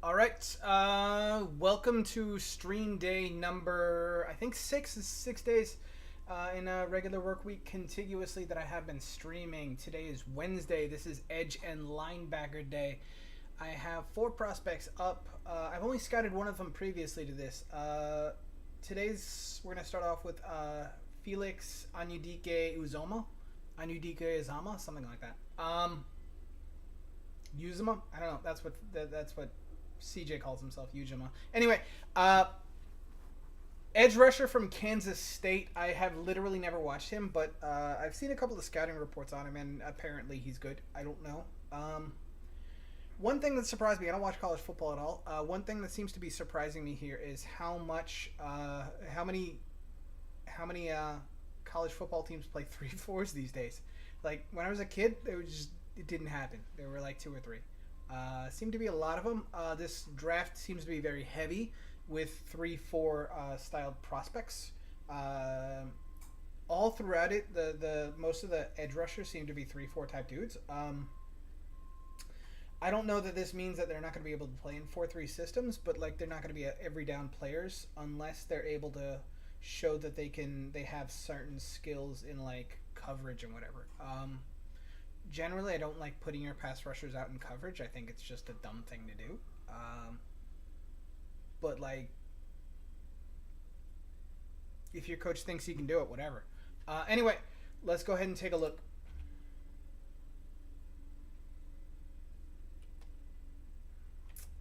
All right. Welcome to stream day number, I think six is 6 days in a regular work week contiguously that I have been streaming. Today is Wednesday. This is Edge and Linebacker Day. I have four prospects up. I've only scouted one of them previously to this. We're going to start off with Felix, Anudike, Uzomah. Anudike Uzomah, something like that. Uzomah? I don't know. That's what CJ calls himself, Uzomah. Anyway, edge rusher from Kansas State. I have literally never watched him, but I've seen a couple of scouting reports on him, and apparently he's good. I don't know. One thing that surprised me, I don't watch college football at all. One thing that seems to be surprising me here is how many college football teams play 3-4s these days. Like when I was a kid, it didn't happen. There were like two or three. Seem to be a lot of them. This draft seems to be very heavy with 3-4 styled prospects. All throughout it, the most of the edge rushers seem to be 3-4 type dudes. I don't know that this means that they're not going to be able to play in 4-3 systems, but like they're not going to be every down players unless they're able to show that they have certain skills in like coverage and whatever. Generally, I don't like putting your pass rushers out in coverage. I think it's just a dumb thing to do. But like, if your coach thinks he can do it, whatever. Anyway, let's go ahead and take a look.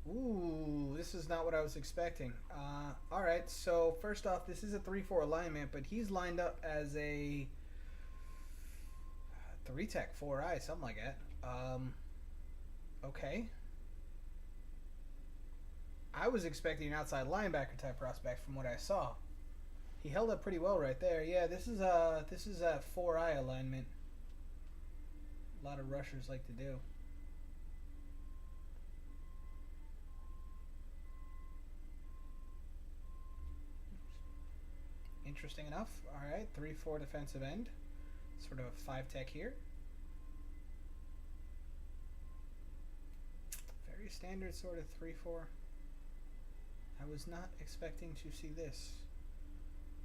Ooh, this is not what I was expecting. All right, so first off, this is a 3-4 alignment, but he's lined up as a 3-tech 4-eye, something like that. Okay. I was expecting an outside linebacker type prospect from what I saw. He held up pretty well right there. Yeah, this is a 4-eye alignment. A lot of rushers like to do. Interesting enough. All right, 3-4 defensive end. Sort of a 5-tech here. Very standard sort of 3-4. I was not expecting to see this.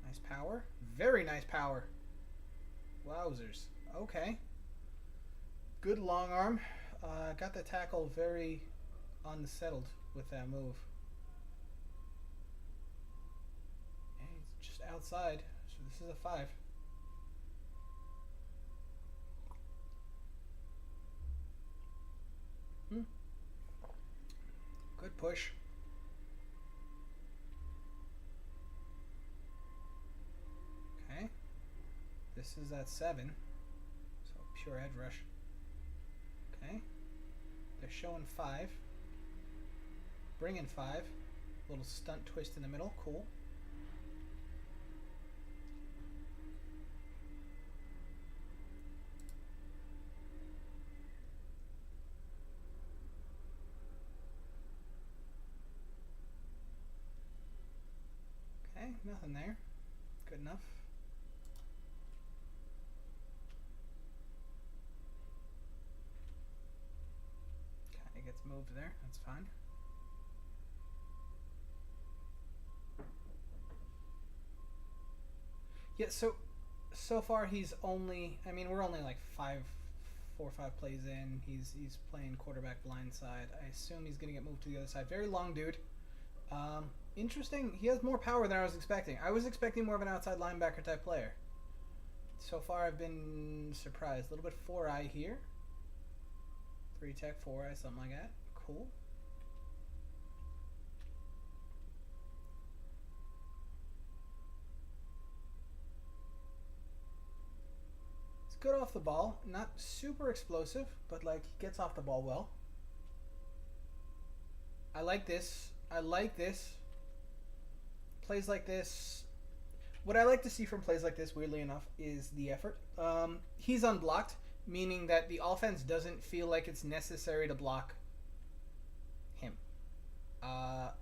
Nice power. Very nice power. Wowzers. Okay. Good long arm. Got the tackle very unsettled with that move. And he's just outside. So this is a 5. Good push. Okay. This is at 7. So pure edge rush. Okay. They're showing 5. Bringing 5. Little stunt twist in the middle. Cool. Nothing there. Good enough. Kind of gets moved there. That's fine. Yeah, so far he's only, I mean, we're only like 4 or 5 plays in. He's playing quarterback blind side. I assume he's going to get moved to the other side. Very long dude. Interesting. He has more power than I was expecting. I was expecting more of an outside linebacker type player. So far, I've been surprised. A little bit 4-eye here. 3-tech 4-eye, something like that. Cool. It's good off the ball. Not super explosive, but like he gets off the ball well. I like this. I like this. Plays like this. What I like to see from plays like this, weirdly enough, is the effort. He's unblocked, meaning that the offense doesn't feel like it's necessary to block him.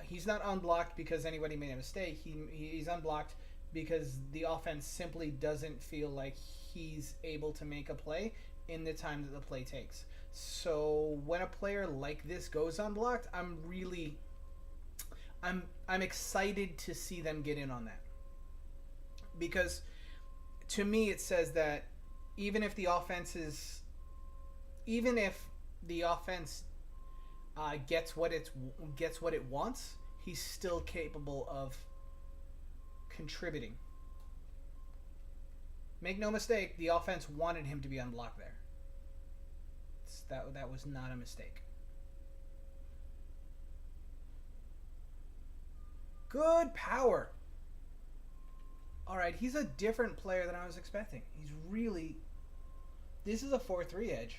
He's not unblocked because anybody made a mistake. He's unblocked because the offense simply doesn't feel like he's able to make a play in the time that the play takes. So when a player like this goes unblocked, I'm really I'm excited to see them get in on that, because to me it says that even if the offense is even if the offense gets what it wants, he's still capable of contributing. Make no mistake, the offense wanted him to be unblocked there. That was not a mistake. Good power. All right, he's a different player than I was expecting. He's really... This is a 4-3 edge.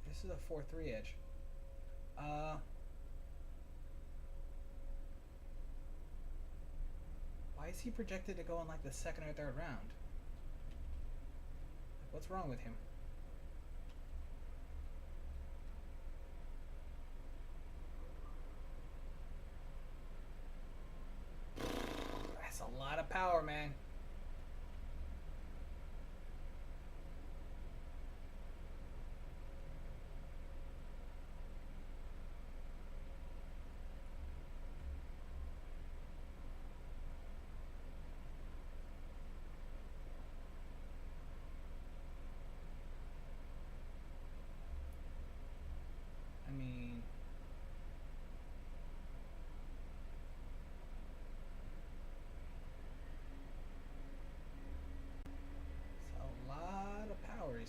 This is a 4-3 edge. Why is he projected to go in like the second or third round? What's wrong with him? That's a lot of power, man.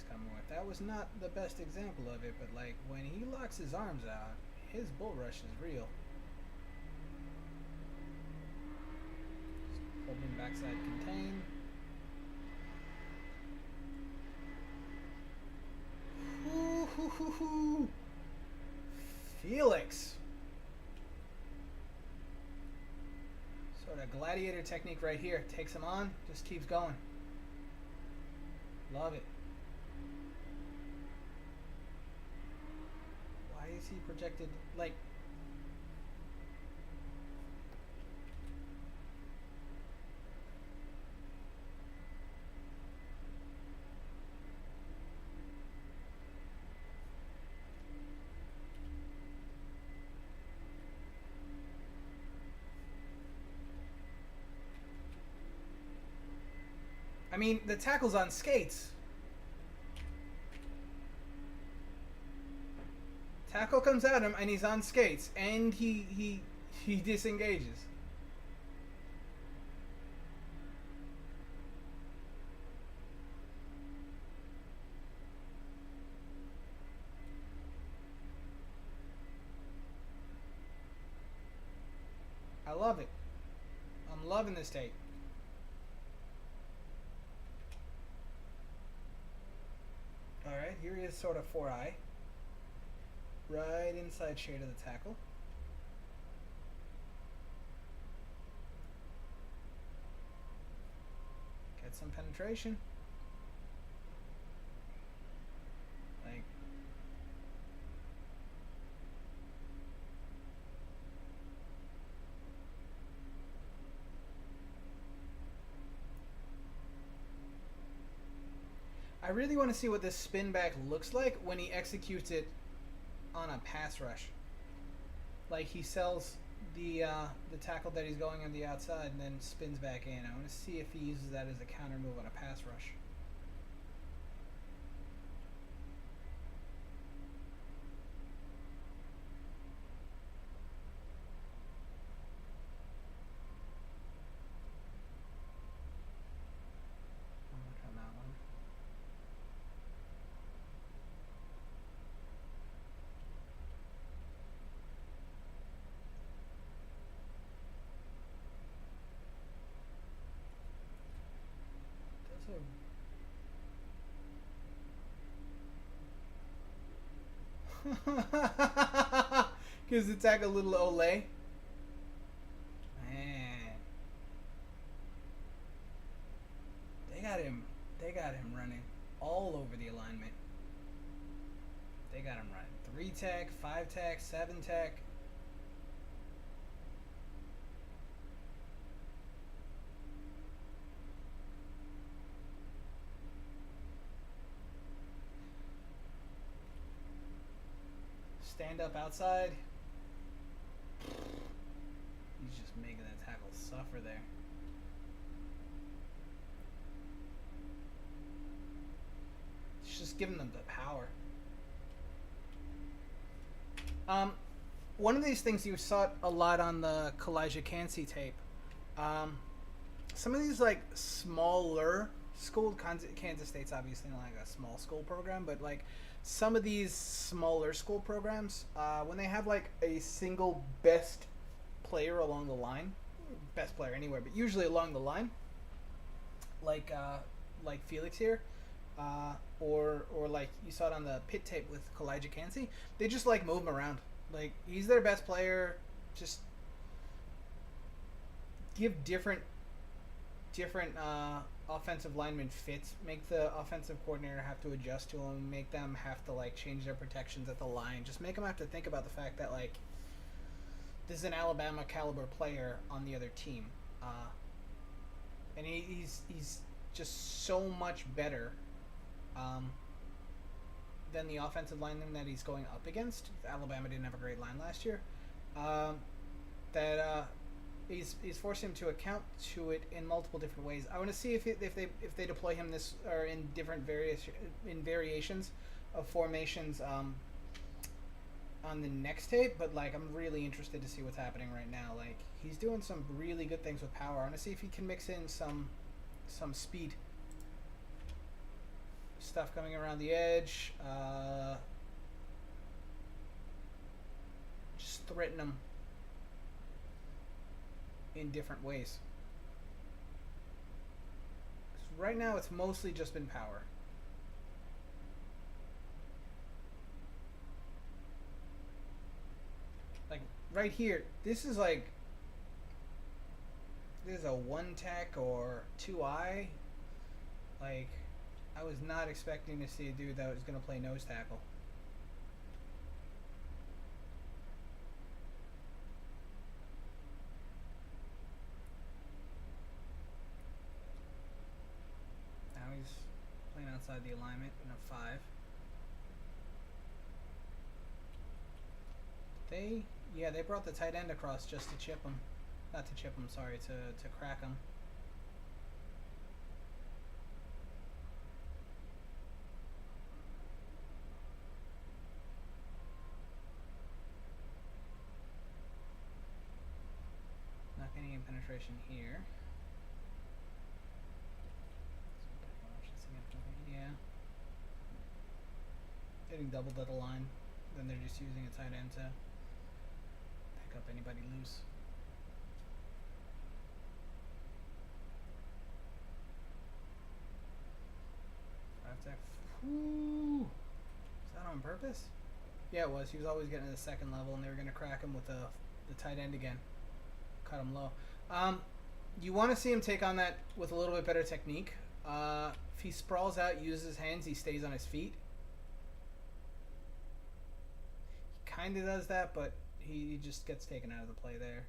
Coming with. That was not the best example of it, but like when he locks his arms out, his bull rush is real. Holding backside contain. Ooh, Felix. Sort of gladiator technique right here. Takes him on, just keeps going. Love it. Is he projected like I mean, the tackle's on skates. Tackle comes at him, and he's on skates, and he disengages. I love it. I'm loving this tape. All right, here he is, sort of 4-eye. Right inside shade of the tackle. Get some penetration. Like, I really want to see what this spin back looks like when he executes it on a pass rush. Like he sells the tackle that he's going on the outside and then spins back in. I want to see if he uses that as a counter move on a pass rush. Gives the tackle a little Olay. Man. They got him running all over the alignment. They got him running 3-tech, 5-tech, 7-tech. stand up outside. He's just making that tackle suffer there. He's just giving them the power. One of these things you saw it a lot on the Kalijah Cansey tape. Some of these like smaller school, Kansas State's obviously not like a small school program, but like some of these smaller school programs, when they have like a single best player along the line, best player anywhere, but usually along the line, like Felix here, or like you saw it on the pit tape with Kalijah Cansey, they just like move him around. Like he's their best player, just give different offensive lineman fits, make the offensive coordinator have to adjust to them, make them have to like change their protections at the line, just make them have to think about the fact that like this is an Alabama caliber player on the other team, and he's just so much better than the offensive lineman that he's going up against. Alabama didn't have a great line last year. He's forcing him to account to it in multiple different ways. I want to see if they deploy him this or in different variations of formations on the next tape. But like I'm really interested to see what's happening right now. Like he's doing some really good things with power. I want to see if he can mix in some speed stuff coming around the edge. Just threaten him in different ways. Right now it's mostly just been power. Like right here, this is a 1-tech or 2-eye. Like I was not expecting to see a dude that was going to play nose tackle. Now he's playing outside the alignment in a 5. They brought the tight end across just to chip him. Not to chip him, sorry, to crack him. Not getting any penetration here. Yeah. Getting doubled at the line. Then they're just using a tight end to pick up anybody loose. Ooh. Is that on purpose? Yeah, it was. He was always getting to the second level, and they were going to crack him with the tight end again. Cut him low. You want to see him take on that with a little bit better technique. If he sprawls out, uses his hands, he stays on his feet. He kind of does that, but he just gets taken out of the play there.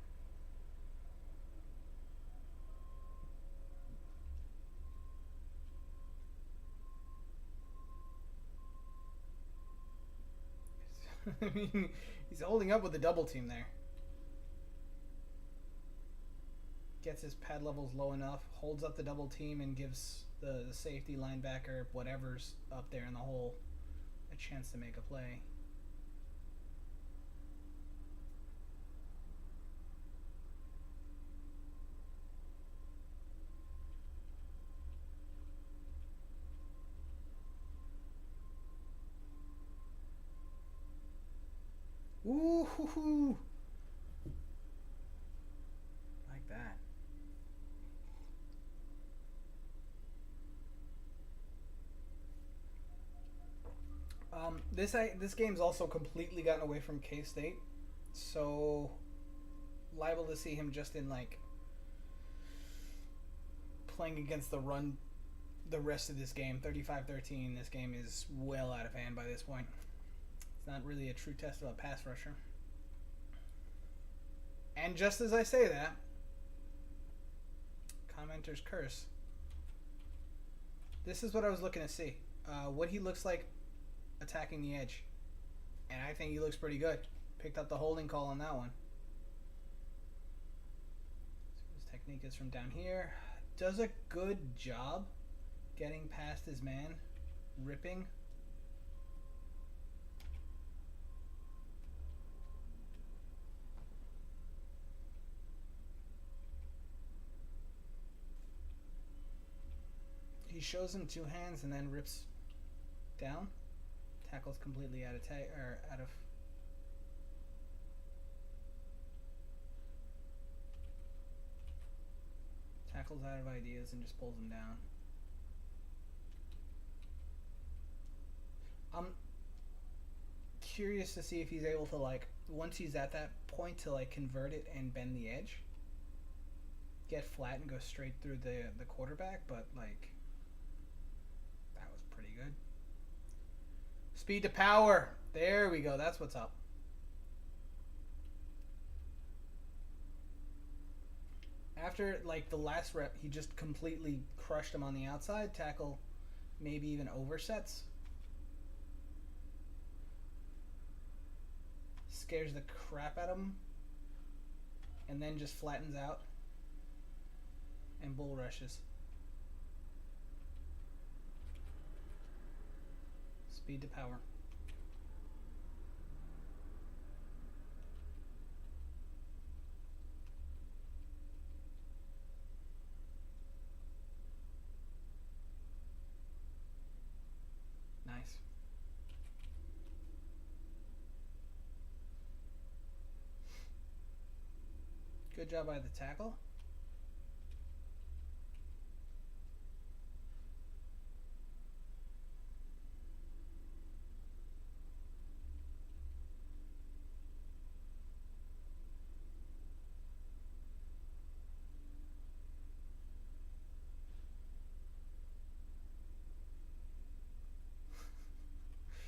I mean, he's holding up with the double team there. Gets his pad levels low enough, holds up the double team, and gives the safety, linebacker, whatever's up there in the hole a chance to make a play. Ooh, hoo, hoo. Like that. This game's also completely gotten away from K-State, so liable to see him just in like playing against the run the rest of this game. 35-13. This game is well out of hand by this point. It's not really a true test of a pass rusher. And just as I say that, commenter's curse. This is what I was looking to see. What he looks like attacking the edge. And I think he looks pretty good. Picked up the holding call on that one. So his technique is from down here. Does a good job getting past his man. Ripping. He shows him two hands and then rips down. Tackles completely out of tackles out of ideas and just pulls him down. I'm curious to see if he's able to, like, once he's at that point, to like convert it and bend the edge, get flat and go straight through the quarterback, but like that was pretty good. Speed to power. There we go. That's what's up. After like the last rep, he just completely crushed him on the outside. Tackle, maybe even oversets. Scares the crap out of him. And then just flattens out. And bull rushes. Speed to power. Nice. Good job by the tackle.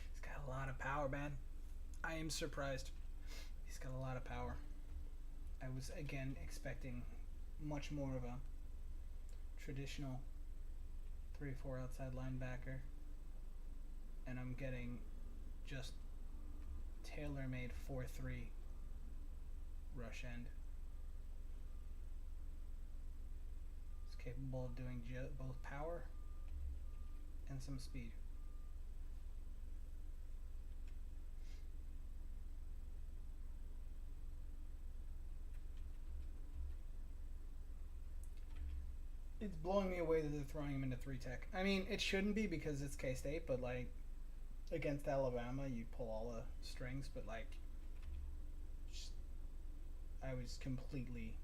He's got a lot of power, man. I am surprised. He's got a lot of power. I was, again, expecting much more of a traditional 3-4 outside linebacker. And I'm getting just tailor-made 4-3 rush end. He's capable of doing both power and some speed. It's blowing me away that they're throwing him into 3-tech. I mean, it shouldn't be because it's K-State, but like against Alabama, you pull all the strings. But like, I was completely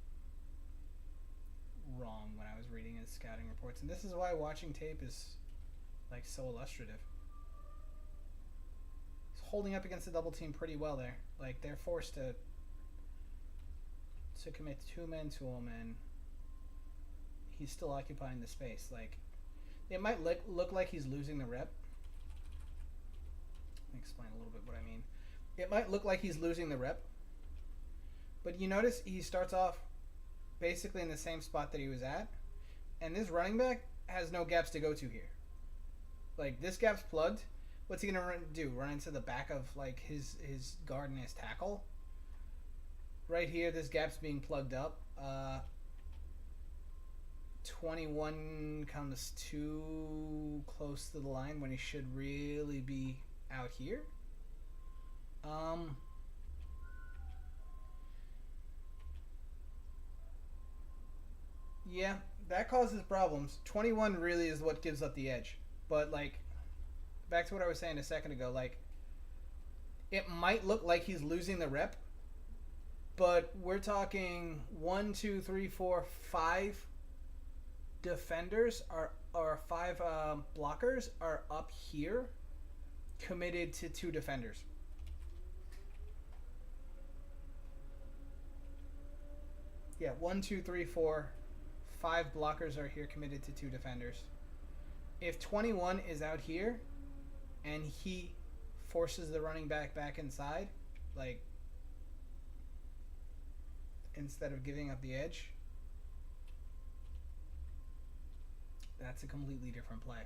wrong when I was reading his scouting reports, and this is why watching tape is like so illustrative. He's holding up against the double team pretty well there. Like they're forced to commit 2 men to him, and he's still occupying the space. Like, it might look like he's losing the rep. Let me explain a little bit what I mean. It might look like he's losing the rep, but you notice he starts off basically in the same spot that he was at, and this running back has no gaps to go to here. Like, this gap's plugged. What's he gonna do? Run into the back of like his guard and his tackle? Right here, this gap's being plugged up. 21 comes too close to the line when he should really be out here. Yeah, that causes problems. 21 really is what gives up the edge. But like, back to what I was saying a second ago, like, it might look like he's losing the rep, but we're talking 1, 2, 3, 4, 5 defenders or 5 blockers are up here committed to 2 defenders. Yeah, 1, 2, 3, 4, 5 blockers are here committed to 2 defenders. If 21 is out here and he forces the running back inside, like, instead of giving up the edge, that's a completely different play.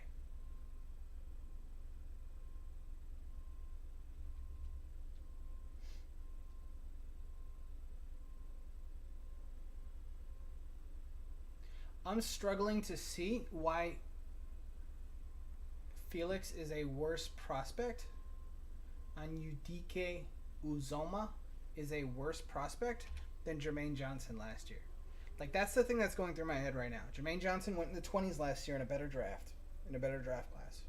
I'm struggling to see why Felix is a worse prospect. Anudike Uzomah is a worse prospect than Jermaine Johnson last year. Like, that's the thing that's going through my head right now. Jermaine Johnson went in the 20s last year in a better draft class.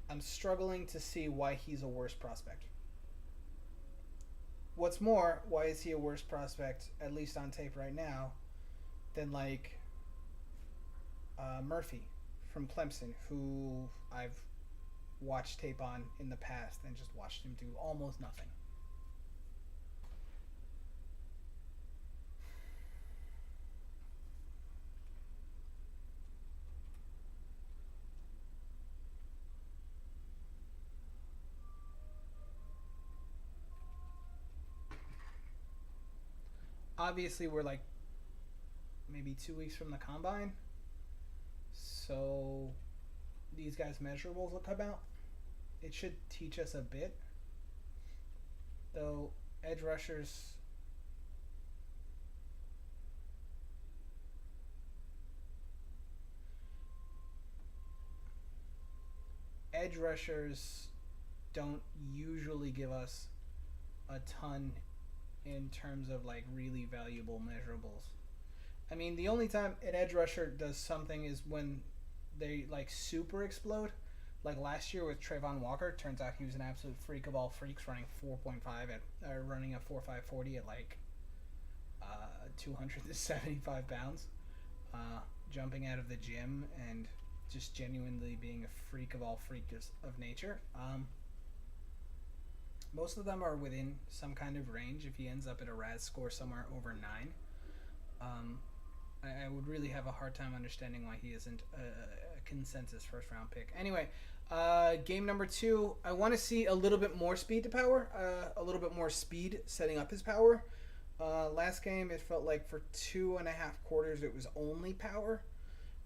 I'm struggling to see why he's a worse prospect. What's more, why is he a worse prospect, at least on tape right now, than like Murphy from Clemson, who I've watched tape on in the past and just watched him do almost nothing. Obviously, we're like maybe 2 weeks from the combine, so these guys' measurables will come out. It should teach us a bit, though. Edge rushers don't usually give us a ton in terms of like really valuable measurables. I mean, the only time an edge rusher does something is when they like super explode. Like last year with Trayvon Walker, turns out he was an absolute freak of all freaks, running 4.5 at running a 4.5 40 at like 275 pounds, jumping out of the gym and just genuinely being a freak of all freaks of nature. Most of them are within some kind of range. If he ends up at a RAS score somewhere over 9, I would really have a hard time understanding why he isn't a consensus first round pick. Anyway, game number 2, I want to see a little bit more speed to power, a little bit more speed setting up his power. Last game, it felt like for 2.5 quarters it was only power,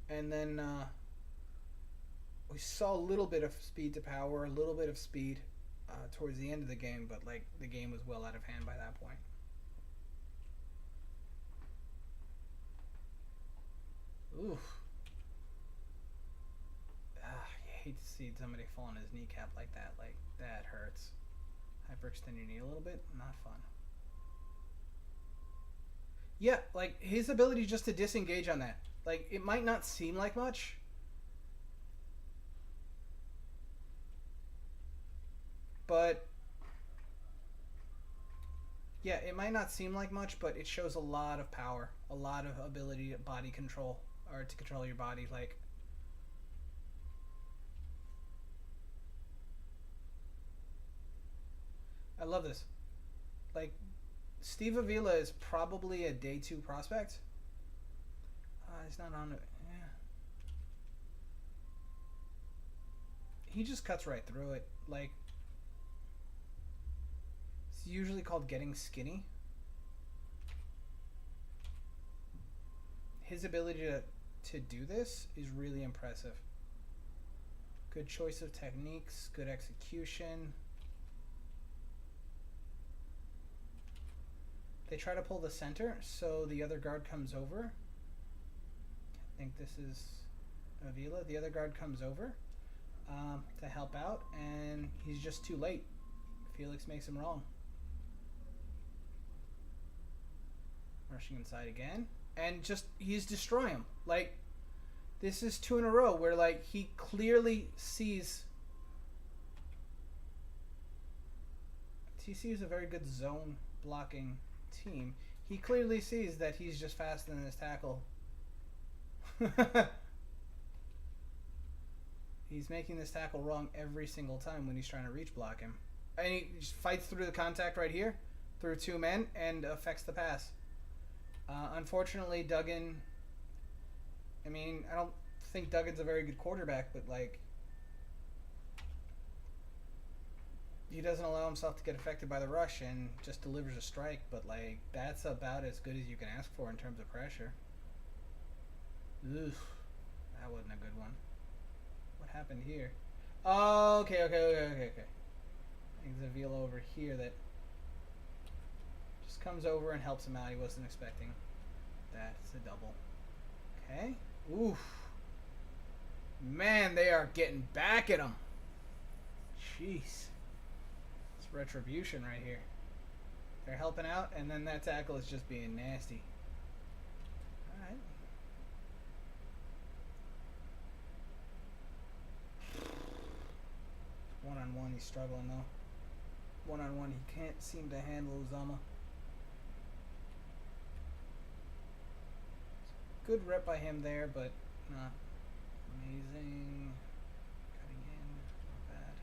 and then we saw a little bit of speed to power, a little bit of speed towards the end of the game, but like the game was well out of hand by that point. Oof. I hate to see somebody fall on his kneecap like that. Like, that hurts. Hyperextend your knee a little bit, not fun. Yeah, like his ability just to disengage on that. Like, it might not seem like much, but yeah, it might not seem like much, but it shows a lot of power, a lot of ability to body control, or to control your body. Like, I love this. Like, Steve Avila is probably a day 2 prospect. He's not on it. Yeah. He just cuts right through it. Like, it's usually called getting skinny. His ability to do this is really impressive. Good choice of techniques, good execution. They try to pull the center, so the other guard comes over. I think this is Avila. The other guard comes over to help out, and he's just too late. Felix makes him wrong. Rushing inside again, and just he's destroying him. Like, this is 2 in a row where like he clearly sees. TC is a very good zone blocking team. He clearly sees that he's just faster than his tackle. He's making this tackle wrong every single time when he's trying to reach block him. And he just fights through the contact right here, through 2 men, and affects the pass. Unfortunately, Duggan, I mean, I don't think Duggan's a very good quarterback, but like, he doesn't allow himself to get affected by the rush and just delivers a strike, but like, that's about as good as you can ask for in terms of pressure. Oof, that wasn't a good one. What happened here? Oh, okay. There's a Avila over here that just comes over and helps him out. He wasn't expecting that. It's a double. Okay. Oof. Man, they are getting back at him. Jeez. It's retribution right here. They're helping out, and then that tackle is just being nasty. Alright. One-on-one, he's struggling though. One-on-one, he can't seem to handle Uzomah. Good rep by him there, but not amazing. Cutting in, not bad.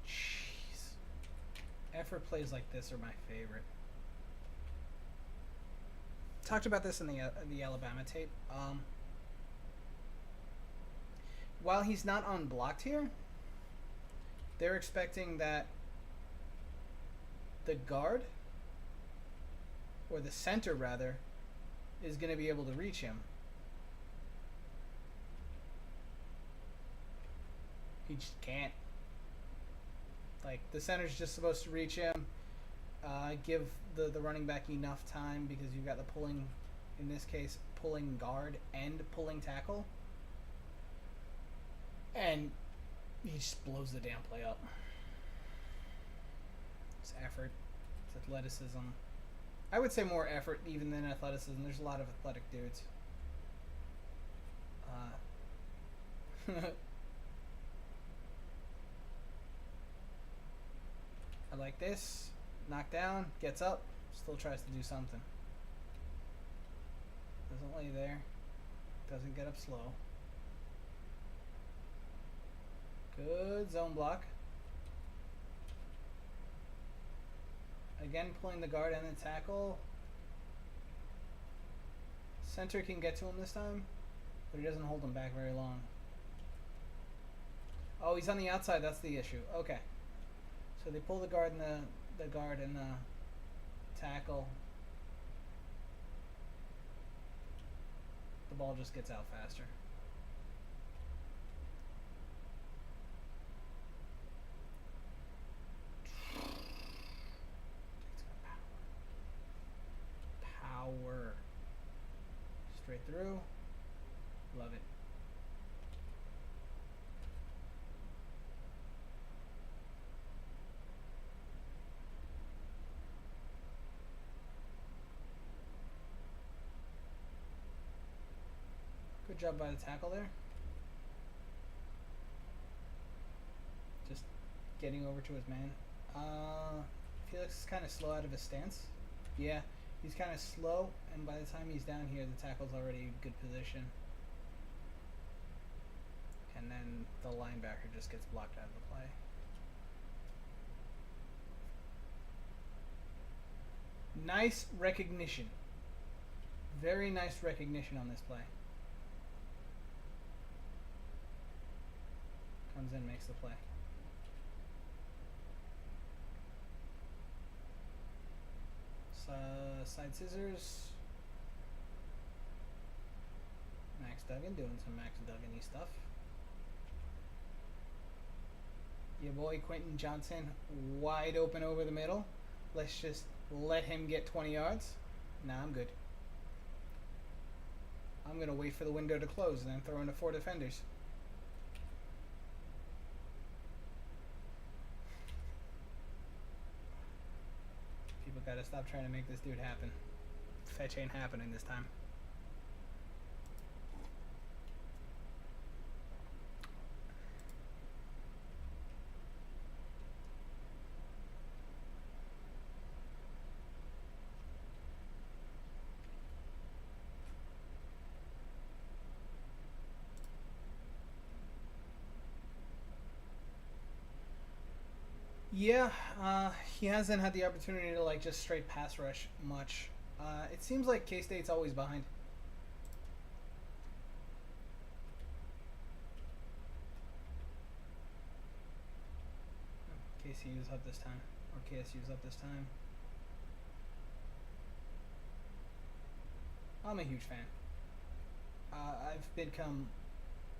Jeez. Effort plays like this are my favorite. Talked about this in the Alabama tape. While he's not unblocked here, they're expecting that the guard, or the center rather, is going to be able to reach him. He just can't. Like, the center's just supposed to reach him, give the running back enough time, because you've got the pulling, in this case, pulling guard and pulling tackle. And he just blows the damn play up. It's effort. It's athleticism. I would say more effort even than athleticism. There's a lot of athletic dudes. I like this. Knock down. Gets up. Still tries to do something. Doesn't lay there. Doesn't get up slow. Good zone block. Again, pulling the guard and the tackle. Center can get to him this time, but he doesn't hold him back very long. Oh, he's on the outside. That's the issue. Okay. So they pull the guard and the tackle. The ball just gets out faster. Power. Straight through. Love it. Good job by the tackle there. Just getting over to his man. Felix is kind of slow out of his stance. Yeah, he's kind of slow, and by the time he's down here, the tackle's already in good position. And then the linebacker just gets blocked out of the play. Nice recognition. Very nice recognition on this play. Comes in, makes the play. Side scissors. Max Duggan doing some Max Duggan-y stuff. Your boy Quentin Johnson wide open over the middle. Let's just let him get 20 yards. Nah, I'm good. I'm going to wait for the window to close and then throw into 4 defenders. People got to stop trying to make this dude happen. Fetch ain't happening this time. Yeah, he hasn't had the opportunity to like just straight pass rush much. It seems like K-State's always behind. KCU's up this time, or KSU's up this time. I'm a huge fan. I've become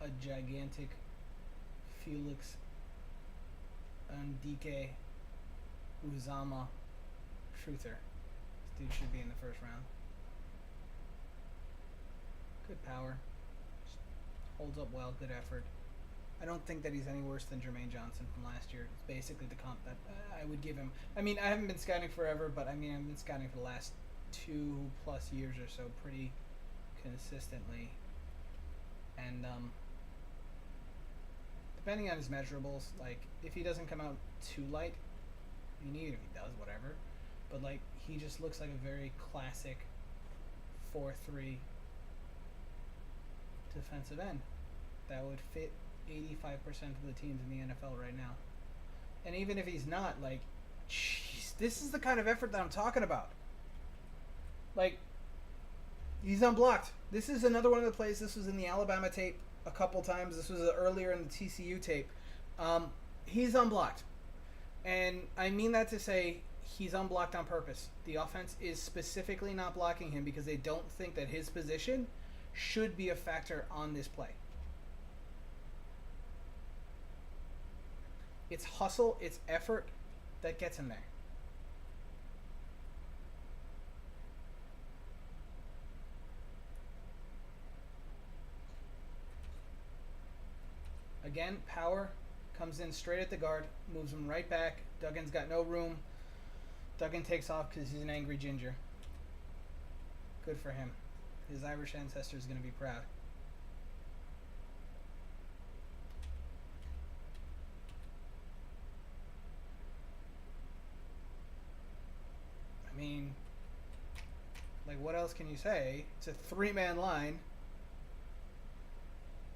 a gigantic Felix, Anudike, Uzomah Truther. This dude should be in the first round. Good power. Just holds up well. Good effort. I don't think that he's any worse than Jermaine Johnson from last year. It's basically the comp that I would give him. I mean, I haven't been scouting forever, but I mean, I've been scouting for the last 2+ years or so pretty consistently. And depending on his measurables, like, if he doesn't come out too light, I mean, even if he does, whatever. But, like, he just looks like a very classic 4-3 defensive end that would fit 85% of the teams in the NFL right now. And even if he's not, like, jeez, this is the kind of effort that I'm talking about. Like, he's unblocked. This is another one of the plays. This was in the Alabama tape a couple times. This was earlier in the TCU tape. He's unblocked. And I mean that to say he's unblocked on purpose. The offense is specifically not blocking him because they don't think that his position should be a factor on this play. It's hustle, it's effort that gets him there. Again, power comes in straight at the guard, moves him right back. Duggan's got no room. Duggan takes off because he's an angry ginger. Good for him. His Irish ancestor is going to be proud. I mean, like, what else can you say? It's a 3-man line.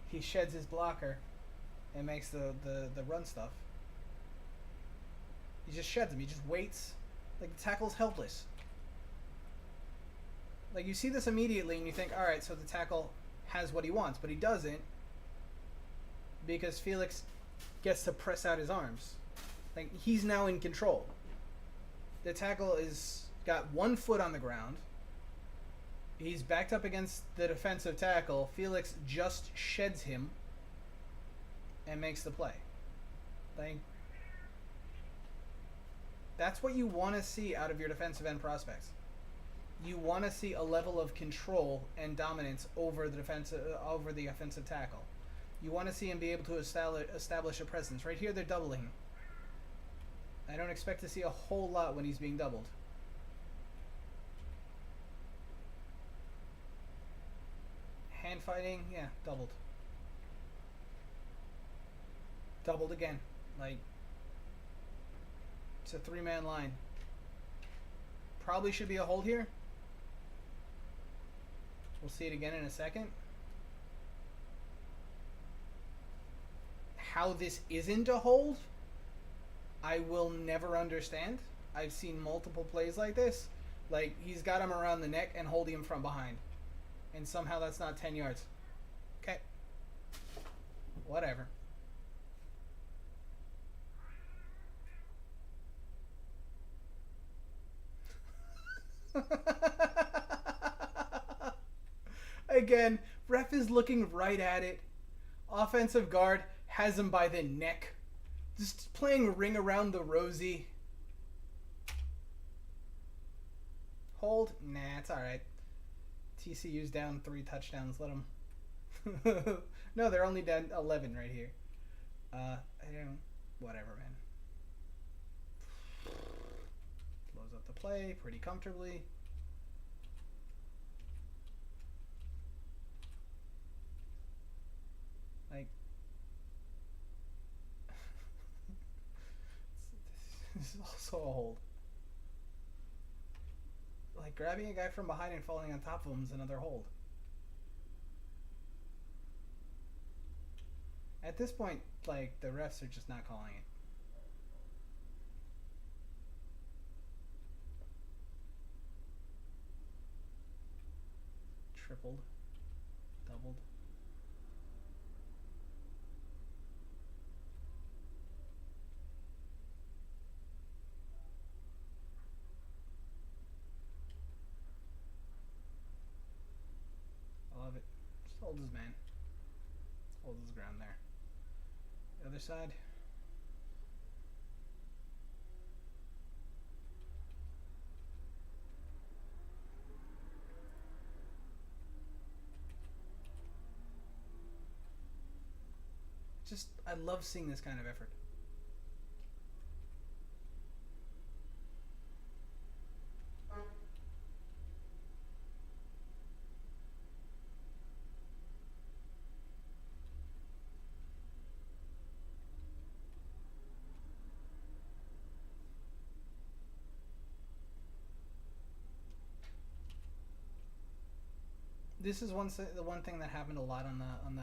He sheds his blocker and makes the run stuff. He just sheds him. He just waits. Like, the tackle's helpless. Like, you see this immediately and you think, all right, so the tackle has what he wants, but he doesn't because Felix gets to press out his arms. Like, he's now in control. The tackle is got 1 foot on the ground. He's backed up against the defensive tackle. Felix just sheds him and makes the play. Like, that's what you want to see out of your defensive end prospects. You want to see a level of control and dominance over the offensive tackle. You want to see him be able to establish a presence. Right here, they're doubling him. I don't expect to see a whole lot when he's being doubled. Hand fighting, yeah, doubled. Doubled again. Like, it's a 3-man line. Probably should be a hold here. We'll see it again in a second. How this isn't a hold, I will never understand. I've seen multiple plays like this. Like, he's got him around the neck and holding him from behind. And somehow that's not 10 yards. Okay. Whatever. Again, ref is looking right at it. Offensive guard has him by the neck. Just playing ring around the rosy. Hold? Nah, it's alright. TCU's down 3 touchdowns. Let them. No, they're only down 11 right here. I don't. Whatever, man. Blows up the play pretty comfortably. Like, this is also a hold. Like, grabbing a guy from behind and falling on top of him is another hold. At this point, like, the refs are just not calling it. Tripled. Doubled. I love it. Just hold his man. Hold his ground there. The other side. just, I love seeing this kind of effort. This is the one thing that happened a lot on the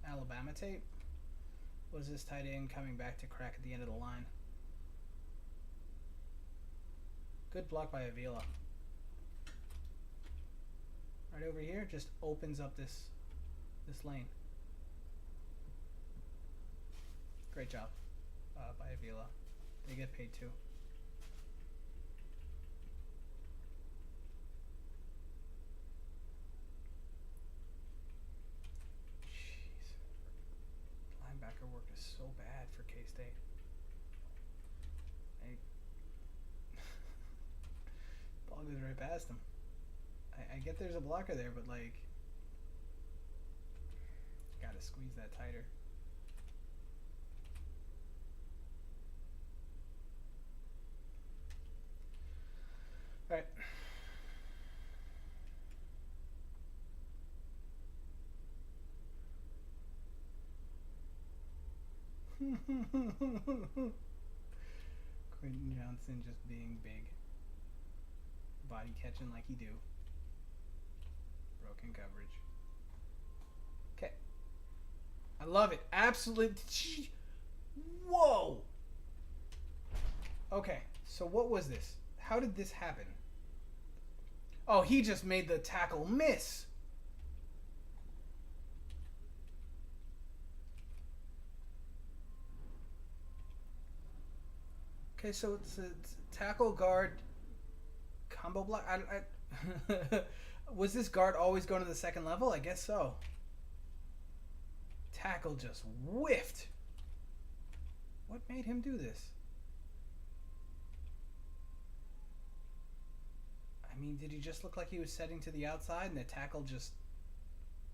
Alabama tape, was this tight end coming back to crack at the end of the line. Good block by Avila. Right over here, just opens up this lane. Great job by Avila. They get paid too. Linebacker work is so bad for K-State. Ball goes right past him. I get there's a blocker there, but like, gotta squeeze that tighter. All right. Quentin Johnson just being big. Body catching like he do. Broken coverage. Okay. I love it. Absolutely. Whoa. Okay. So what was this? How did this happen? Oh, he just made the tackle miss. Okay, so it's a tackle guard combo block. Was this guard always going to the second level? I guess so. Tackle just whiffed. What made him do this? I mean, did he just look like he was setting to the outside and the tackle just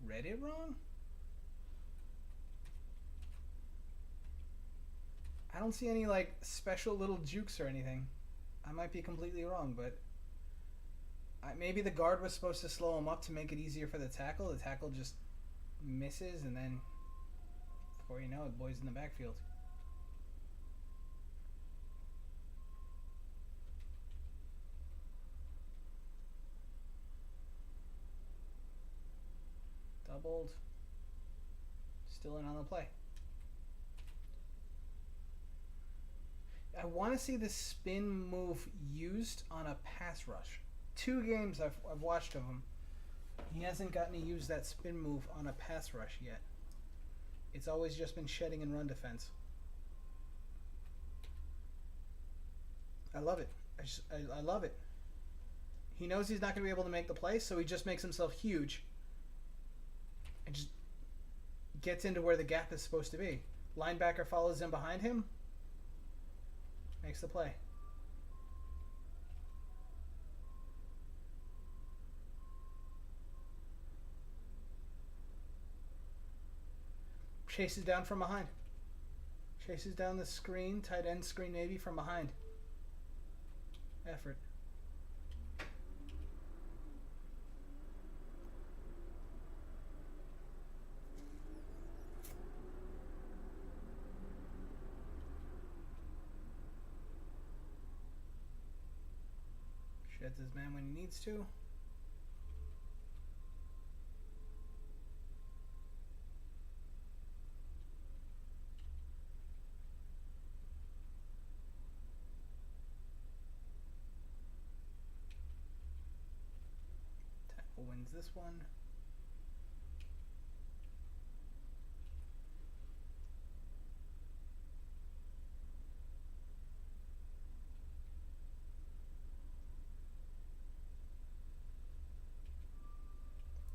read it wrong? I don't see any like special little jukes or anything. I might be completely wrong, but maybe the guard was supposed to slow him up to make it easier for the tackle. The tackle just misses, and then before you know it, boy's in the backfield. Doubled. Still in on the play. I want to see the spin move used on a pass rush. 2 games I've watched of him. He hasn't gotten to use that spin move on a pass rush yet. It's always just been shedding and run defense. I love it. I love it. He knows he's not going to be able to make the play, so he just makes himself huge and just gets into where the gap is supposed to be. Linebacker follows in behind him. Makes the play. Chases down from behind. Chases down the screen, tight end screen maybe from behind. Effort. Sheds his man when he needs to. Tackle wins this one.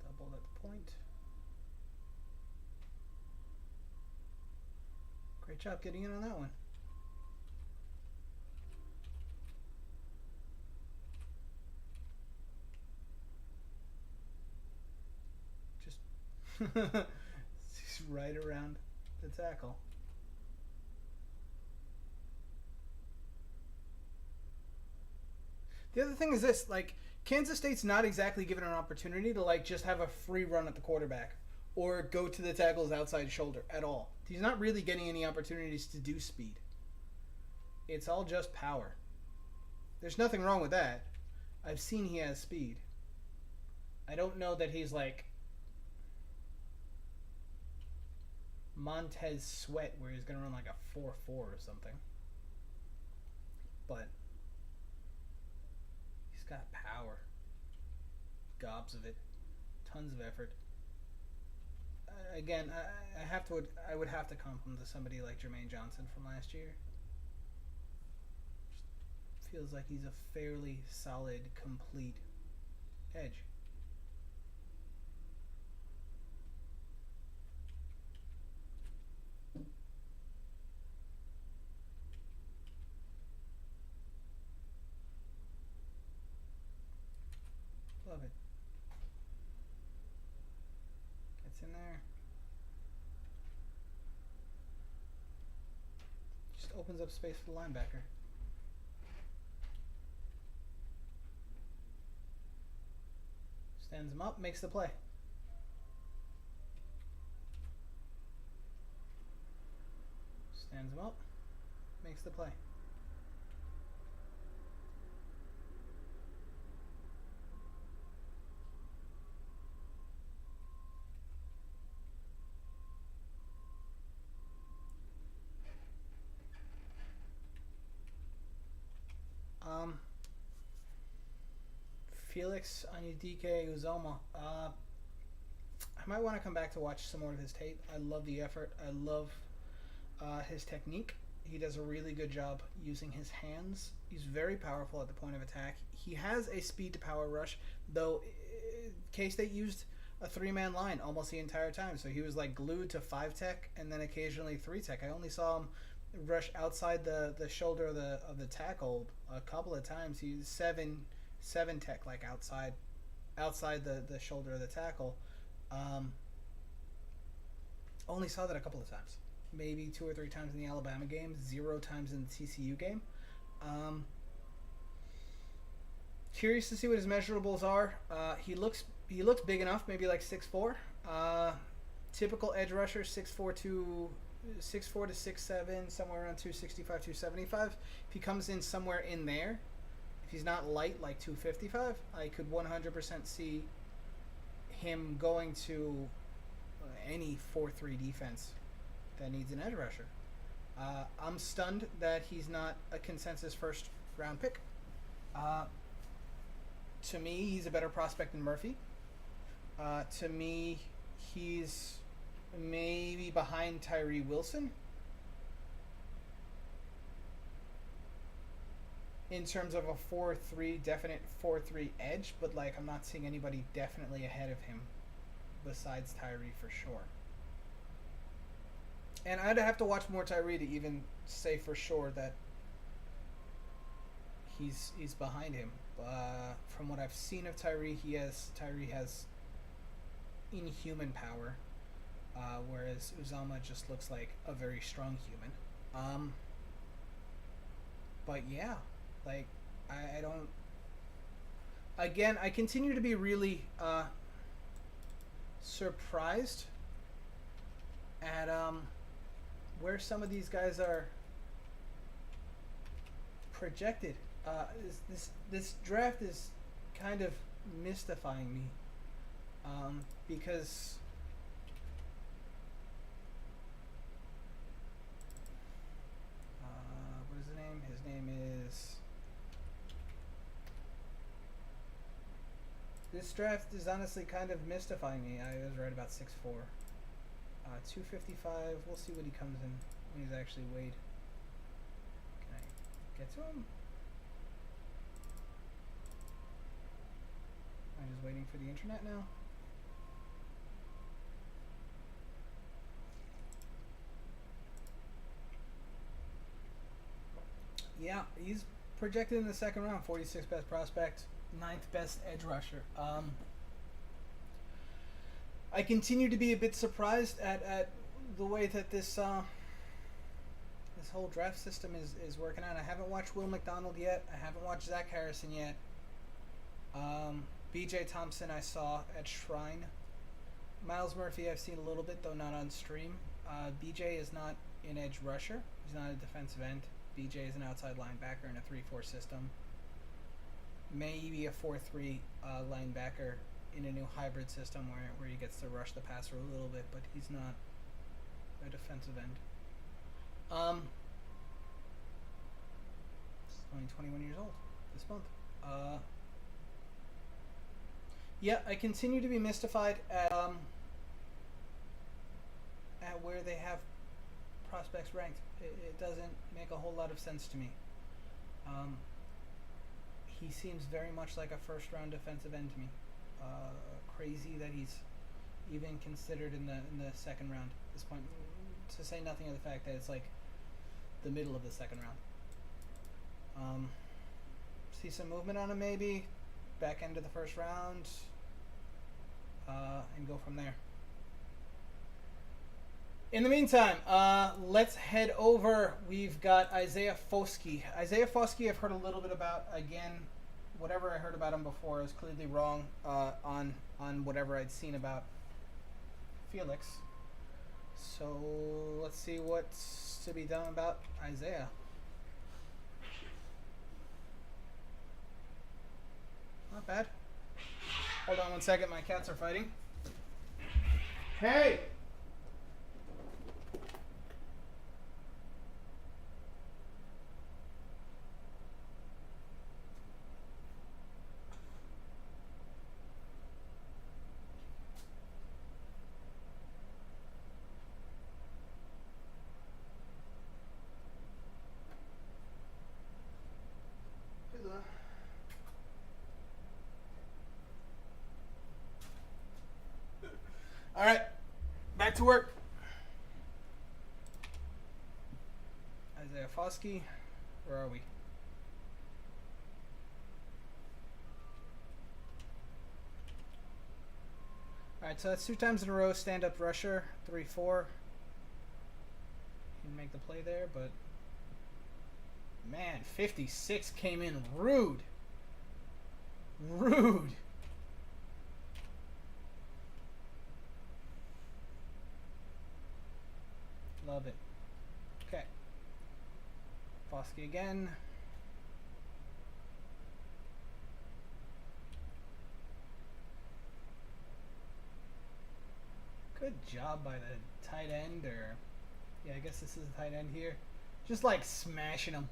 Double at the point. Great job getting in on that one. Just right around the tackle. The other thing is this, like, Kansas State's not exactly given an opportunity to, like, just have a free run at the quarterback or go to the tackle's outside shoulder at all. He's not really getting any opportunities to do speed. It's all just power. There's nothing wrong with that. I've seen he has speed. I don't know that he's like Montez Sweat where he's going to run like a 4.4 or something. But he's got power. Gobs of it. Tons of effort. Again, I would have to comp him to somebody like Jermaine Johnson from last year. Just feels like he's a fairly solid, complete edge. Love it. Gets in there. Just opens up space for the linebacker. Stands him up, makes the play. Stands him up, makes the play. Felix, Anudike, Uzomah. I might want to come back to watch some more of his tape. I love the effort. I love his technique. He does a really good job using his hands. He's very powerful at the point of attack. He has a speed to power rush, though K-State used a 3-man line almost the entire time. So he was like glued to 5-tech and then occasionally 3-tech. I only saw him rush outside the shoulder of the tackle a couple of times. He was 7-tech, like outside the shoulder of the tackle. Only saw that a couple of times, maybe 2 or 3 times in the Alabama game, 0 times in the TCU game. Curious to see what his measurables are. He looks big enough, maybe like 6'4". Typical edge rusher, 6'4" to 6'7", somewhere around 265, 275. If he comes in somewhere in there, if he's not light like 255, I could 100% see him going to any 4-3 defense that needs an edge rusher. I'm stunned that he's not a consensus first round pick. To me, he's a better prospect than Murphy. To me, he's maybe behind Tyree Wilson in terms of a 4-3, definite 4-3 edge, but like I'm not seeing anybody definitely ahead of him besides Tyree for sure. And I'd have to watch more Tyree to even say for sure that he's behind him. From what I've seen of Tyree, Tyree has inhuman power, whereas Uzomah just looks like a very strong human. But yeah, like I don't. Again, I continue to be really surprised at where some of these guys are projected. This draft is kind of mystifying me because what is his name? His name is. This draft is honestly kind of mystifying me. I was right about 6'4". 255. We'll see what he comes in when he's actually weighed. Can I get to him? I'm just waiting for the internet now. Yeah, he's projected in the second round, 46th best prospect, 9th best edge rusher. I continue to be a bit surprised at the way that this this whole draft system is working out. I haven't watched Will McDonald yet. I haven't watched Zach Harrison yet. B.J. Thompson I saw at Shrine. Miles Murphy I've seen a little bit, though not on stream. B.J. is not an edge rusher. He's not a defensive end. B.J. is an outside linebacker in a 3-4 system. Maybe a 4-3 linebacker in a new hybrid system where he gets to rush the passer a little bit, but he's not a defensive end. He's only 21 years old this month. Yeah, I continue to be mystified at where they have prospects ranked. It doesn't make a whole lot of sense to me. He seems very much like a first-round defensive end to me. Crazy that he's even considered in the second round at this point. To say nothing of the fact that it's like the middle of the second round. See some movement on him maybe, back end of the first round, and go from there. In the meantime, let's head over. We've got Isaiah Foskey. Isaiah Foskey I've heard a little bit about. Again, whatever I heard about him before is clearly wrong on whatever I'd seen about Felix. So let's see what's to be done about Isaiah. Not bad. Hold on one second, my cats are fighting. Hey! All right, back to work. Isaiah Foskey, where are we? All right, so that's 2 times in a row, stand-up rusher, 3-4. Can make the play there, but man, 56 came in rude. Rude. Love it. Okay. Foskey again. Good job by the tight end, or yeah, I guess this is the tight end here. Just like smashing him.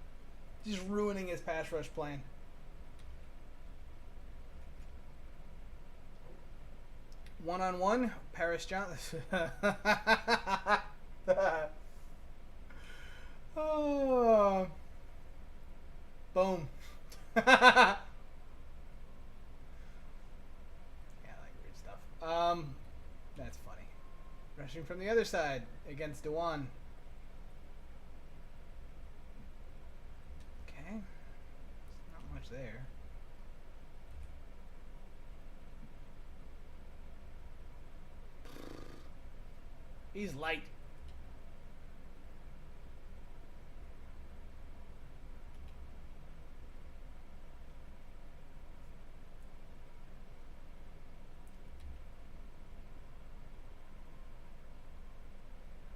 Just ruining his pass rush plan. One-on-one, Paris Johnson. Oh. Boom. Yeah, I like weird stuff. That's funny. Rushing from the other side against Dewan. Okay. Not much there. He's light.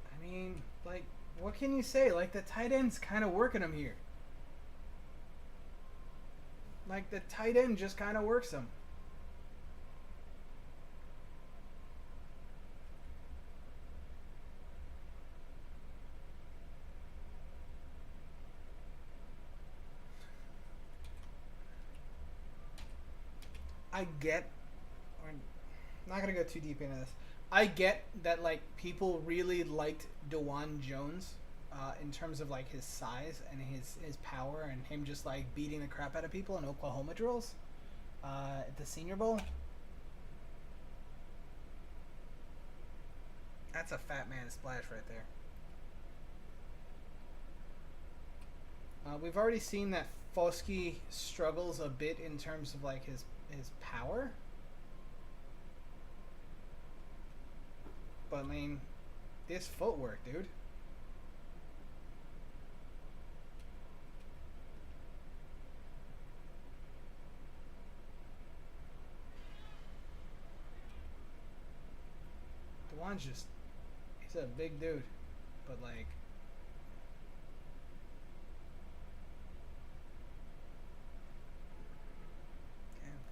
I mean, like, what can you say? Like, the tight end's kind of working him here. Like, the tight end just kind of works him. I get, or I'm not gonna go too deep into this. I get that like people really liked DeJuan Jones in terms of like his size and his power and him just like beating the crap out of people in Oklahoma drills at the Senior Bowl. That's a fat man splash right there. We've already seen that Foskey struggles a bit in terms of like his power. But I mean, This footwork, dude. Dewan's just... He's a big dude. But, like...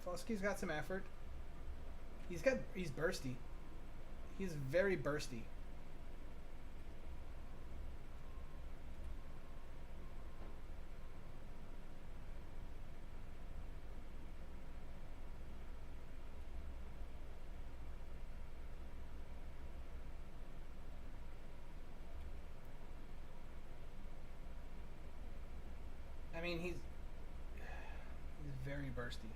Foskey's got some effort. He's bursty. He's very bursty. I mean, he's very bursty.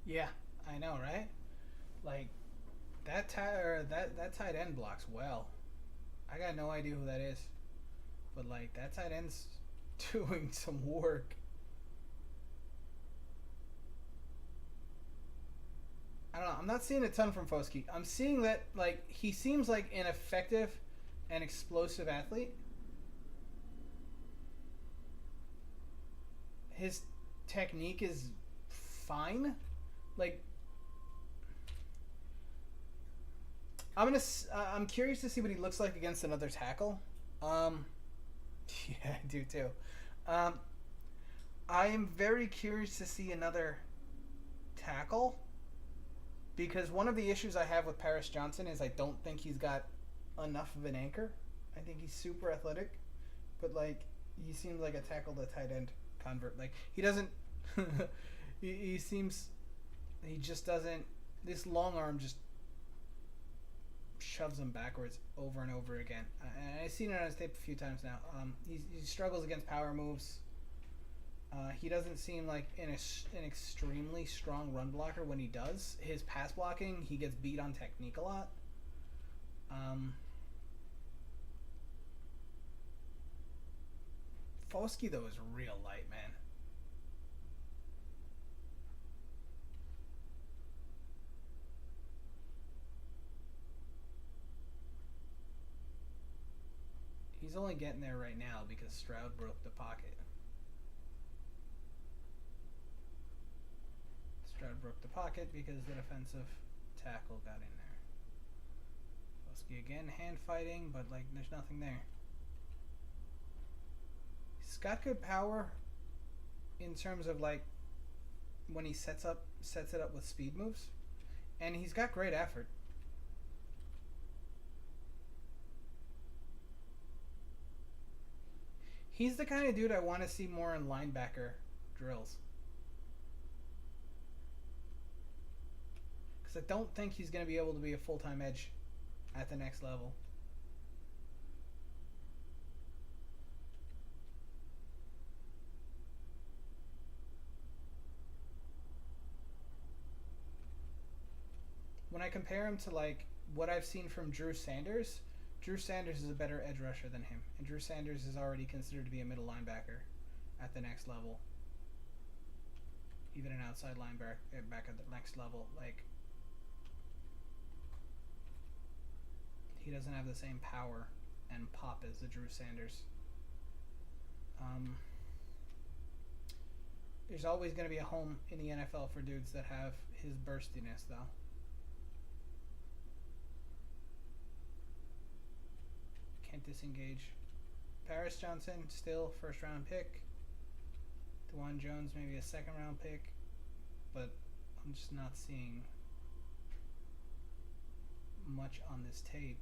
Yeah, I know, right? Like that tight end blocks well. I got no idea who that is, but like that tight end's doing some work. I don't know. I'm not seeing a ton from Foskey. I'm seeing that like he seems like an effective and explosive athlete. His technique is fine. Like I'm curious to see what he looks like against another tackle. Yeah, I do too. Um, I am very curious to see another tackle because one of the issues I have with Paris Johnson is I don't think he's got enough of an anchor. I think he's super athletic, but like he seems like a tackle to tight end convert. Like he doesn't. he seems. He just doesn't. This long arm just shoves him backwards over and over again. And I've seen it on his tape a few times now. He struggles against power moves. He doesn't seem like an extremely strong run blocker when he does. His pass blocking, he gets beat on technique a lot. Foskey, though, is real light, man. He's only getting there right now because Stroud broke the pocket. Stroud broke the pocket because the defensive tackle got in there. Foskey again, hand fighting, but like there's nothing there. He's got good power in terms of like when he sets it up with speed moves, and he's got great effort. He's the kind of dude I want to see more in linebacker drills. Because I don't think he's going to be able to be a full-time edge at the next level. When I compare him to like what I've seen from Drew Sanders is a better edge rusher than him, and Drew Sanders is already considered to be a middle linebacker at the next level, even an outside linebacker back at the next level. Like he doesn't have the same power and pop as the Drew Sanders. There's always going to be a home in the NFL for dudes that have his burstiness, though. Can't disengage. Paris Johnson, still first round pick. DeJuan Jones, maybe a second round pick. But I'm just not seeing much on this tape.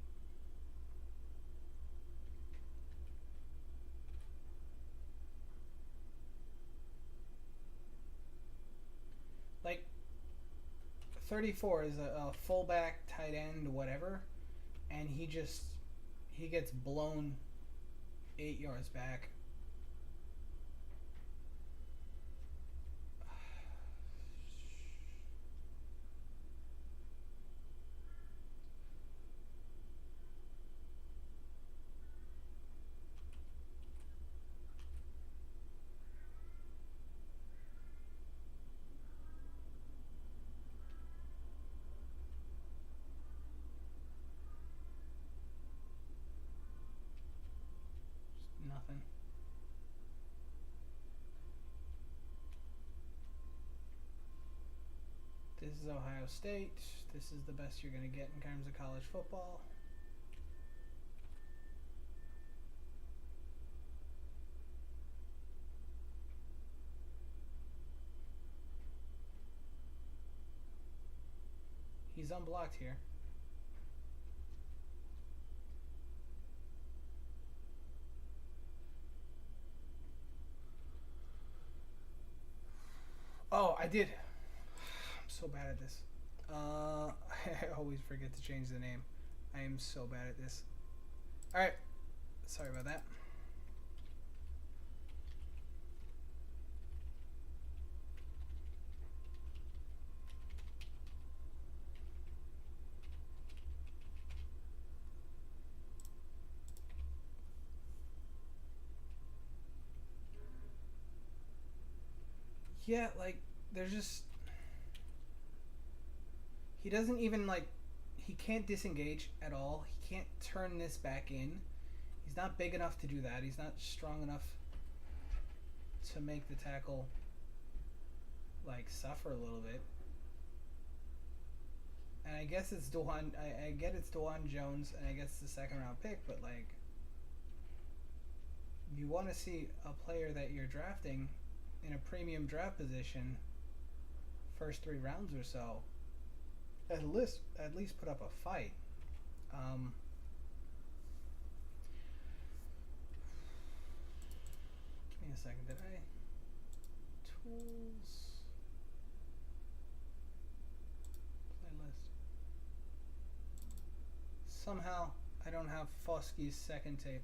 Like, 34 is a fullback, tight end, whatever, and he gets blown 8 yards back. Nothing. This is Ohio State. This is the best you're going to get in terms of college football. He's unblocked here. Oh, I did. I'm so bad at this. I always forget to change the name. I am so bad at this. Alright. Sorry about that. Yeah, like, there's just... He doesn't even, like... He can't disengage at all. He can't turn this back in. He's not big enough to do that. He's not strong enough to make the tackle, like, suffer a little bit. And I guess it's DeJuan... I get it's DeJuan Jones, and I guess it's the second-round pick, but, like... You want to see a player that you're drafting in a premium draft position, first 3 rounds or so, at least put up a fight. Give me a second. Did I? Tools. Playlist. Somehow I don't have Foskey's second tape.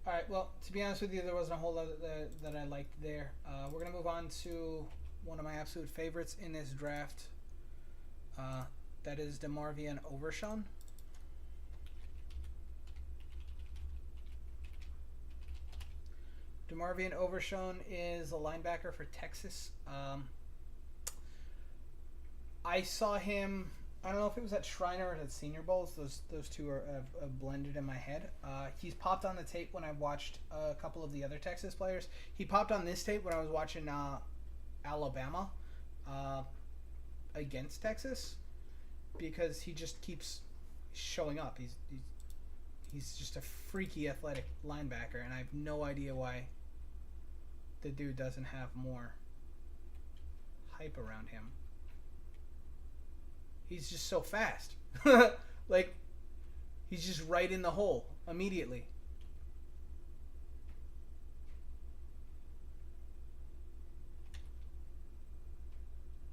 Alright, well, to be honest with you, there wasn't a whole lot that I liked there. We're going to move on to one of my absolute favorites in this draft. That is DeMarvion Overshown. DeMarvion Overshown is a linebacker for Texas. I saw him... I don't know if it was at Shriner or at Senior Bowls. Those two are blended in my head. He's popped on the tape when I watched a couple of the other Texas players. He popped on this tape when I was watching Alabama against Texas, because he just keeps showing up. He's just a freaky athletic linebacker, and I have no idea why the dude doesn't have more hype around him. He's just so fast. Like, he's just right in the hole immediately.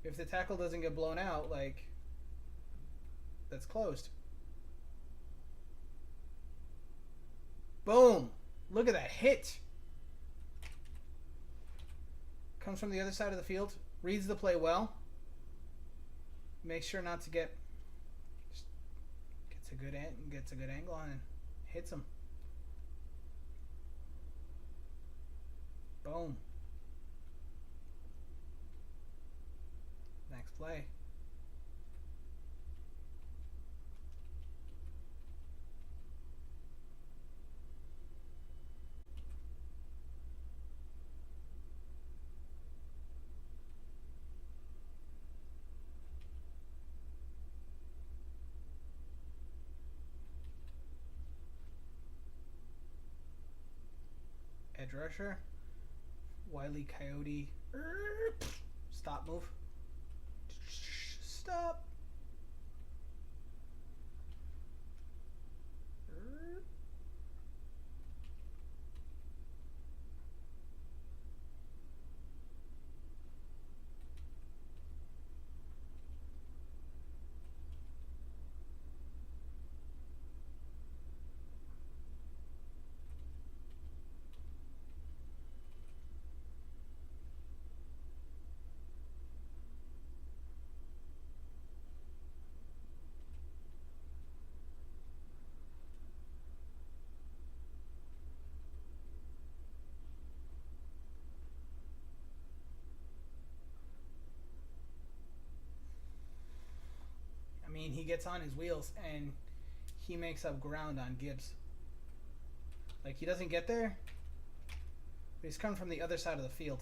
If the tackle doesn't get blown out, like, that's closed. Boom! Look at that hit. Comes from the other side of the field. Reads the play well. Makes sure not to get... Just gets a good angle on and hits him. Boom. Next play. Edge rusher. Wile E. Coyote. Stop move. Stop. mean, he gets on his wheels and he makes up ground on Gibbs. Like, he doesn't get there, but he's coming from the other side of the field.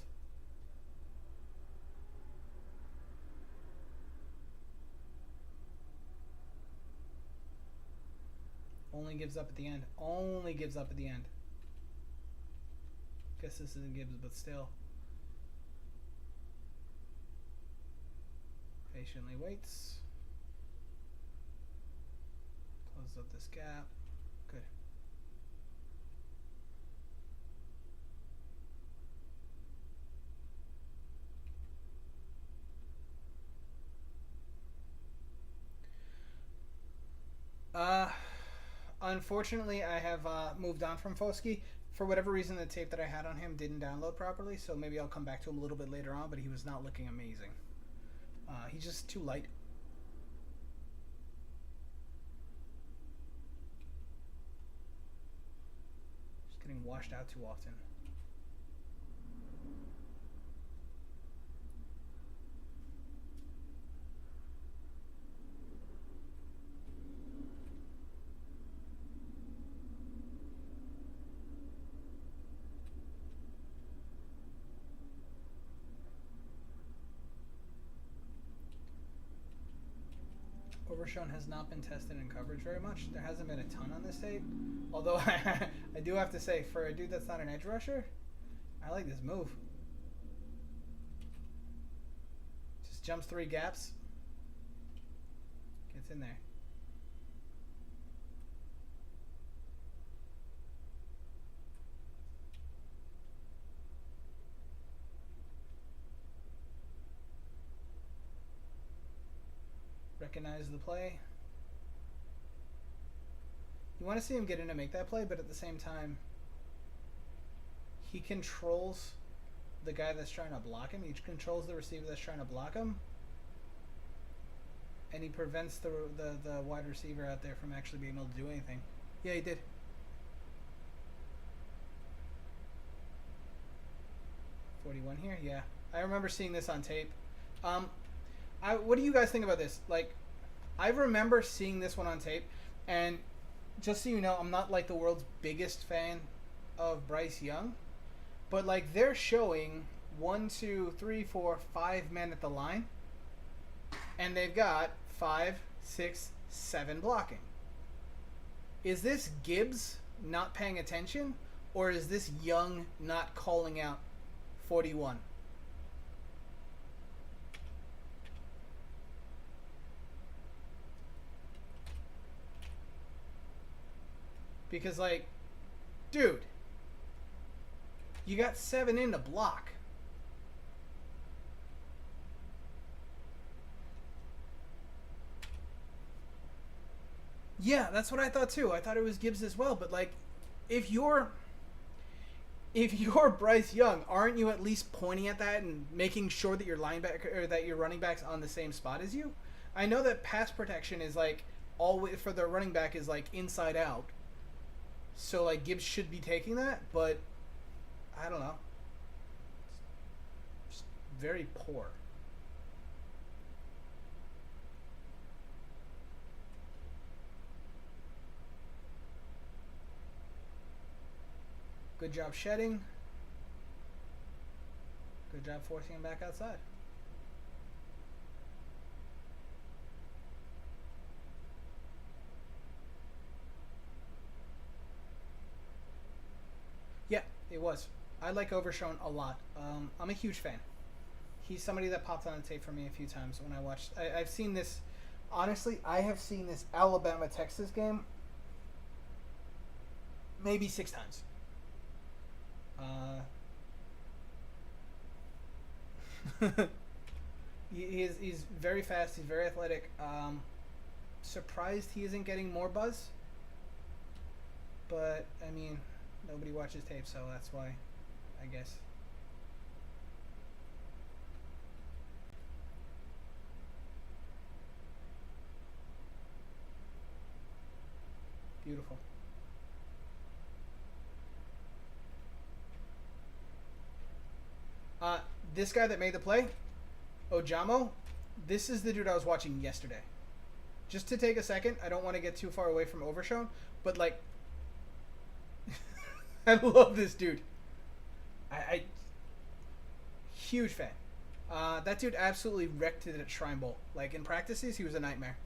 Only gives up at the end. Only gives up at the end. Guess this isn't Gibbs, but still. Patiently waits. Close up this gap. Good. Unfortunately, I have moved on from Foskey. For whatever reason, the tape that I had on him didn't download properly, so maybe I'll come back to him a little bit later on, but he was not looking amazing. He's just too light. Just getting washed out too often. Overshown has not been tested in coverage very much. There hasn't been a ton on this tape. Although I do have to say, for a dude that's not an edge rusher, I like this move. Just jumps 3 gaps. Gets in there. Recognize the play. You want to see him get in and make that play, but at the same time, he controls the guy that's trying to block him. He controls the receiver that's trying to block him. And he prevents the wide receiver out there from actually being able to do anything. Yeah, he did. .41 here, yeah. I remember seeing this on tape. What do you guys think about this? Like, I remember seeing this one on tape, and just so you know, I'm not like the world's biggest fan of Bryce Young, but like they're showing 1, 2, 3, 4, 5 men at the line, and they've got 5, 6, 7 blocking. Is this Gibbs not paying attention, or is this Young not calling out 41? Because, like, dude, you got 7 in to block. Yeah, that's what I thought too. I thought it was Gibbs as well. But, like, if you're Bryce Young, aren't you at least pointing at that and making sure that your linebacker or that your running back's on the same spot as you? I know that pass protection is like always for the running back is like inside out. So, like, Gibbs should be taking that, but I don't know. It's very poor. Good job shedding. Good job forcing him back outside. Yeah, it was. I like Overshown a lot. I'm a huge fan. He's somebody that popped on the tape for me a few times when I watched. I've seen this. Honestly, I have seen this Alabama-Texas game maybe 6 times. He's very fast. He's very athletic. Surprised he isn't getting more buzz. But, I mean, nobody watches tape, so that's why, I guess. Beautiful. This guy that made the play, Uzomah, this is the dude I was watching yesterday. Just to take a second, I don't want to get too far away from Overshown, but like, I love this dude. I huge fan. That dude absolutely wrecked it at Shrine Bowl. Like in practices, he was a nightmare.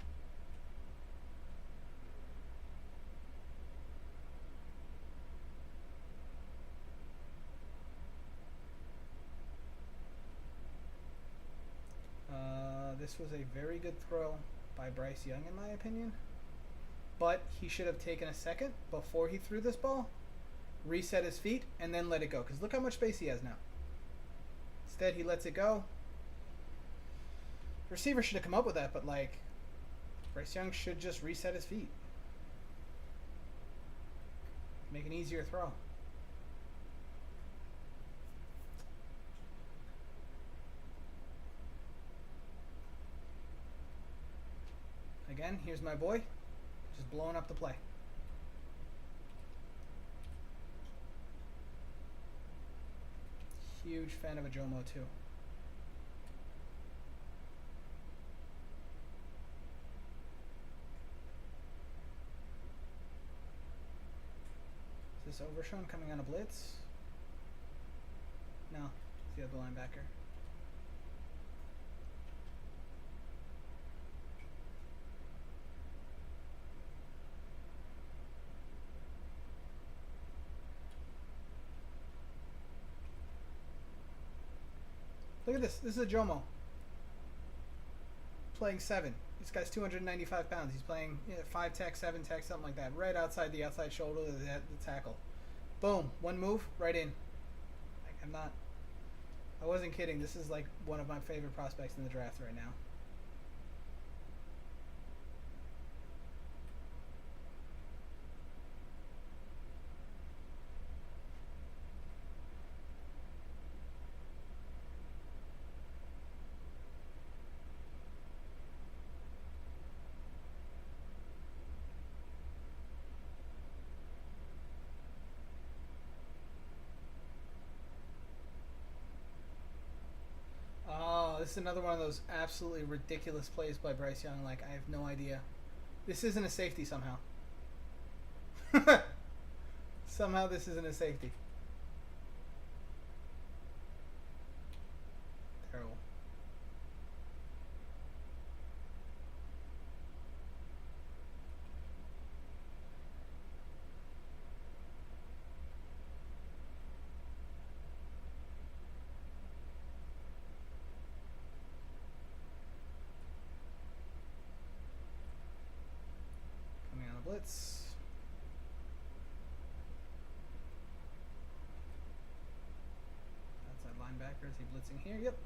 This was a very good throw by Bryce Young, in my opinion. But he should have taken a second before he threw this ball, reset his feet, and then let it go. Because look how much space he has now. Instead, he lets it go. The receiver should have come up with that, but like, Bryce Young should just reset his feet. Make an easier throw. Again, here's my boy, just blowing up the play. Huge fan of Uzomah too. Is this Overshown coming on a blitz? No, it's the other linebacker. Look at this. This is Uzomah. Playing 7. This guy's 295 pounds. He's playing 5 tech, 7 tech, something like that. Right outside the outside shoulder of the tackle. Boom. One move, right in. Like, I wasn't kidding. This is like one of my favorite prospects in the draft right now. This is another one of those absolutely ridiculous plays by Bryce Young. Like, I have no idea. This isn't a safety somehow. Somehow this isn't a safety. Terrible. Blitz. Outside linebacker. Is he blitzing here? Yep.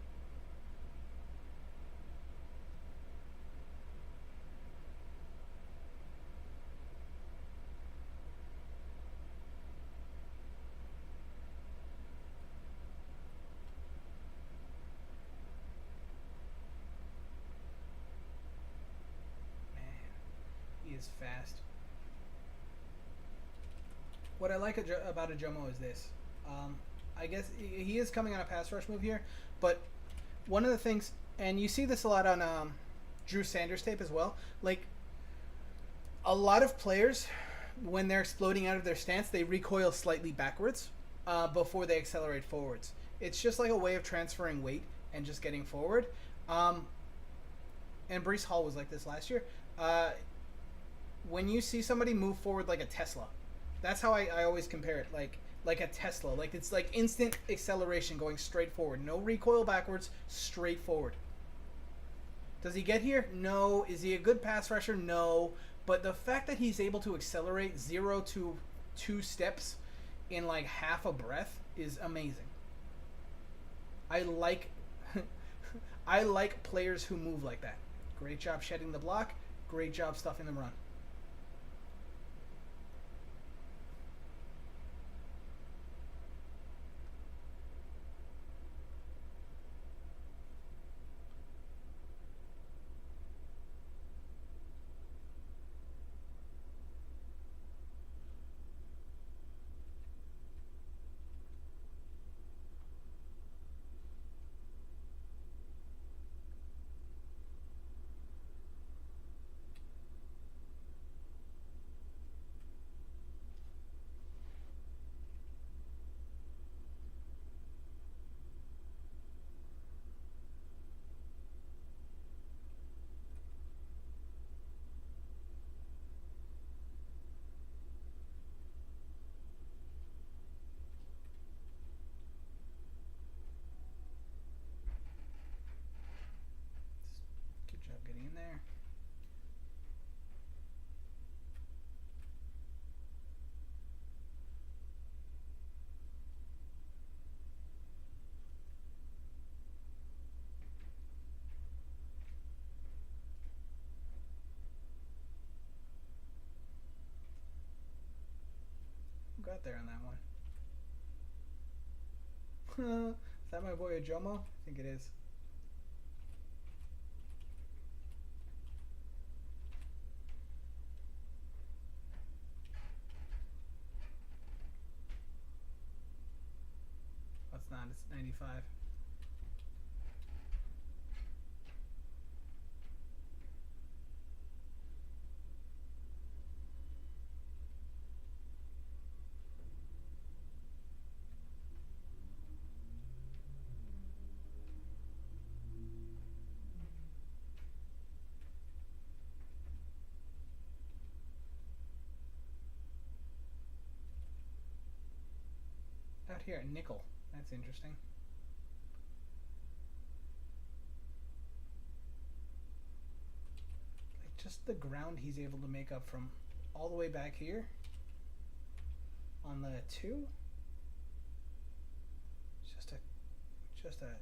Man, he is fast. What I like about Uzomah is this. I guess he is coming on a pass rush move here, but one of the things, and you see this a lot on Drew Sanders tape as well, like a lot of players, when they're exploding out of their stance, they recoil slightly backwards before they accelerate forwards. It's just like a way of transferring weight and just getting forward. And Breece Hall was like this last year. When you see somebody move forward like a Tesla, that's how I always compare it, like a Tesla. Like, it's like instant acceleration going straight forward. No recoil backwards, straight forward. Does he get here? No. Is he a good pass rusher? No. But the fact that he's able to accelerate 0 to 2 steps in like half a breath is amazing. I like I like players who move like that. Great job shedding the block. Great job stuffing the run. got there on that one? Is that my boy Uzomah? I think it is. Oh, it's not. It's 95. Out here at nickel. That's interesting. Like just the ground he's able to make up from all the way back here on the 2. Just a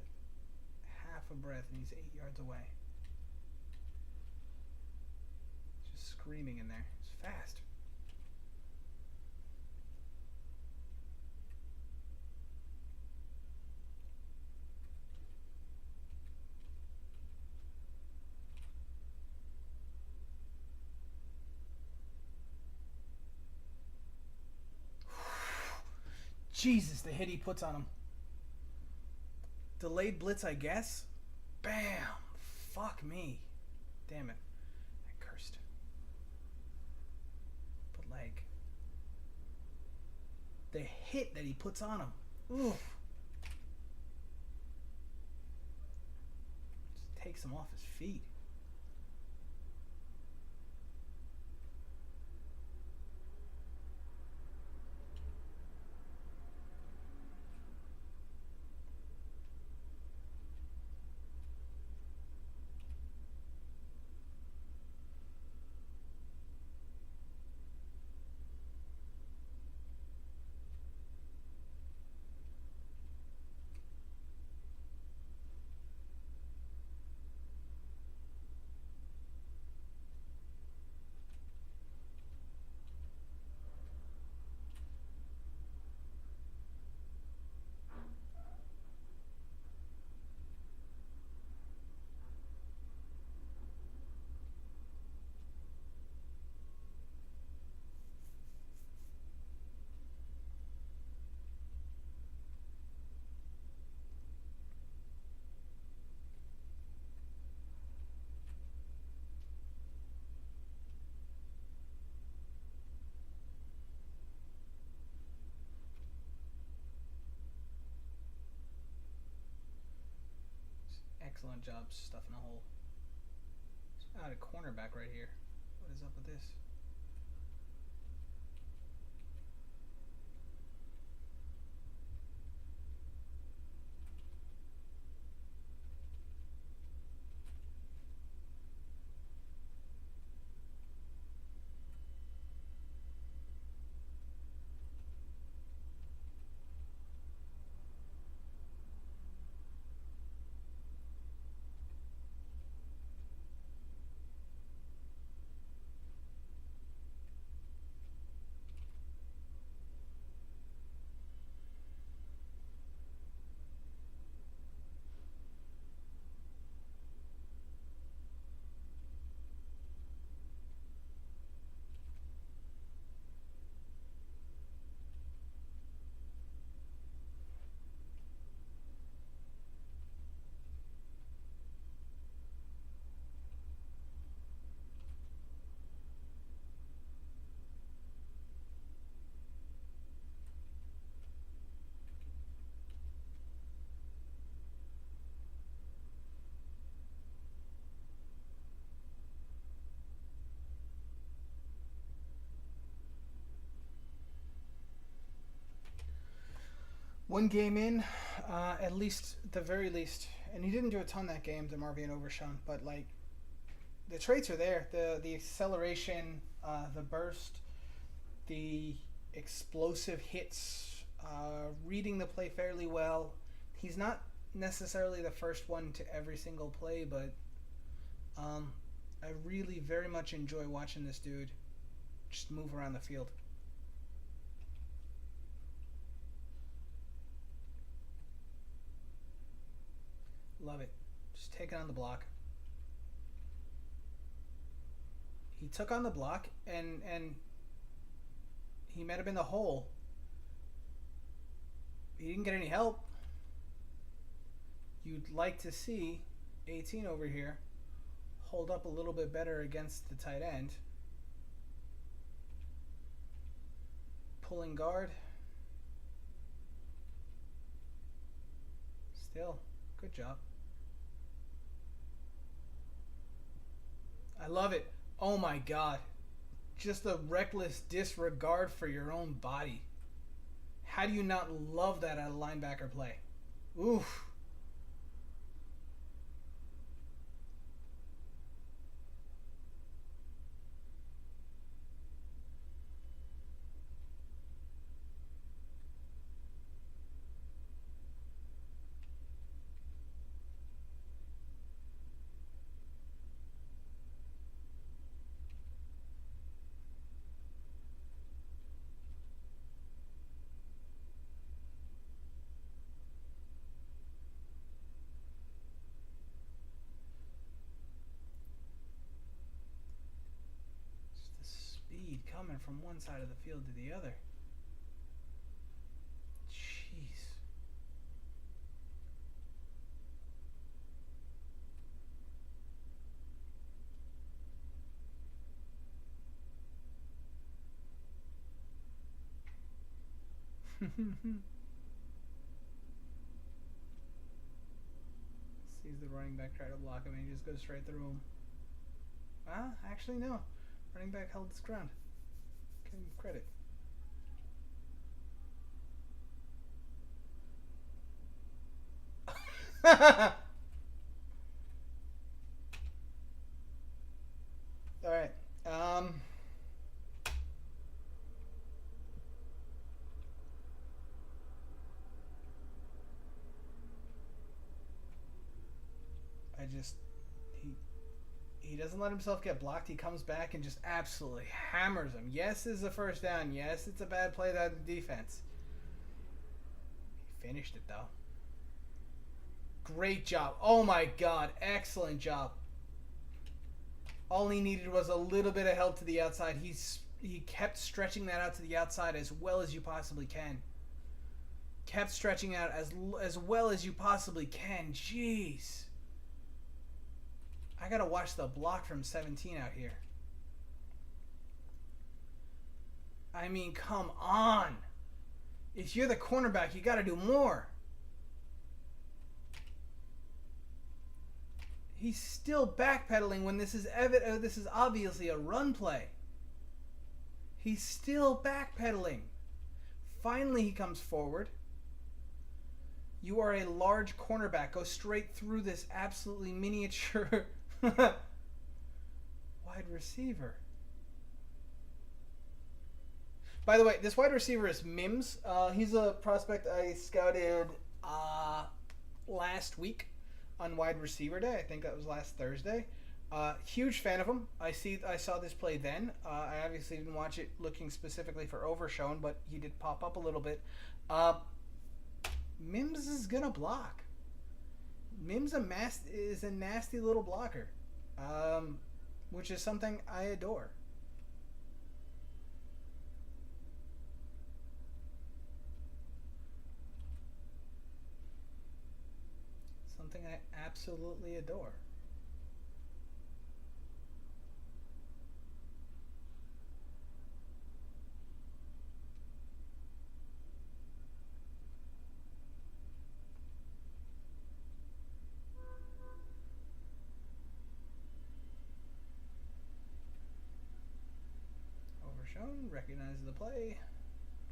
half a breath and he's 8 yards away. Just screaming in there. It's fast. Jesus, the hit he puts on him. Delayed blitz, I guess. Bam! Fuck me. Damn it. I cursed. But like, the hit that he puts on him. Oof. Just takes him off his feet. Excellent job stuffing the hole. Out of cornerback right here. What is up with this? One game in, at least, the very least, and he didn't do a ton that game, DeMarvion Overshown, but like, the traits are there. The acceleration, the burst, the explosive hits, reading the play fairly well. He's not necessarily the first one to every single play, but I really very much enjoy watching this dude just move around the field. Love it. Just take it on the block. He took on the block, and he met him in the hole. He didn't get any help. You'd like to see 18 over here hold up a little bit better against the tight end. Pulling guard. Still, good job. I love it. Oh my God. Just a reckless disregard for your own body. How do you not love that out of linebacker play? Oof. Coming from one side of the field to the other. Jeez. Sees the running back try to block him and he just goes straight through him. Ah, actually no. Running back held his ground. Give him credit. All right. He doesn't let himself get blocked. He comes back and just absolutely hammers him. Yes, it's a first down. Yes, it's a bad play by the defense. He finished it, though. Great job. Oh, my God. Excellent job. All he needed was a little bit of help to the outside. He kept stretching that out to the outside as well as you possibly can. Kept stretching out as well as you possibly can. Jeez. I gotta watch the block from 17 out here. I mean, come on. If you're the cornerback, you gotta do more. He's still backpedaling when this is this is obviously a run play. He's still backpedaling. Finally, he comes forward. You are a large cornerback. Go straight through this absolutely miniature wide receiver. By the way, this wide receiver is Mims. He's a prospect I scouted last week on wide receiver day. I think that was last Thursday. Huge fan of him. I saw this play then. I obviously didn't watch it looking specifically for Overshown, but he did pop up a little bit. Mims is gonna block. Mims is a nasty little blocker, which is something I adore. Something I absolutely adore. Overshown recognizes the play,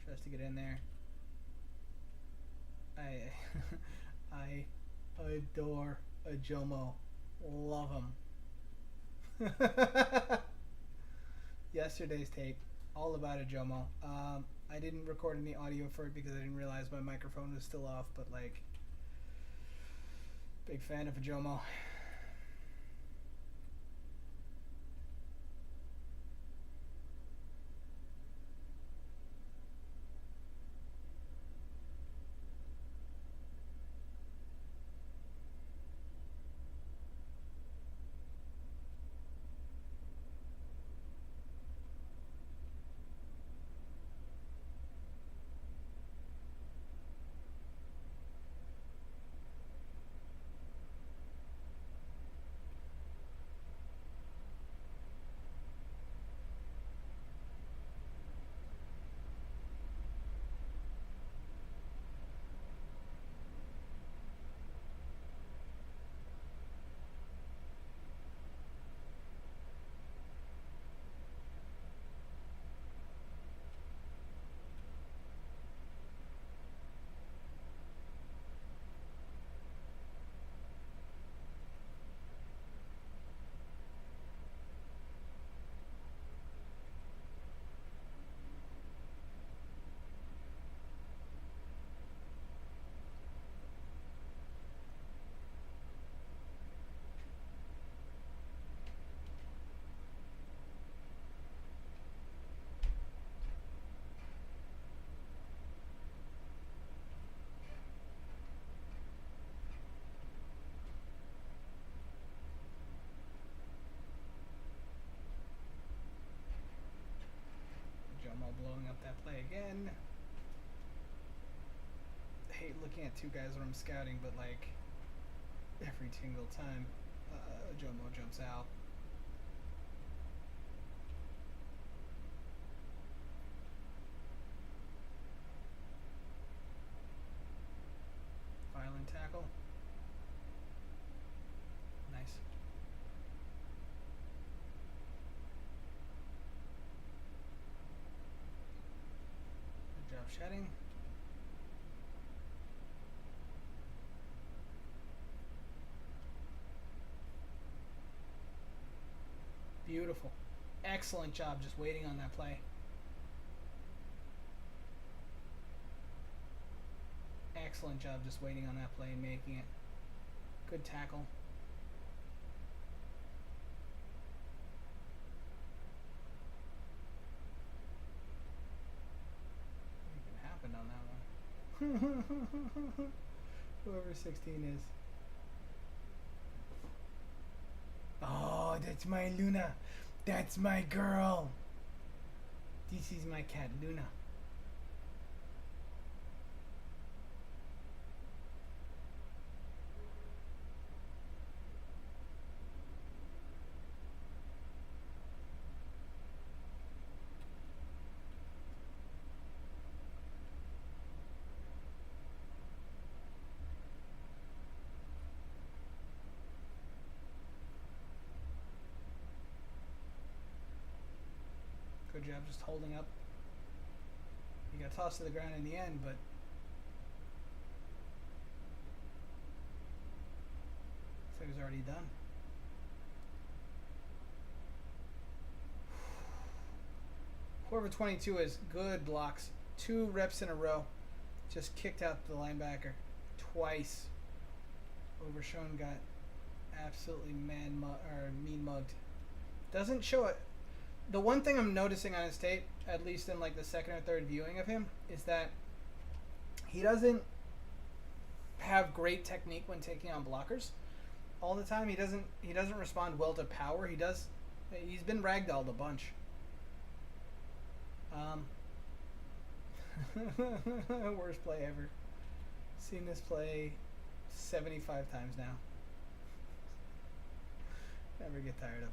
tries to get in there. I adore Uzomah. Love him. Yesterday's tape, all about Uzomah. I didn't record any audio for it because I didn't realize my microphone was still off, but like, big fan of Uzomah. out that play again. I hate looking at two guys when I'm scouting, but like every single time Uzomah jumps out. Violent tackle. Nice. Good job shedding. Beautiful. Excellent job just waiting on that play. Excellent job just waiting on that play and making it. Good tackle. What even happened on that one? Whoever 16 is. Oh, that's my Luna. That's my girl. This is my cat, Luna. Good job just holding up. He got tossed to the ground in the end, but so he was already done. Whoever 22 is, good blocks. 2 reps in a row. Just kicked out the linebacker twice. Overshown got absolutely mean mugged. Doesn't show it. The one thing I'm noticing on his tape, at least in like the second or third viewing of him, is that he doesn't have great technique when taking on blockers. All the time, he doesn't respond well to power. He's been ragdolled a bunch. Worst play ever. Seen this play 75 times now. Never get tired of it.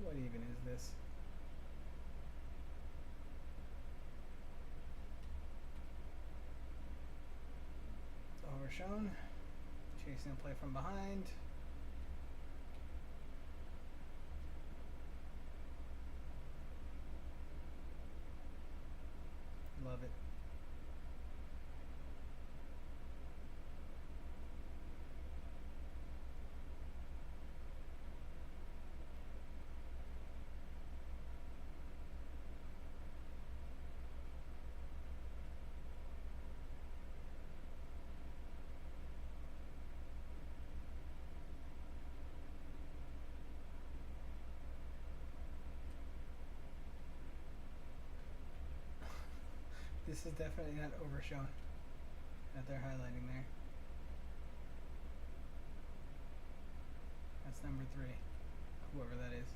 What even is this? Overshown. Chasing a play from behind. Love it. This is definitely not Overshown that they're highlighting there. That's number 3, whoever that is.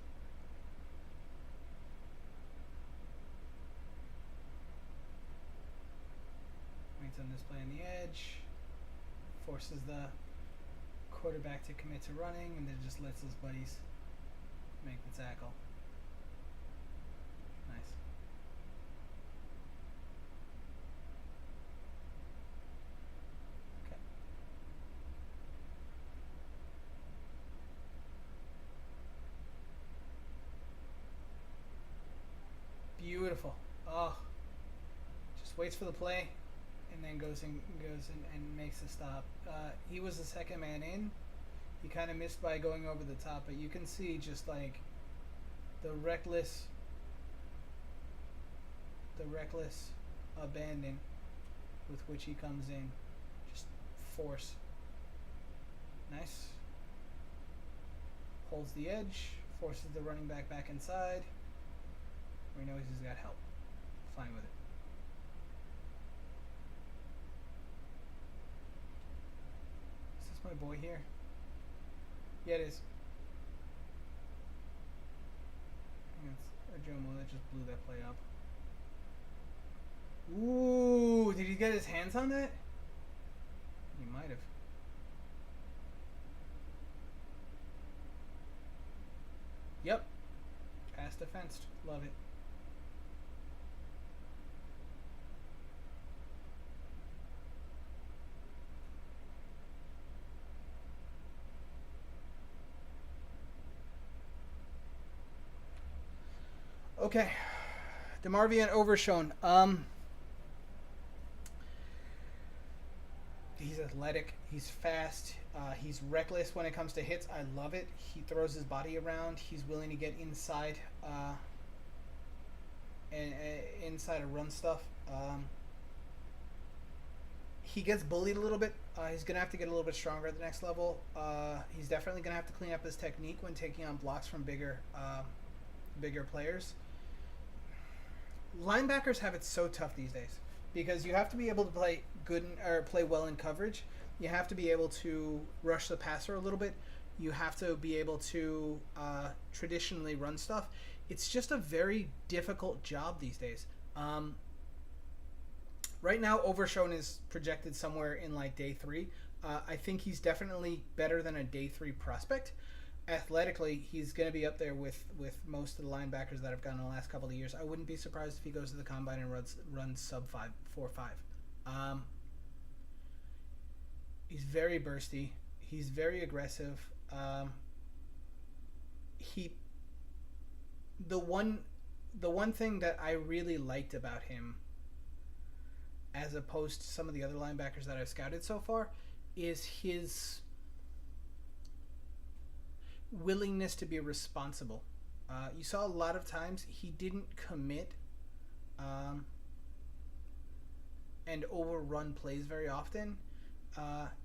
Waits on this play on the edge, forces the quarterback to commit to running, and then just lets his buddies make the tackle. Nice. Beautiful. Oh, just waits for the play, and then goes in and makes the stop. He was the second man in. He kind of missed by going over the top, but you can see just like the reckless abandon with which he comes in. Just force. Nice. Holds the edge, forces the running back inside. We know he's got help. Fine with it. Is my boy here? Yeah, it is. It's Uzomah that just blew that play up. Ooh, did he get his hands on that? He might have. Yep. Pass defensed. Love it. Okay. DeMarvion Overshown. He's athletic. He's fast. He's reckless when it comes to hits. I love it. He throws his body around. He's willing to get inside and inside of run stuff. He gets bullied a little bit. He's going to have to get a little bit stronger at the next level. He's definitely going to have to clean up his technique when taking on blocks from bigger players. Linebackers have it so tough these days because you have to be able to play good or play well in coverage. You have to be able to rush the passer a little bit. You have to be able to traditionally run stuff. It's just a very difficult job these days. Right now, Overshown is projected somewhere in like day 3. I think he's definitely better than a day 3 prospect. Athletically, he's going to be up there with most of the linebackers that have gone in the last couple of years. I wouldn't be surprised if he goes to the combine and runs sub 4.5. He's very bursty. He's very aggressive. The one thing that I really liked about him, as opposed to some of the other linebackers that I've scouted so far, is his willingness to be responsible. You saw a lot of times he didn't commit and overrun plays very often.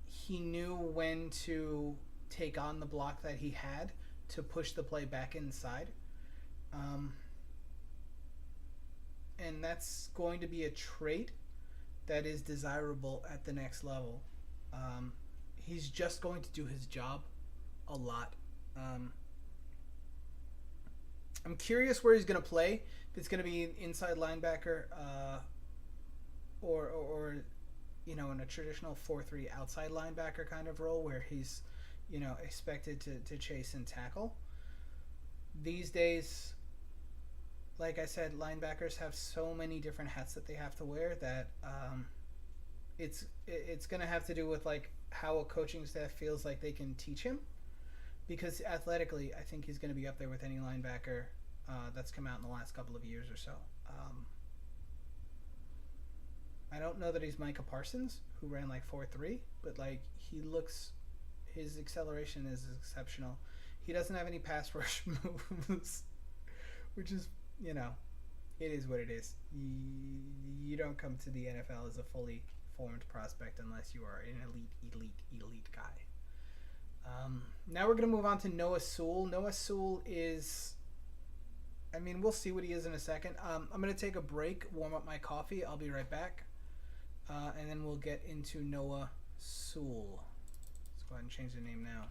He knew when to take on the block that he had to push the play back inside. And that's going to be a trait that is desirable at the next level. He's just going to do his job a lot. I'm curious where he's going to play. If it's going to be an inside linebacker or in a traditional 4-3 outside linebacker kind of role where he's expected to chase and tackle. These days, like I said, linebackers have so many different hats that they have to wear that it's going to have to do with like how a coaching staff feels like they can teach him. Because athletically, I think he's going to be up there with any linebacker that's come out in the last couple of years or so. I don't know that he's Micah Parsons, who ran like 4.3, but like his acceleration is exceptional. He doesn't have any pass rush moves, which is, it is what it is. You don't come to the NFL as a fully formed prospect unless you are an elite guy. Now we're going to move on to Noah Sewell. Noah Sewell is, we'll see what he is in a second. I'm going to take a break, warm up my coffee. I'll be right back. And then we'll get into Noah Sewell. Let's go ahead and change the name now.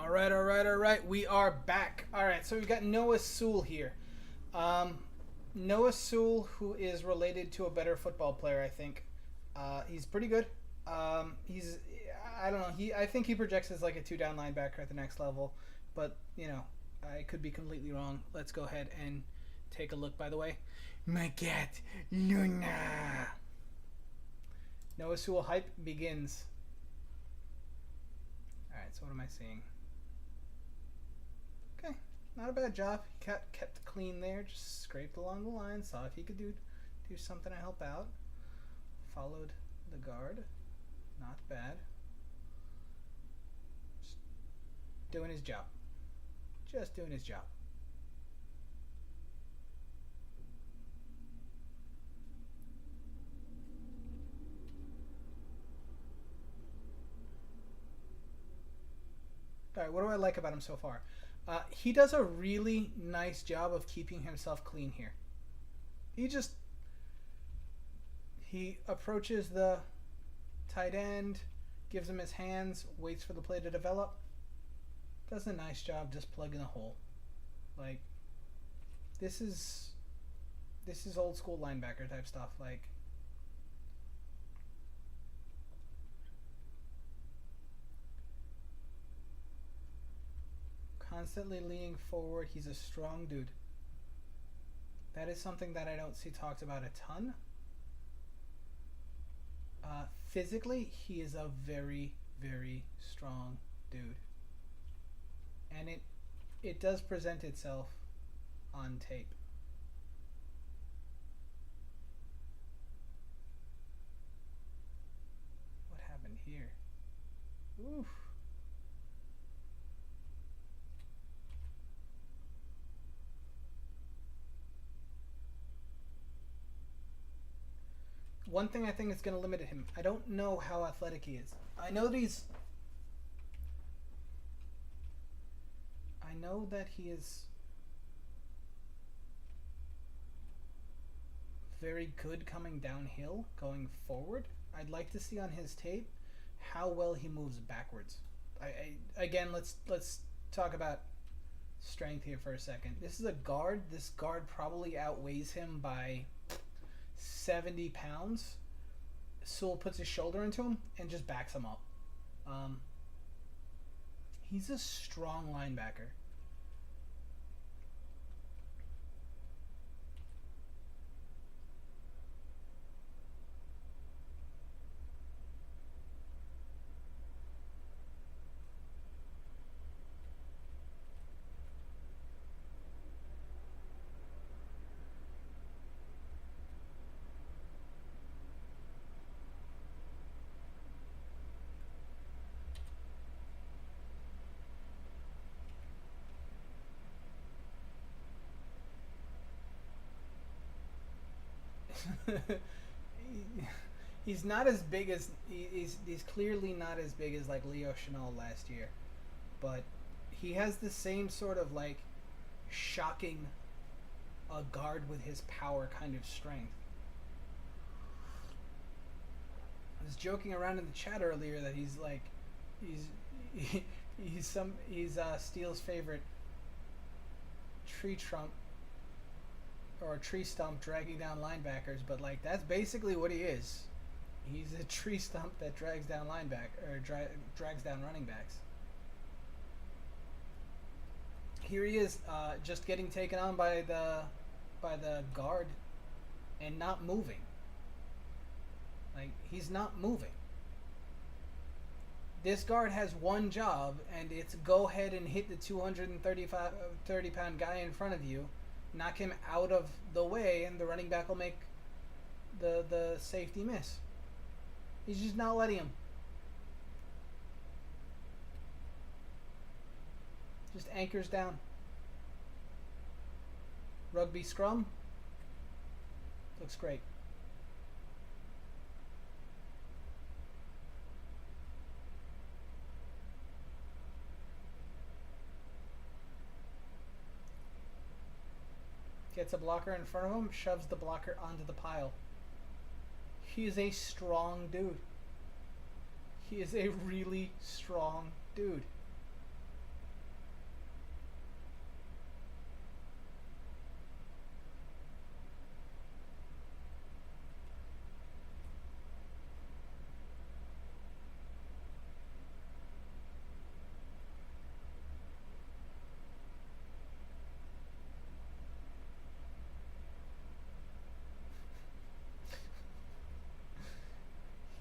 All right. We are back. All right, so we've got Noah Sewell here. Noah Sewell, who is related to a better football player, I think. He's pretty good. He's, I don't know. I think he projects as like a 2-down linebacker at the next level, but you know, I could be completely wrong. Let's go ahead and take a look. By the way, my cat Luna. Noah Sewell hype begins. All right, so what am I seeing? Okay, not a bad job. He kept clean there. Just scraped along the line. Saw if he could do something to help out. Followed the guard. Not bad. Just doing his job. Just doing his job. All right, what do I like about him so far? He does a really nice job of keeping himself clean here. He approaches the tight end, gives him his hands, waits for the play to develop. Does a nice job just plugging a hole. Like, this is old school linebacker type stuff. Like, constantly leaning forward. He's a strong dude. That is something that I don't see talked about a ton. Physically, he is a very, very strong dude. And it does present itself on tape. What happened here? Oof. One thing I think is going to limit him. I don't know how athletic he is. I know that he is very good coming downhill, going forward. I'd like to see on his tape how well he moves backwards. Again, let's talk about strength here for a second. This is a guard. This guard probably outweighs him by 70 pounds. Sewell puts his shoulder into him and just backs him up. He's a strong linebacker. He's not as big as he's clearly not as big as like Leo Chanel last year, but he has the same sort of like shocking a guard with his power kind of strength. I was joking around in the chat earlier that he's Steele's favorite tree trump or a tree stump dragging down linebackers, but like that's basically what he is. He's a tree stump that drags down drags down running backs. Here he is, just getting taken on by the guard and not moving. Like, he's not moving. This guard has one job, and it's go ahead and hit the 230-pound guy in front of you, knock him out of the way, and the running back will make the safety miss. He's just not letting him. Just anchors down. Rugby scrum. Looks great. Gets a blocker in front of him, shoves the blocker onto the pile. He is a strong dude. He is a really strong dude.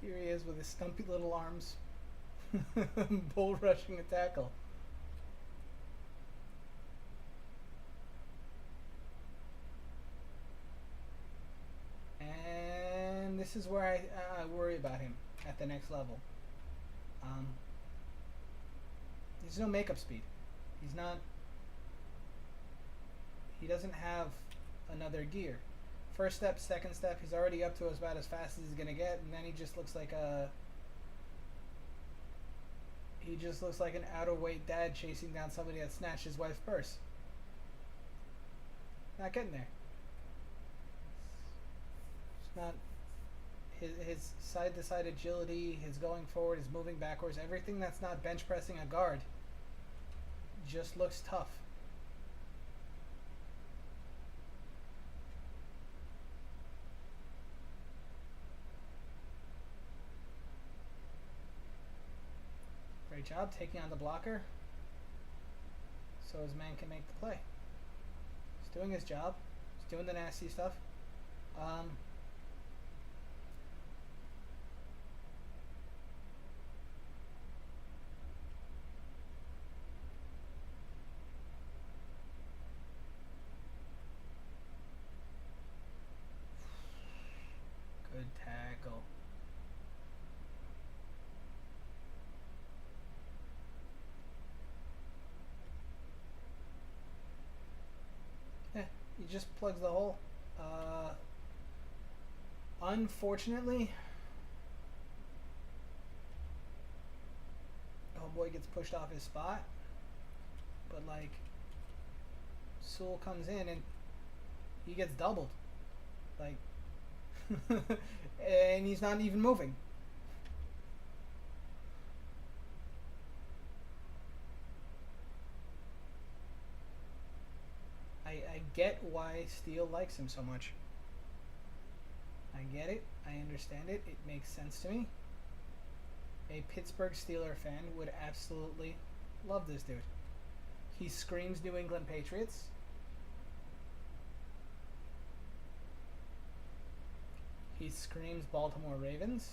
Here he is with his stumpy little arms. Bull rushing a tackle. And this is where I worry about him at the next level. There's no makeup speed. He's not... He doesn't have another gear. First step, second step, he's already up to about as fast as he's gonna get, and then he just looks like a... He just looks like an out-of-weight dad chasing down somebody that snatched his wife's purse. Not getting there. It's not... His side-to-side agility, his going forward, his moving backwards, everything that's not bench pressing a guard just looks tough. Great job taking on the blocker so his man can make the play. He's doing his job. He's doing the nasty stuff. Good tackle. He just plugs the hole. Unfortunately, oh boy gets pushed off his spot. But like, Sewell comes in and he gets doubled. Like, and he's not even moving. I get why Steele likes him so much. I get it. I understand it. It makes sense to me. A Pittsburgh Steeler fan would absolutely love this dude. He screams New England Patriots. He screams Baltimore Ravens.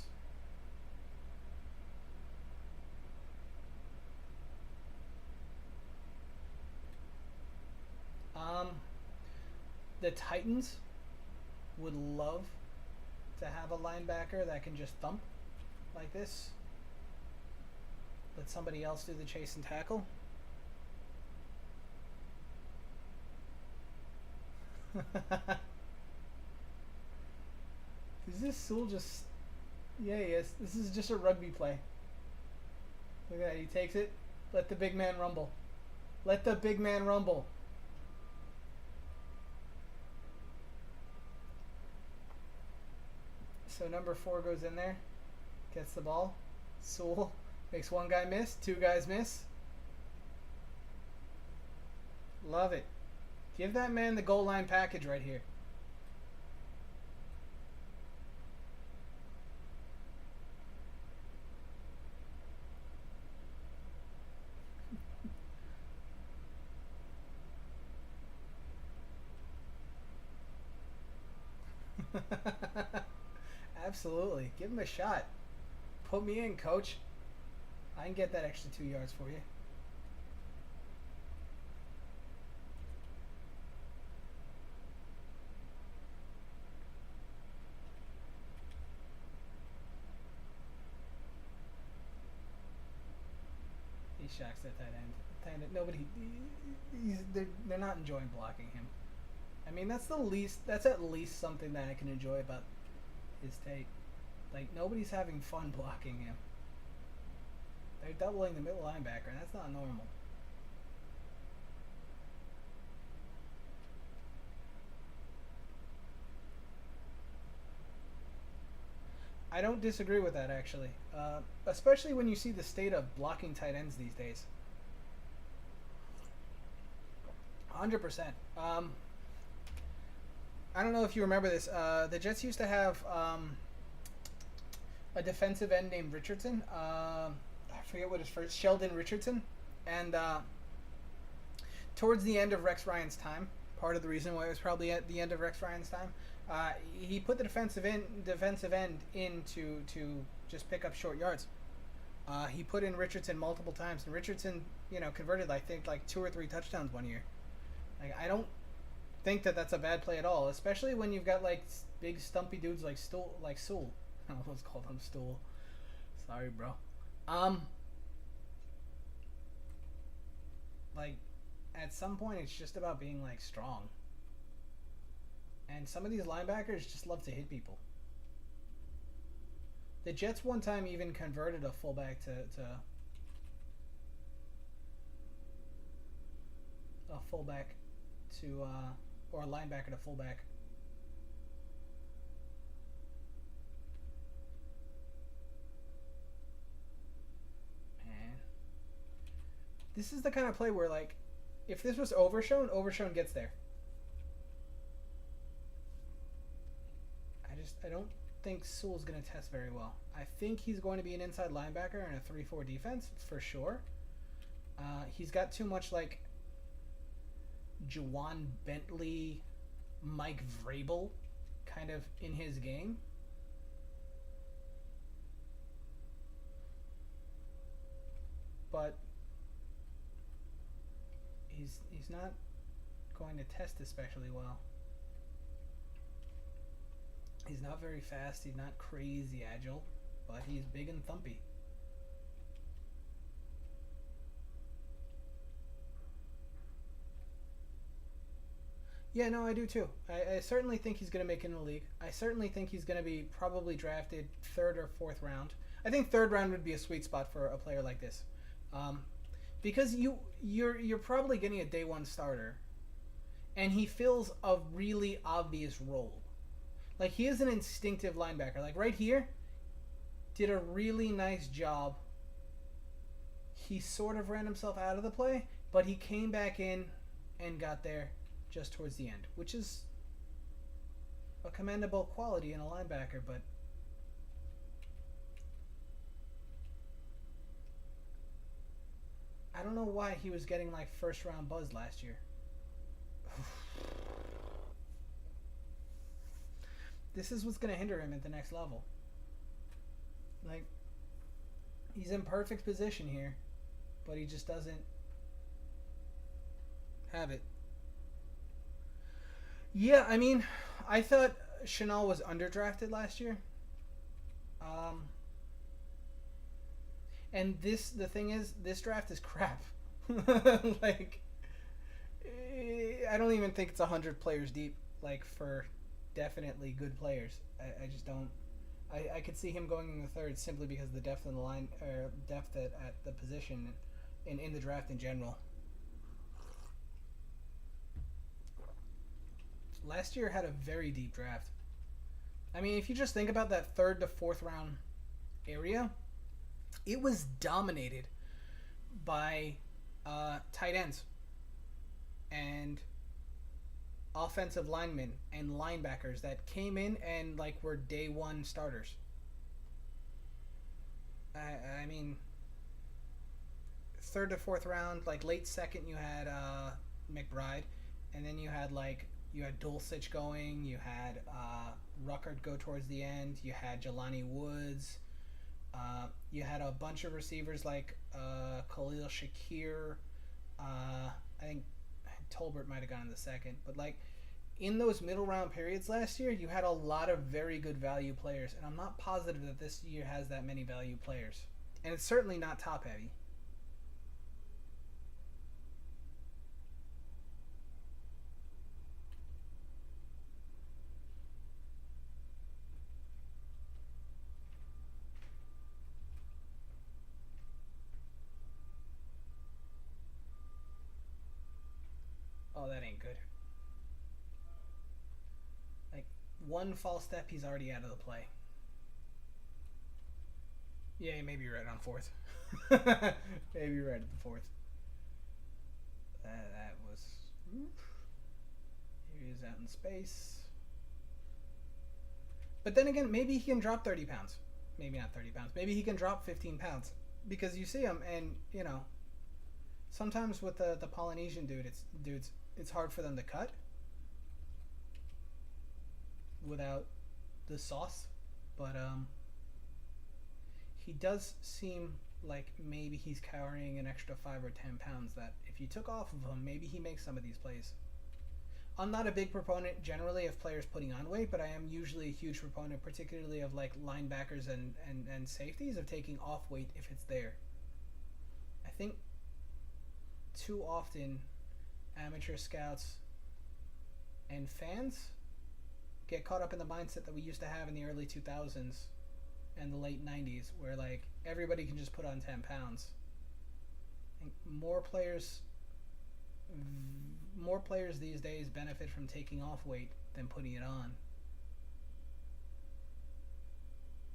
The Titans would love to have a linebacker that can just thump like this. Let somebody else do the chase and tackle. Is this Sewell just... Yeah, he is. This is just a rugby play. Look at that. He takes it. Let the big man rumble. Let the big man rumble. So number 4 goes in there. Gets the ball. Sewell makes one guy miss. 2 guys miss. Love it. Give that man the goal line package right here. Absolutely. Give him a shot. Put me in, coach. I can get that extra 2 yards for you. He shocks at that end. Nobody. They're not enjoying blocking him. I mean, that's at least something that I can enjoy about his take. Like, nobody's having fun blocking him. They're doubling the middle linebacker, and that's not normal. I don't disagree with that, actually. Especially when you see the state of blocking tight ends these days. 100%. I don't know if you remember this. The Jets used to have a defensive end named Richardson. I forget what his first... Sheldon Richardson. And towards the end of Rex Ryan's time, part of the reason why it was probably at the end of Rex Ryan's time, He put the defensive end in to just pick up short yards. He put in Richardson multiple times, and Richardson, converted I think like 2 or 3 touchdowns one year. Like I don't think that that's a bad play at all, especially when you've got like big stumpy dudes like Sewell. I almost called him Stool. Sorry, bro. Like at some point it's just about being like strong. And some of these linebackers just love to hit people. The Jets one time even converted a fullback to a fullback to or a linebacker to fullback. Man, this is the kind of play where like, if this was Overshown gets there. I don't think Sewell's going to test very well. I think he's going to be an inside linebacker in a 3-4 defense for sure. He's got too much like Juwan Bentley, Mike Vrabel kind of in his game. But he's not going to test especially well. He's not very fast. He's not crazy agile, but he's big and thumpy. Yeah, no, I do too. I certainly think he's going to make it in the league. I certainly think he's going to be probably drafted 3rd or 4th round. I think 3rd round would be a sweet spot for a player like this, because you're probably getting a day 1 starter, and he fills a really obvious role. Like, he is an instinctive linebacker. Like, right here, did a really nice job. He sort of ran himself out of the play, but he came back in and got there just towards the end, which is a commendable quality in a linebacker, but I don't know why he was getting, like, first-round buzz last year. This is what's going to hinder him at the next level. Like, he's in perfect position here, but he just doesn't have it. Yeah, I mean, I thought Chanel was underdrafted last year. And the thing is, this draft is crap. Like, I don't even think it's 100 players deep, like, for definitely good players. I just don't. I could see him going in the 3rd simply because of the depth in the line, or depth at the position in the draft in general. Last year had a very deep draft. I mean, if you just think about that 3rd to 4th round area, it was dominated by tight ends and offensive linemen and linebackers that came in and like were day 1 starters. I mean, 3rd to 4th round, like late 2nd, you had McBride, and then you had Dulcich going, you had Ruckert go towards the end, you had Jelani Woods, you had a bunch of receivers like Khalil Shakir. I think Tolbert might have gone in the 2nd, but like in those middle round periods last year, you had a lot of very good value players, and I'm not positive that this year has that many value players, and it's certainly not top heavy. Oh, that ain't good. Like, 1 false step, he's already out of the play. Yeah, maybe you're right on 4th. Maybe you're right at the 4th. That was... He is out in space. But then again, maybe he can drop 30 pounds. Maybe not 30 pounds. Maybe he can drop 15 pounds. Because you see him, and, sometimes with the Polynesian dudes, it's hard for them to cut. without the sauce, but he does seem like maybe he's carrying an extra 5 or 10 pounds that if you took off of him, maybe he makes some of these plays. I'm not a big proponent generally of players putting on weight, but I am usually a huge proponent, particularly of like linebackers and safeties, of taking off weight if it's there. I think too often amateur scouts and fans get caught up in the mindset that we used to have in the early 2000s and the late 90s, where like everybody can just put on 10 pounds. I think more players these days benefit from taking off weight than putting it on,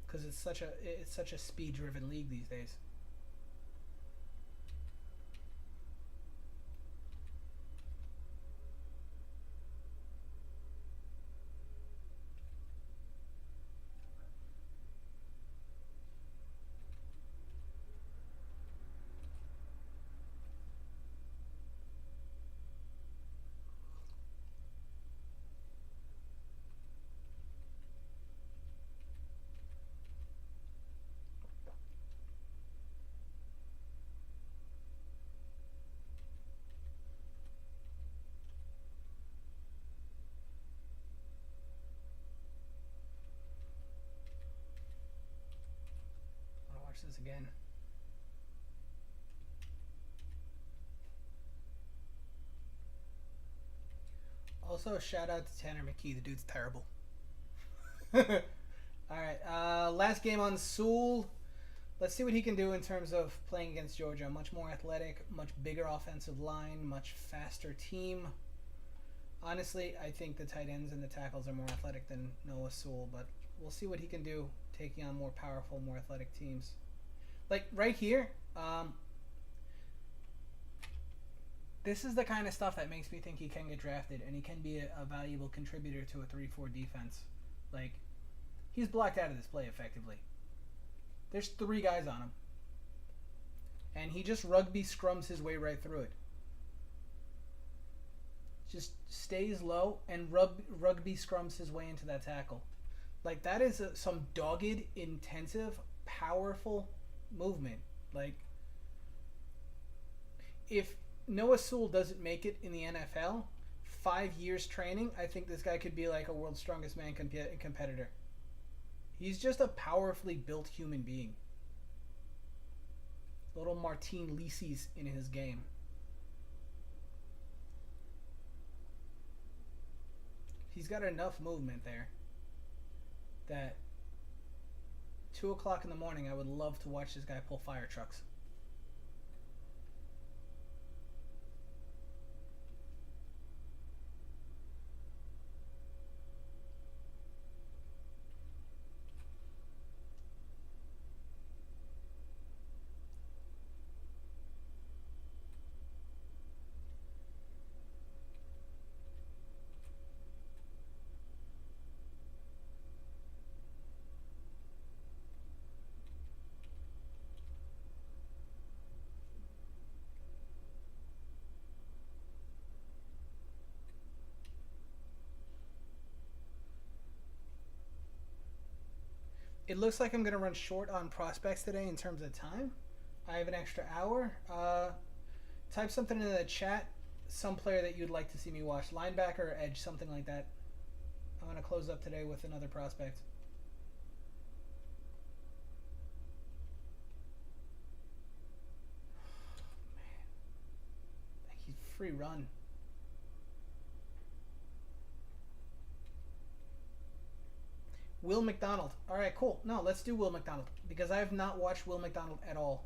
because it's such a speed driven league these days. This again. Also, shout out to Tanner McKee. The dude's terrible. Alright, last game on Sewell. Let's see what he can do in terms of playing against Georgia. Much more athletic, much bigger offensive line, much faster team. Honestly, I think the tight ends and the tackles are more athletic than Noah Sewell, but we'll see what he can do taking on more powerful, more athletic teams. Like right here, this is the kind of stuff that makes me think he can get drafted and he can be a valuable contributor to a 3-4 defense. Like, he's blocked out of this play effectively. There's 3 guys on him. And he just rugby scrums his way right through it. Just stays low and rugby scrums his way into that tackle. Like, that is some dogged, intensive, powerful movement. Like, if Noah Sewell doesn't make it in the NFL, 5 years training, I think this guy could be like a world's strongest man competitor. He's just a powerfully built human being. Little Martine Lisi's in his game. He's got enough movement there that 2 o'clock in the morning, I would love to watch this guy pull fire trucks. It looks like I'm going to run short on prospects today in terms of time. I have an extra hour. Type something in the chat, some player that you'd like to see me watch. Linebacker or edge, something like that. I'm going to close up today with another prospect. Man. He's free run. Will McDonald. All right, cool. No, let's do Will McDonald because I have not watched Will McDonald at all.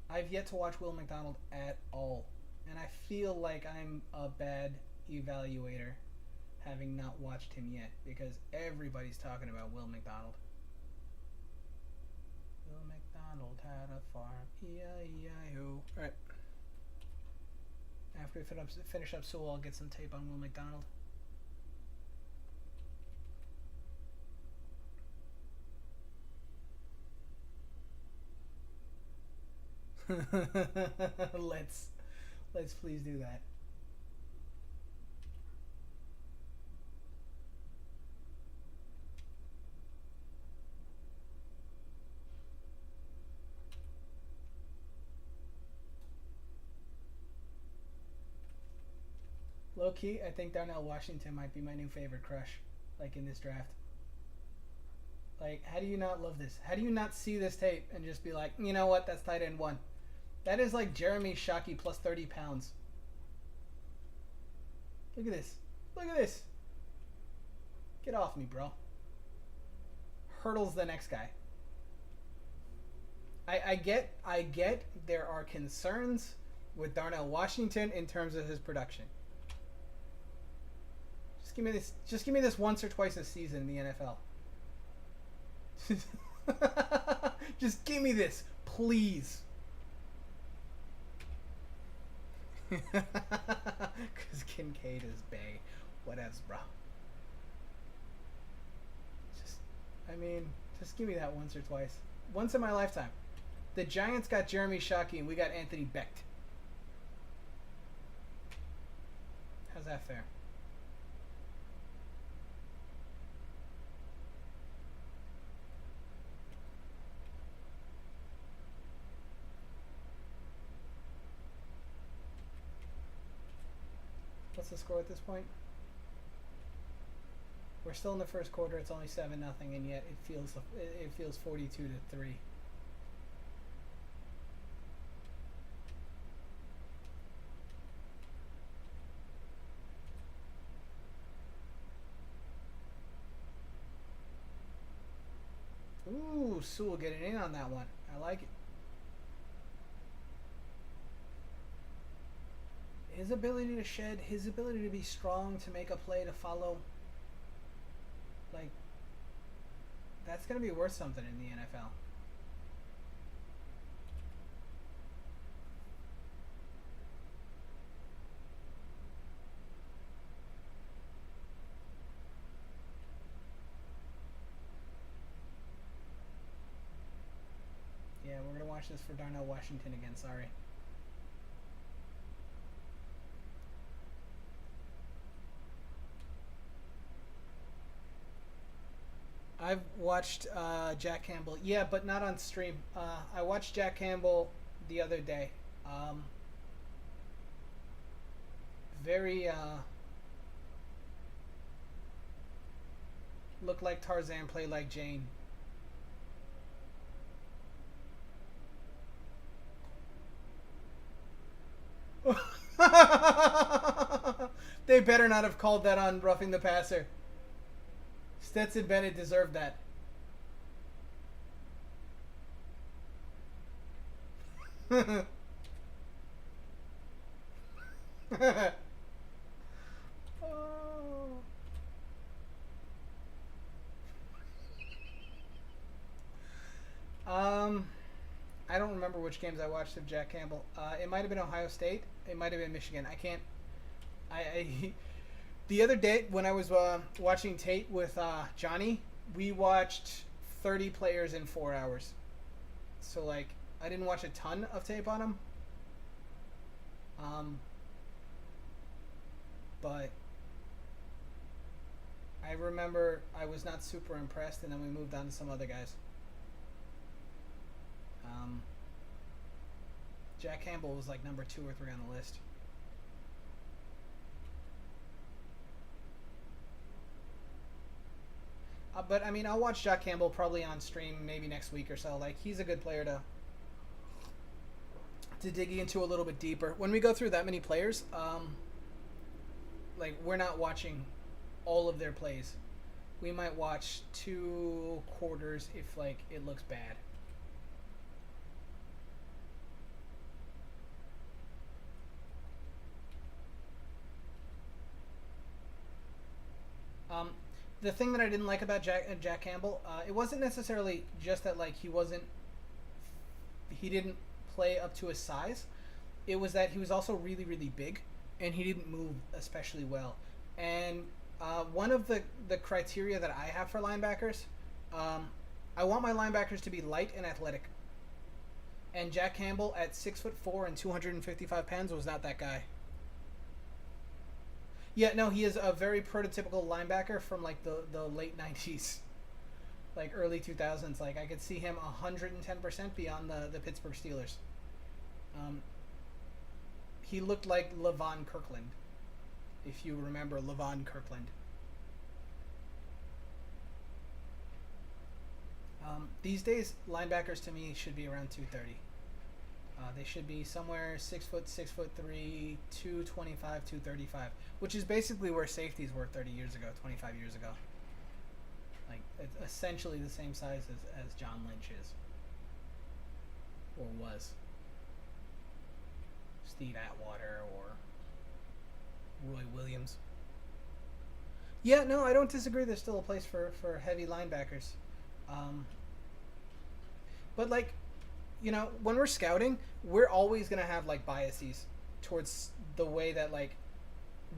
I've yet to watch Will McDonald at all. And I feel like I'm a bad evaluator having not watched him yet because everybody's talking about Will McDonald. Will McDonald had a farm. E-I-E-I-O. All right. After we finish up Sewell, I'll get some tape on Will McDonald. let's please do that. Low key, I think Darnell Washington might be my new favorite crush, like in this draft. Like, how do you not love this? How do you not see this tape and just be like, you know what, that's tight end 1. That is like Jeremy Shockey plus 30 pounds. Look at this. Look at this. Get off me, bro. Hurdles the next guy. I get there are concerns with Darnell Washington in terms of his production. Just give me this once or twice a season in the NFL. Just give me this, please. Because Kincaid is bae. Whatevs, bro. Just give me that once or twice. Once in my lifetime. The Giants got Jeremy Shockey and we got Anthony Becht. How's that fair? What's the score at this point? We're still in the first quarter. It's only 7-0, and yet it feels 42-3. Ooh, Sewell getting in on that one. I like it. His ability to shed, his ability to be strong, to make a play, to follow. Like, that's going to be worth something in the NFL. Yeah, we're going to watch this for Darnell Washington again, sorry. I've watched Jack Campbell. Yeah, but not on stream. I watched Jack Campbell the other day. Very looked like Tarzan, played like Jane. They better not have called that on Roughing the Passer. Stetson Bennett deserved that. Oh. I don't remember which games I watched of Jack Campbell. It might have been Ohio State. It might have been Michigan. I can't. The other day when I was watching tape with Johnny, we watched 30 players in 4 hours. So like, I didn't watch a ton of tape on him. But I remember I was not super impressed, and then we moved on to some other guys. Jack Campbell was like number 2 or 3 on the list. But I mean, I'll watch Jack Campbell probably on stream maybe next week or so. Like, he's a good player to dig into a little bit deeper. When we go through that many players, like, we're not watching all of their plays. We might watch 2 quarters if like it looks bad. The thing that I didn't like about Jack Campbell, it wasn't necessarily just that like he didn't play up to his size. It was that he was also really, really big, and he didn't move especially well. And one of the criteria that I have for linebackers, I want my linebackers to be light and athletic. And Jack Campbell at 6'4" and 255 pounds was not that guy. Yeah, no, he is a very prototypical linebacker from like the late 90s, like early 2000s. Like, I could see him 110% beyond the Pittsburgh Steelers. He looked like Levon Kirkland if you remember Levon Kirkland. These days, linebackers to me should be around 230. They should be somewhere 6', 6'3", 225, 235, which is basically where safeties were 30 years ago, 25 years ago. Like, it's essentially the same size as John Lynch is. Or was. Steve Atwater or Roy Williams. Yeah, no, I don't disagree. There's still a place for heavy linebackers. But, like, you know, when we're scouting, we're always going to have, like, biases towards the way that, like,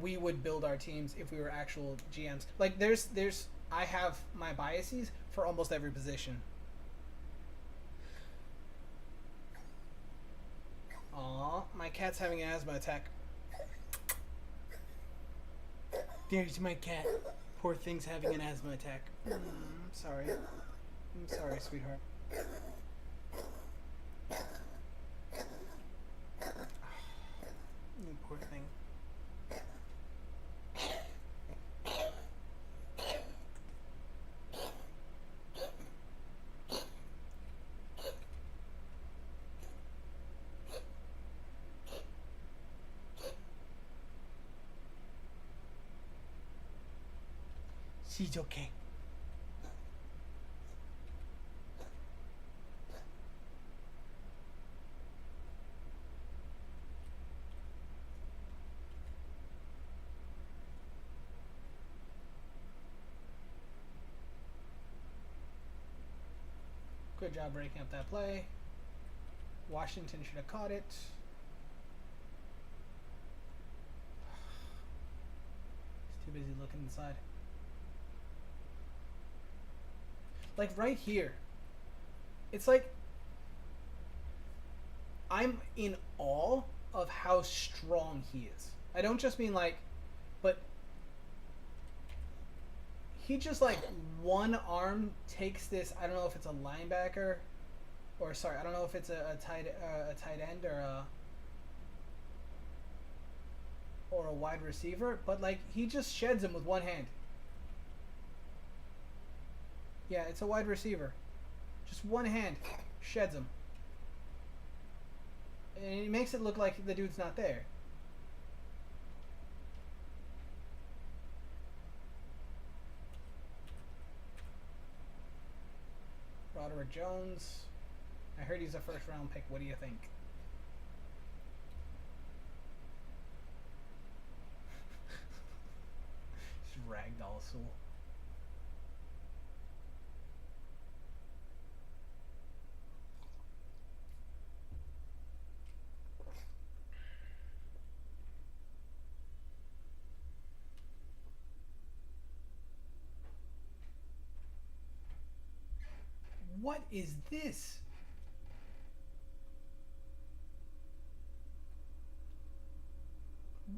we would build our teams if we were actual GMs. Like, I have my biases for almost every position. Aw, my cat's having an asthma attack. There's my cat. Poor thing's having an asthma attack. I'm sorry. I'm sorry, sweetheart. You poor thing. She's okay. Good job breaking up that play. Washington should have caught it. He's too busy looking inside. Like right here. It's like I'm in awe of how strong he is. I don't just mean like, but he just like one arm takes this. I don't know if it's a linebacker, or sorry, I don't know if it's a tight end or a wide receiver. But like he just sheds him with one hand. Yeah, it's a wide receiver. Just one hand sheds him, and it makes it look like the dude's not there. Roderick Jones. I heard he's a first round pick. What do you think? Just ragdoll Sewell. What is this?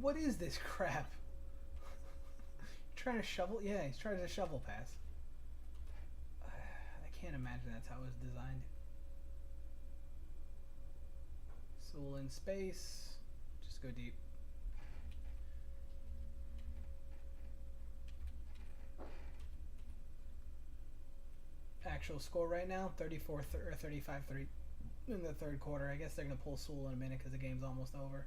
What is this crap? Trying to shovel? Yeah, he's trying to shovel pass. I can't imagine that's how it was designed. Sewell in space. Just go deep. Actual score right now, 34 or 35-3 in the third quarter. I guess they're going to pull Sewell in a minute because the game's almost over.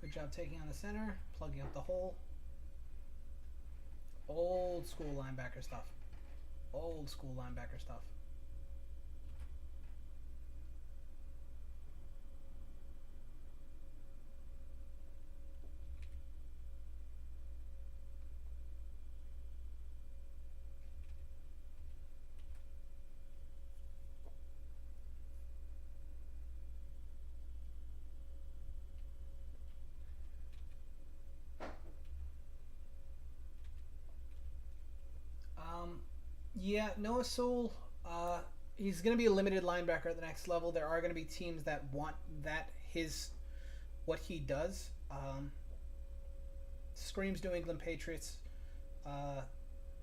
Good job taking on the center, plugging up the hole. Old school linebacker stuff. Old school linebacker stuff. Yeah, Noah Sewell, he's going to be a limited linebacker at the next level. There are going to be teams that want what he does. screams New England Patriots,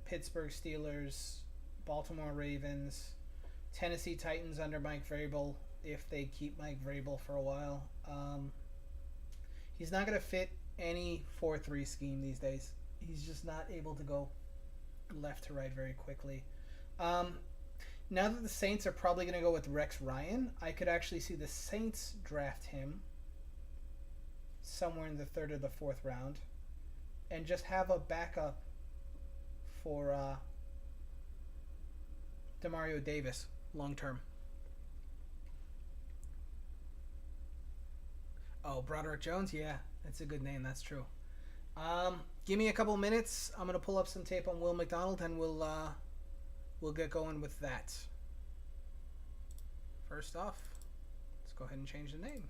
Pittsburgh Steelers, Baltimore Ravens, Tennessee Titans under Mike Vrabel if they keep Mike Vrabel for a while. He's not going to fit any 4-3 scheme these days. He's just not able to go left to right very quickly. Now that the Saints are probably going to go with Rex Ryan, I could actually see the Saints draft him somewhere in the 3rd or the 4th round and just have a backup for Demario Davis long term. Oh, Broderick Jones? Yeah, that's a good name. That's true. Give me a couple minutes. I'm going to pull up some tape on Will McDonald and we'll get going with that. First off, let's go ahead and change the name.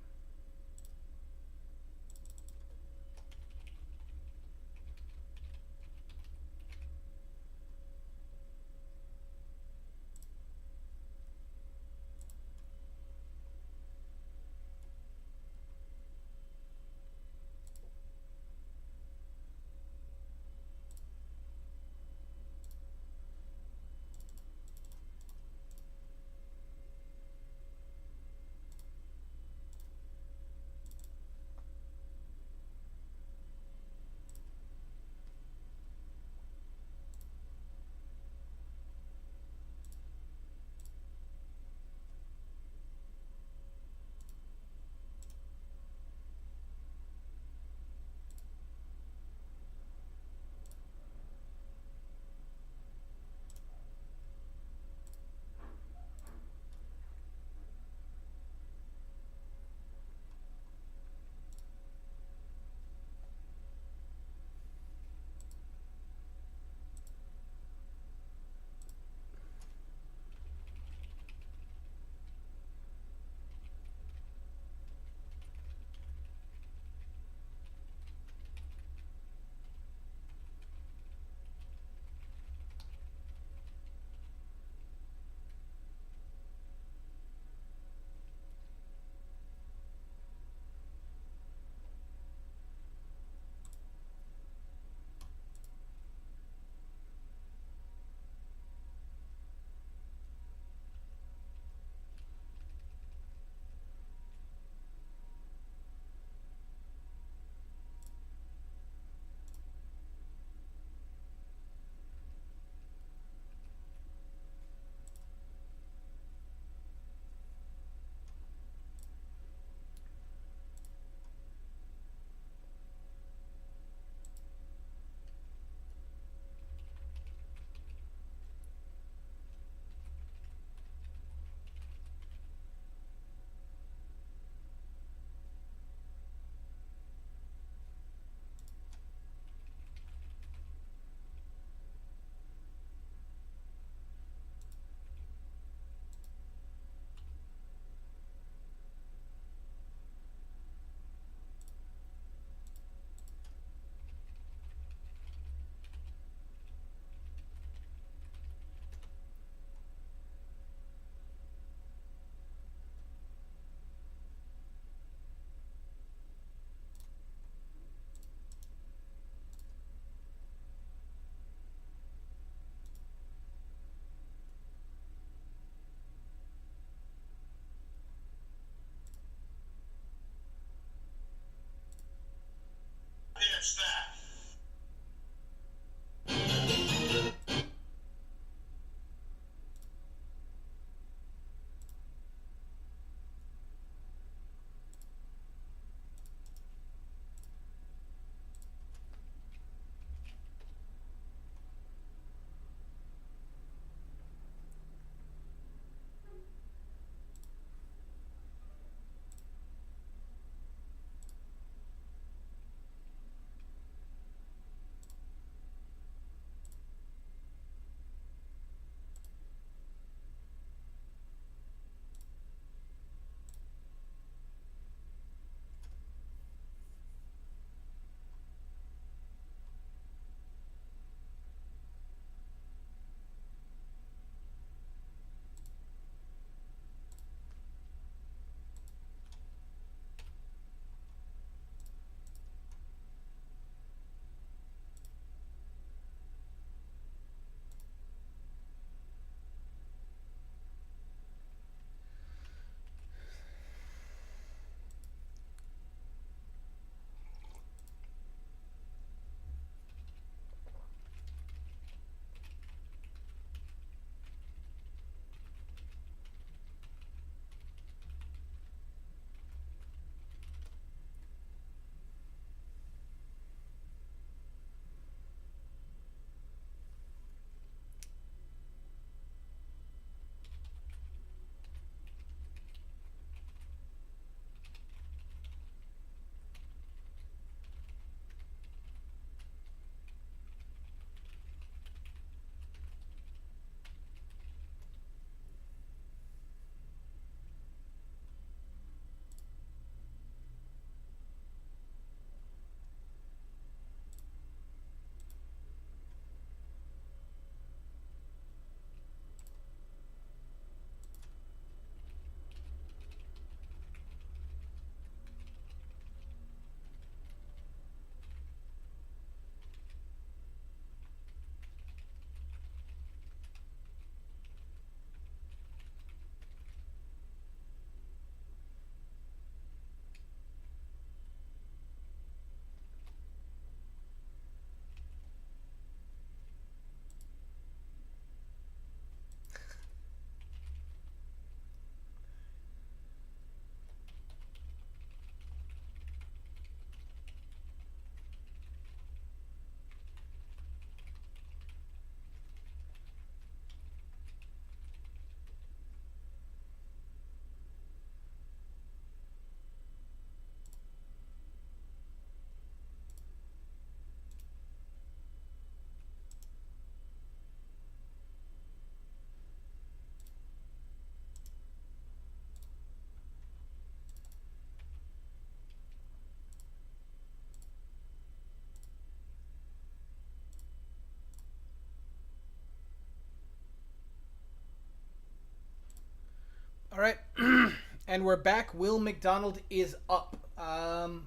And we're back. Will McDonald is up. Gotta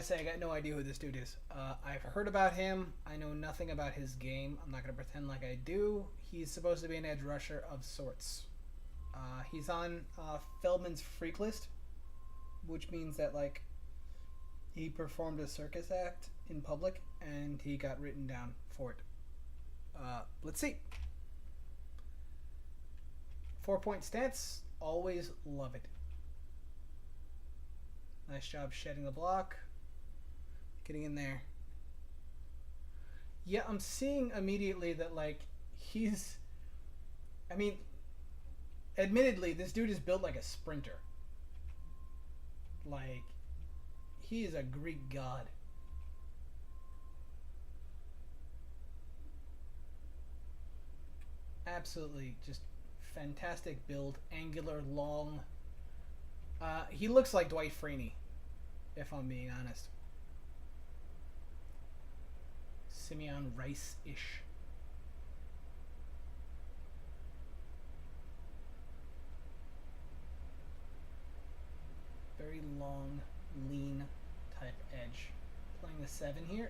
say, I got no idea who this dude is. I've heard about him. I know nothing about his game. I'm not gonna pretend like I do. He's supposed to be an edge rusher of sorts. He's on Feldman's freak list, which means that like he performed a circus act in public and he got written down for it. Let's see. 4-point stance. Always love it. Nice job shedding the block. Getting in there. Yeah, I'm seeing immediately that, like, he's... I mean, admittedly, this dude is built like a sprinter. Like, he is a Greek god. Absolutely just fantastic build. Angular, long. He looks like Dwight Freeney, if I'm being honest. Simeon Rice-ish. Very long, lean type edge. Playing the 7 here.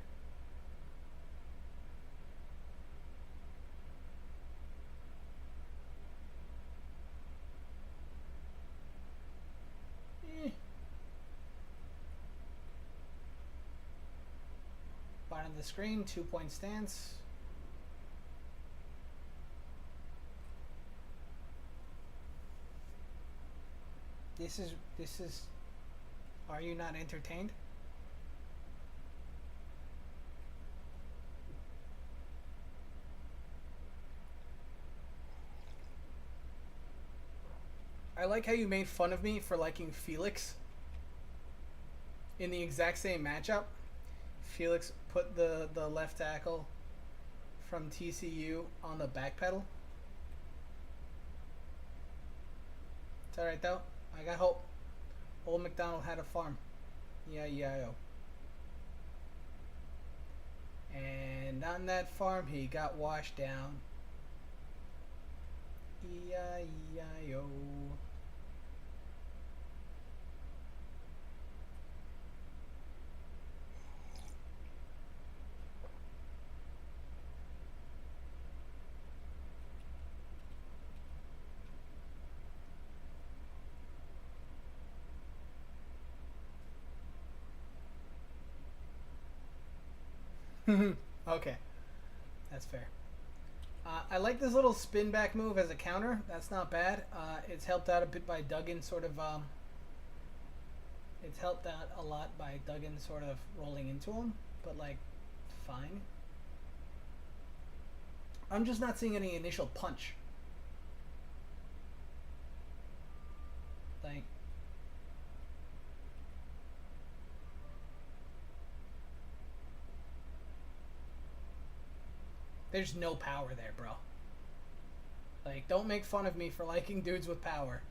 Bottom of the screen, 2-point stance. This is. Are you not entertained? I like how you made fun of me for liking Felix in the exact same matchup. Felix put the left tackle from TCU on the back pedal. It's alright though. I got hope. Old MacDonald had a farm. E-I-E-I-O. And on that farm he got washed down. E-I-E-I-O. Okay, that's fair. I like this little spin back move as a counter. That's not bad. It's helped out a bit by Duggan sort of. It's helped out a lot by Duggan sort of rolling into him, but like, fine. I'm just not seeing any initial punch. Like. There's no power there, bro. Like, don't make fun of me for liking dudes with power.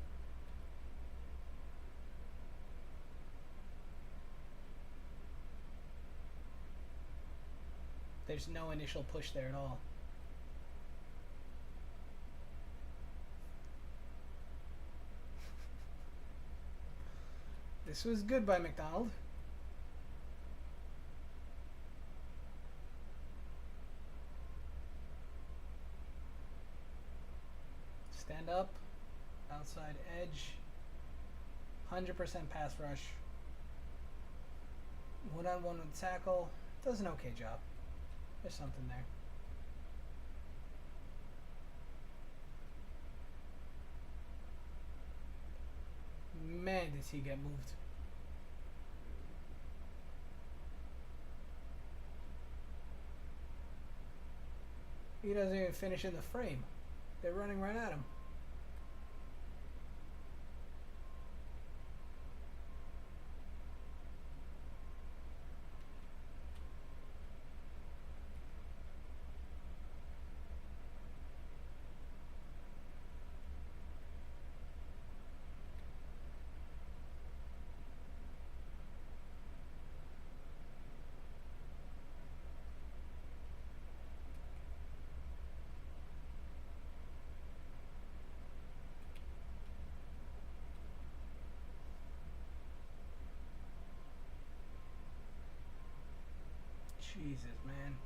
There's no initial push there at all. This was good by McDonald. Stand up, outside edge, 100% pass rush, one-on-one with tackle, does an okay job. There's something there. Man, does he get moved. He doesn't even finish in the frame. They're running right at him. Jesus, man.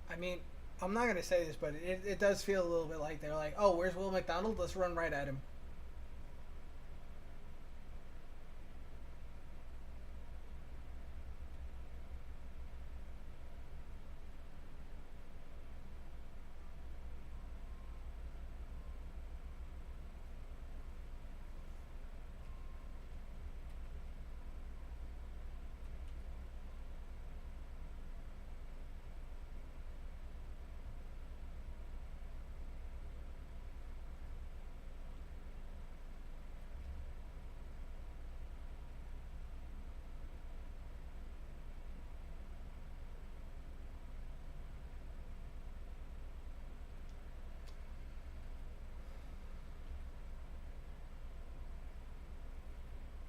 I mean, I'm not gonna say this, but it does feel a little bit like they're like, oh, where's Will McDonald? Let's run right at him.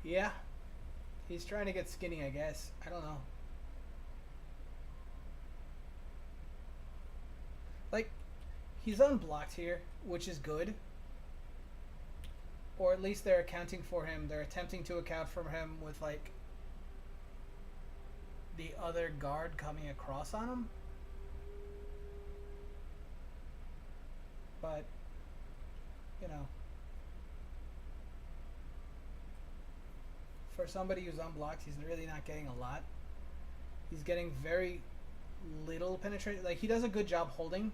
Yeah, he's trying to get skinny, I guess. I don't know. Like, he's unblocked here, which is good. Or at least they're accounting for him. They're attempting to account for him with, like, the other guard coming across on him. But, you know, for somebody who's unblocked, he's really not getting a lot. He's getting very little penetration. Like, he does a good job holding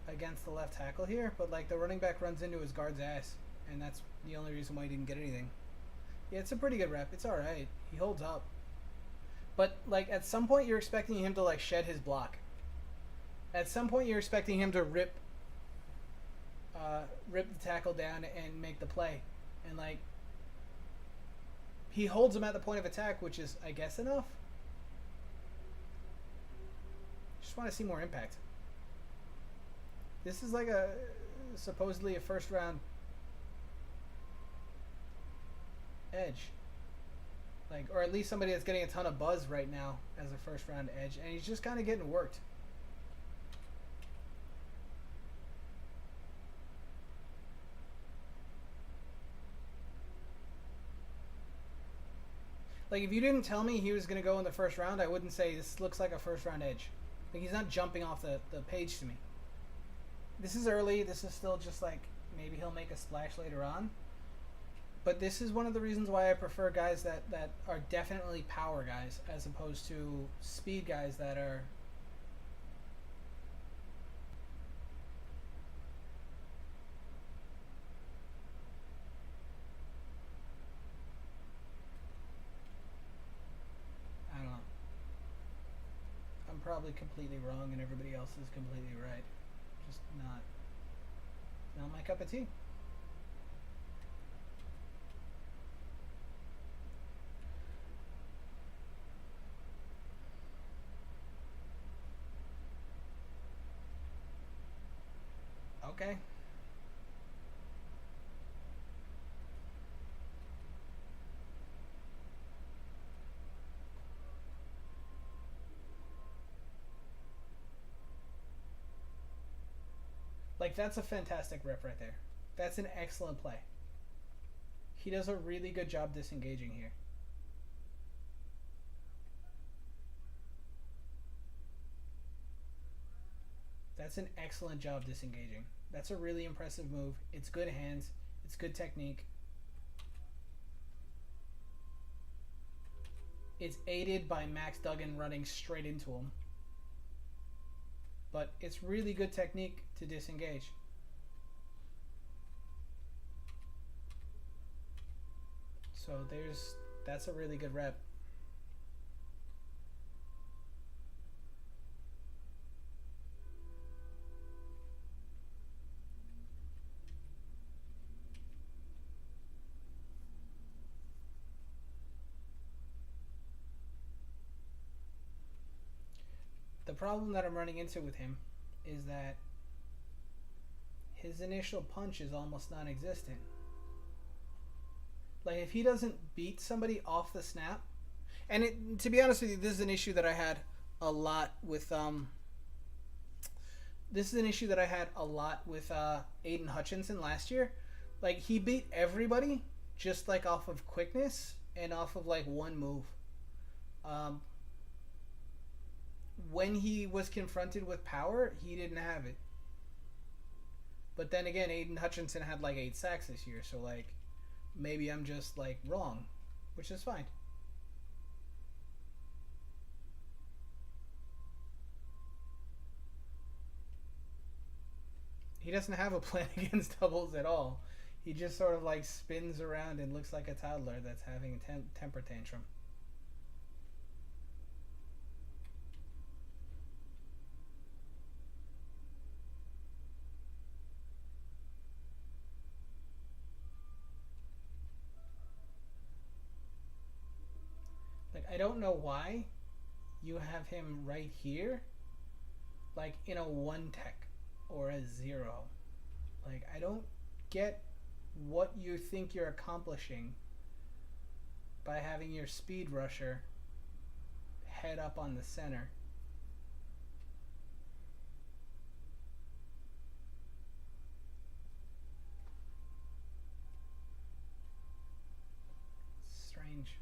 against the left tackle here, but, like, the running back runs into his guard's ass, and that's the only reason why he didn't get anything. Yeah, it's a pretty good rep. It's alright. He holds up. But, like, at some point you're expecting him to, like, shed his block. At some point you're expecting him to rip the tackle down and make the play. And, like, he holds him at the point of attack, which is, I guess, enough. Just want to see more impact. This is like a supposedly a first round edge. Like, or at least somebody that's getting a ton of buzz right now as a first round edge, and he's just kind of getting worked. Like, if you didn't tell me he was going to go in the first round, I wouldn't say this looks like a first round edge. Like, he's not jumping off the page to me. This is early. This is still just like, maybe he'll make a splash later on. But this is one of the reasons why I prefer guys that are definitely power guys as opposed to speed guys that are... I don't know. I'm probably completely wrong and everybody else is completely right. Just not my cup of tea. Okay. Like, that's a fantastic rep right there. That's an excellent play. He does a really good job disengaging here. That's an excellent job disengaging. That's a really impressive move. It's good hands. It's good technique. It's aided by Max Duggan running straight into him. But it's really good technique to disengage. So that's a really good rep. The problem that I'm running into with him is that his initial punch is almost non-existent. Like, if he doesn't beat somebody off the snap, and to be honest with you, this is an issue that I had a lot with Aiden Hutchinson last year. Like, he beat everybody just like off of quickness and off of like one move. Um, when he was confronted with power, he didn't have it. But then again, Aiden Hutchinson had like 8 sacks this year, so like maybe I'm just like wrong, which is fine. He doesn't have a plan against doubles at all. He just sort of like spins around and looks like a toddler that's having a temper tantrum. Like, I don't know why you have him right here, like in a 1 tech or a 0. Like, I don't get what you think you're accomplishing by having your speed rusher head up on the center. It's strange.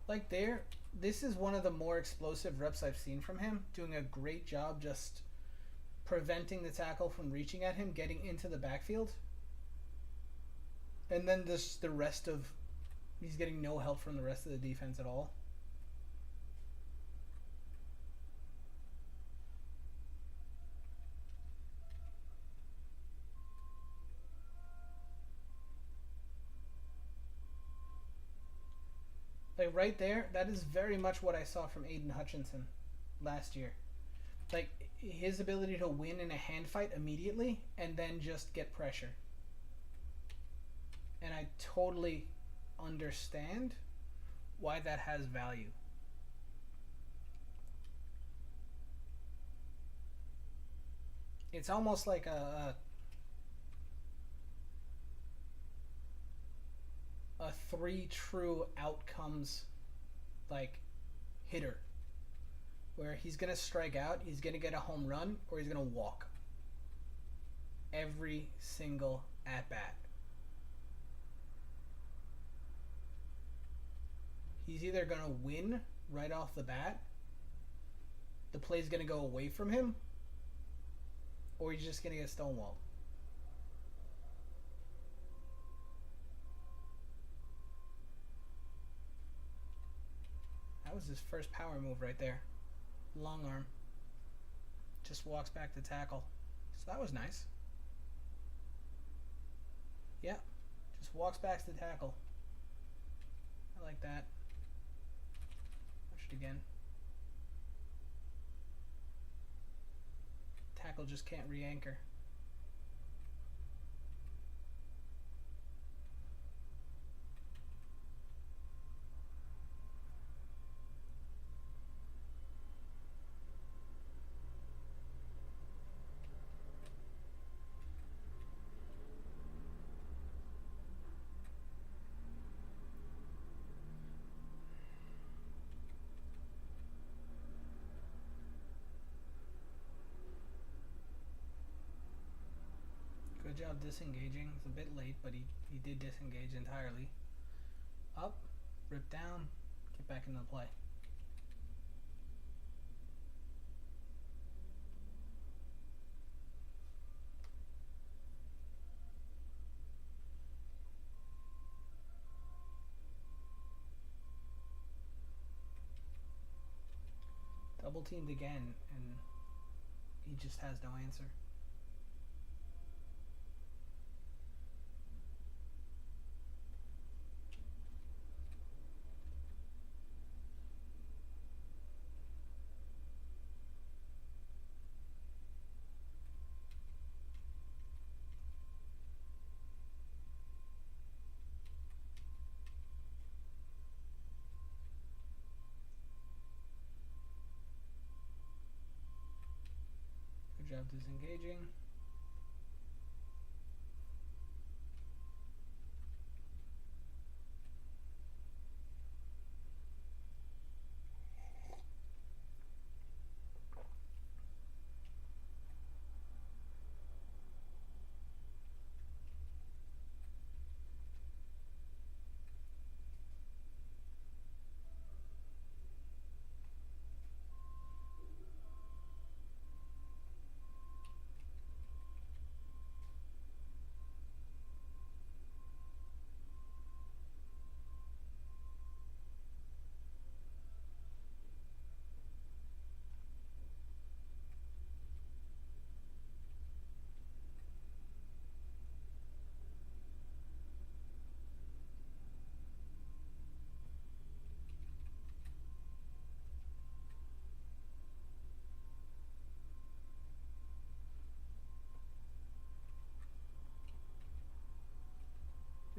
Like there, this is one of the more explosive reps I've seen from him, doing a great job just preventing the tackle from reaching at him, getting into the backfield. And then this the rest of he's getting no help from the rest of the defense at all. Like right there, that is very much what I saw from Aiden Hutchinson last year. Like his ability to win in a hand fight immediately and then just get pressure. And I totally understand why that has value. It's almost like a 3 true outcomes like hitter where he's gonna strike out, he's gonna get a home run, or he's gonna walk every single at bat. He's either gonna win right off the bat, the play's gonna go away from him, or he's just gonna get stonewalled. That was his first power move right there. Long arm. Just walks back to tackle. So that was nice. Yeah. Just walks back to tackle. I like that. Watch it again. Tackle just can't re-anchor. Good job disengaging. It's a bit late, but he did disengage entirely. Up, rip down, get back into the play. Double teamed again, and he just has no answer. Good job disengaging.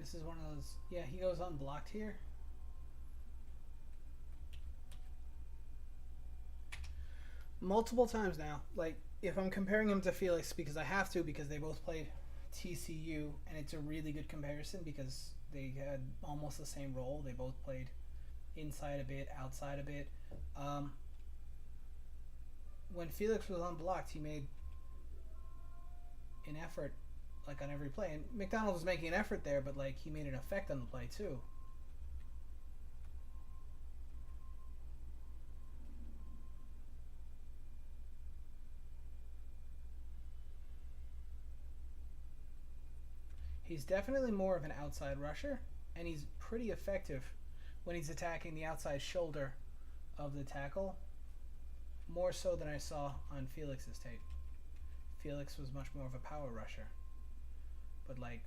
This is one of those. Yeah, he goes unblocked here. Multiple times now. Like, if I'm comparing him to Felix, because I have to, because they both played TCU, and it's a really good comparison because they had almost the same role. They both played inside a bit, outside a bit. When Felix was unblocked, he made an effort, like, on every play. And McDonald was making an effort there, but, like, he made an effect on the play, too. He's definitely more of an outside rusher, and he's pretty effective when he's attacking the outside shoulder of the tackle, more so than I saw on Felix's tape. Felix was much more of a power rusher, but like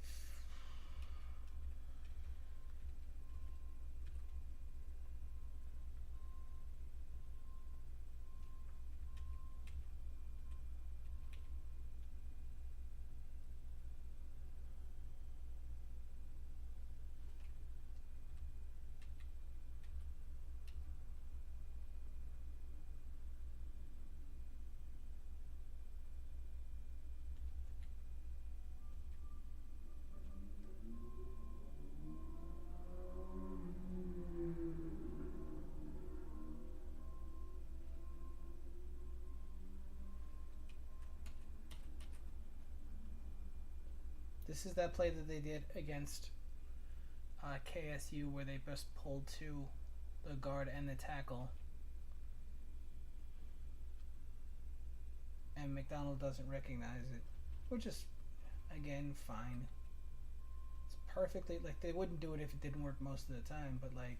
this is that play that they did against KSU where they just pulled to the guard and the tackle, and McDonald doesn't recognize it, which is, again, fine. It's perfectly, like, they wouldn't do it if it didn't work most of the time, but, like,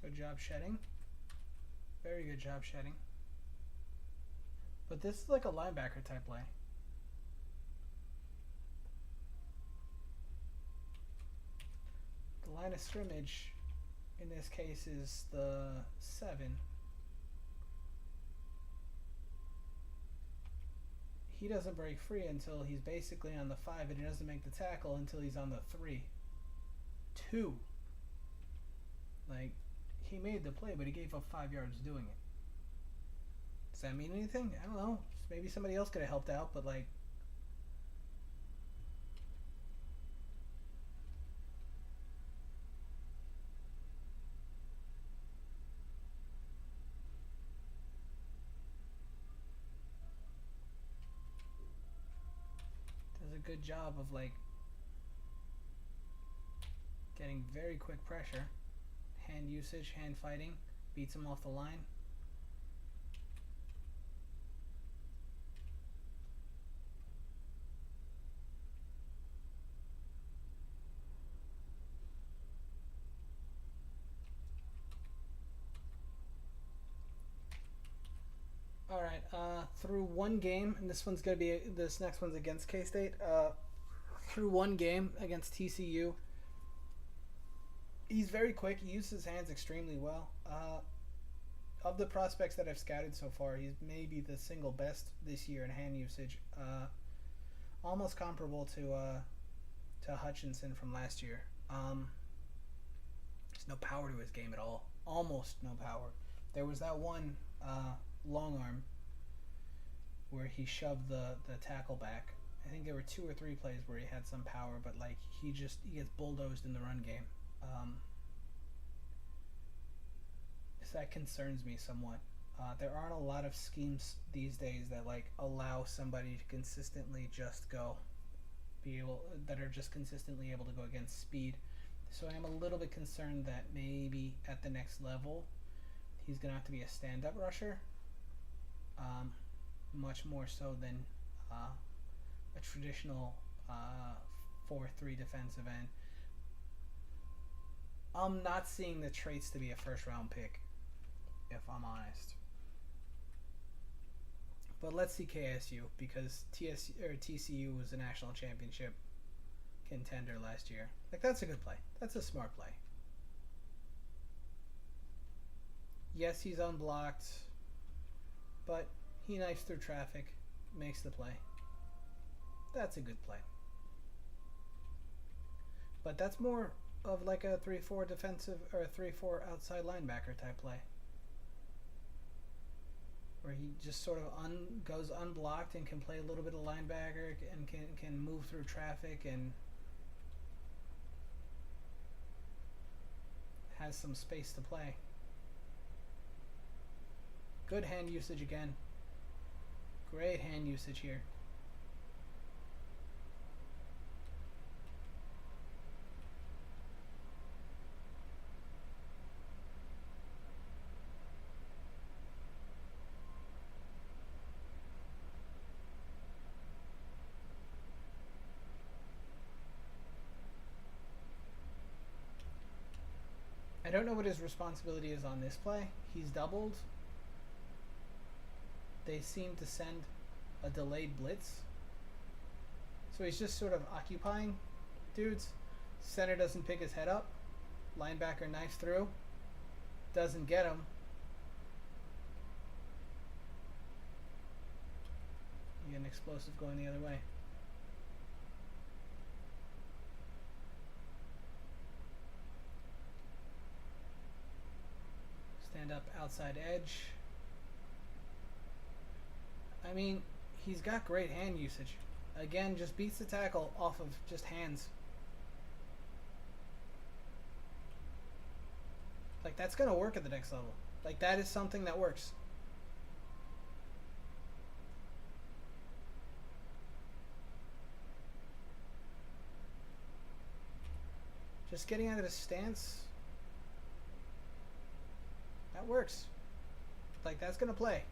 good job shedding. Very good job shedding. But this is like a linebacker type play. The line of scrimmage in this case is the 7. He doesn't break free until he's basically on the 5, and he doesn't make the tackle until he's on the 3. 2. Like, he made the play, but he gave up 5 yards doing it. Does that mean anything? I don't know. Maybe somebody else could have helped out, but, like, does a good job of, like, getting very quick pressure. Hand usage, hand fighting, beats him off the line. All right, through one game, and this next one's against K-State. Through one game against TCU, he's very quick. He uses his hands extremely well. Of the prospects that I've scouted so far, he's maybe the single best this year in hand usage. Almost comparable to Hutchinson from last year. There's no power to his game at all. Almost no power. There was that one long arm where he shoved the tackle back. I think there were 2 or 3 plays where he had some power, but like he gets bulldozed in the run game. So that concerns me somewhat. There aren't a lot of schemes these days that like allow somebody to consistently just that are just consistently able to go against speed. So I am a little bit concerned that maybe at the next level he's going to have to be a stand-up rusher. Much more so than a traditional 4-3 defensive end. I'm not seeing the traits to be a first-round pick, if I'm honest. But let's see KSU, because TCU was a national championship contender last year. Like, that's a good play. That's a smart play. Yes, he's unblocked, but he knifes through traffic, makes the play. That's a good play. But that's more of like a 3-4 defensive or a 3-4 outside linebacker type play, where he just sort of goes unblocked and can play a little bit of linebacker and can move through traffic and has some space to play. Good hand usage again. Great hand usage here. I don't know what his responsibility is on this play. He's doubled. They seem to send a delayed blitz. So he's just sort of occupying dudes. Center doesn't pick his head up. Linebacker knifes through. Doesn't get him. You get an explosive going the other way. Stand up outside edge. I mean, he's got great hand usage. Again, just beats the tackle off of just hands. Like, that's going to work at the next level. Like, that is something that works. Just getting out of the stance. That works. Like, that's going to play.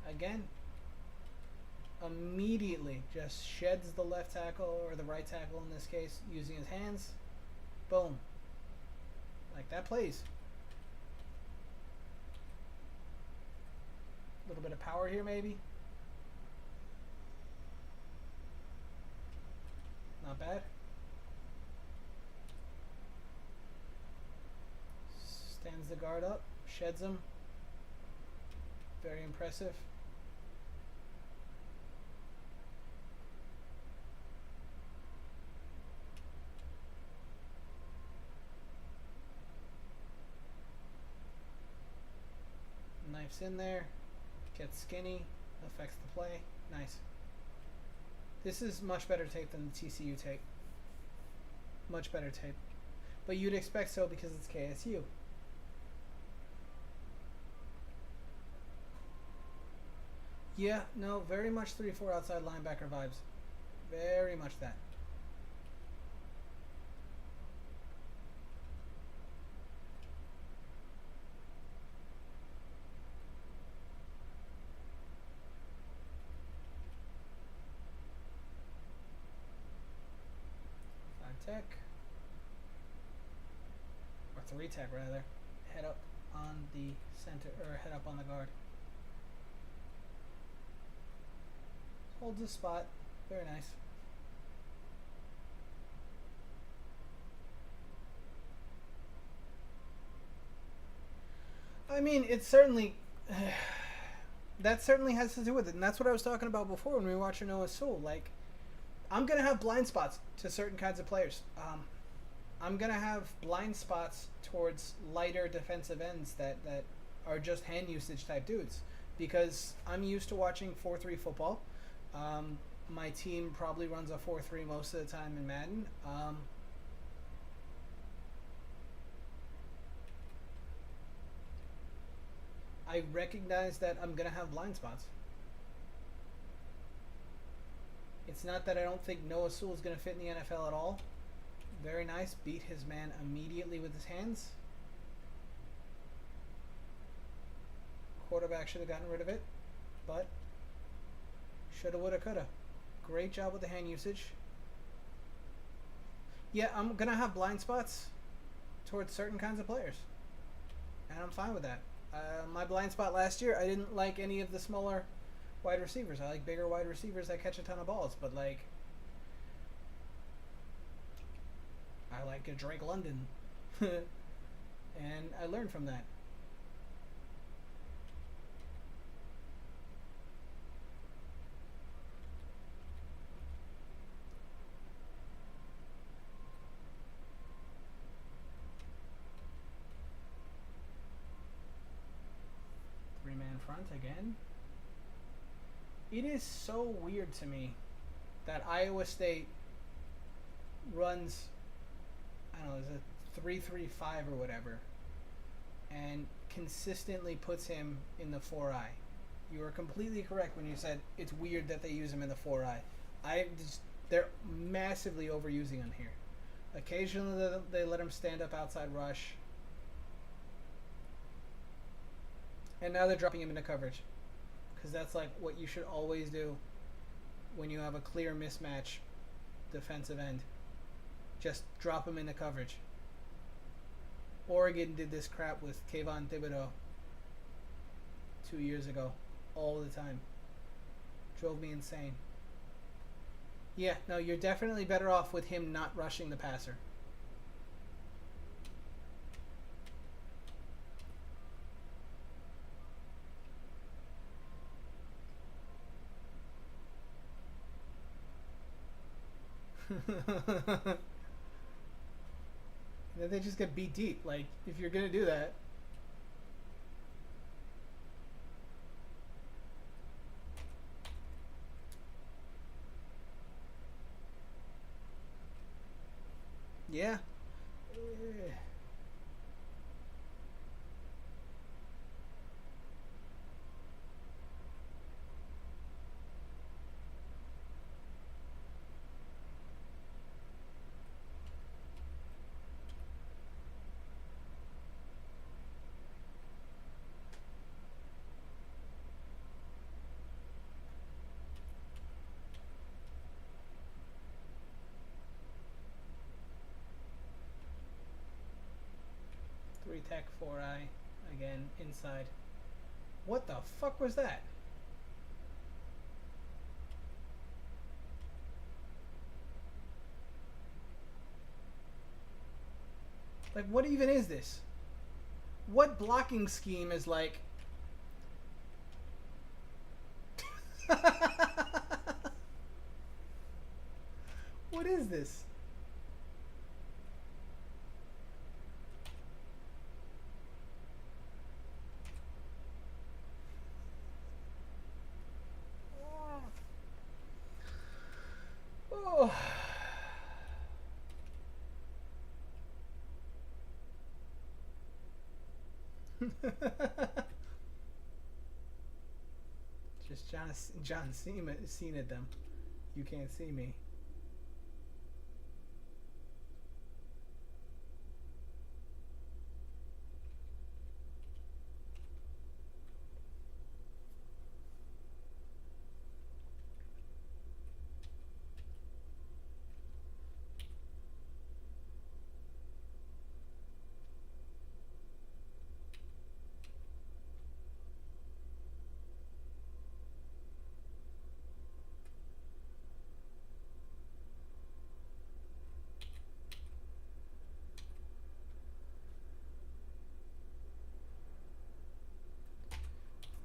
Again, immediately just sheds the left tackle, or the right tackle in this case, using his hands. Boom. Like, that plays. A little bit of power here, maybe. Not bad. Stands the guard up, sheds him. Very impressive. Knifes in there, gets skinny, affects the play. Nice. This is much better tape than the TCU tape. Much better tape. But you'd expect so because it's KSU. Yeah, no, very much 3-4 outside linebacker vibes. Very much that. Tech, or 3 tech rather, head up on the center, or head up on the guard. Holds the spot, very nice. I mean, it's certainly, that certainly has to do with it, and that's what I was talking about before when we were watching Noah Sewell. Like, I'm going to have blind spots to certain kinds of players. I'm going to have blind spots towards lighter defensive ends that are just hand usage type dudes. Because I'm used to watching 4-3 football. My team probably runs a 4-3 most of the time in Madden. I recognize that I'm going to have blind spots. It's not that I don't think Noah Sewell is going to fit in the NFL at all. Very nice. Beat his man immediately with his hands. Quarterback should have gotten rid of it, but shoulda, woulda, coulda. Great job with the hand usage. Yeah, I'm going to have blind spots towards certain kinds of players, and I'm fine with that. My blind spot last year, I didn't like any of the smaller wide receivers. I like bigger wide receivers that catch a ton of balls, but like I like a Drake London. And I learned from that. Three-man front again. It is so weird to me that Iowa State runs, I don't know, is it 3-3-5 or whatever, and consistently puts him in the 4-eye. You were completely correct when you said it's weird that they use him in the 4-eye. They're massively overusing him here. Occasionally they let him stand up outside rush, and now they're dropping him into coverage, because that's like what you should always do when you have a clear mismatch defensive end. Just drop him into coverage. Oregon did this crap with Kayvon Thibodeau 2 years ago all the time. Drove me insane. Yeah, no, you're definitely better off with him not rushing the passer. Then they just get beat deep. Like, if you're gonna do that. Yeah. 3-tech 4-eye again inside. What the fuck was that? Like, what even is this? What blocking scheme is like? What is this? Oh. Just John Cena them. You can't see me.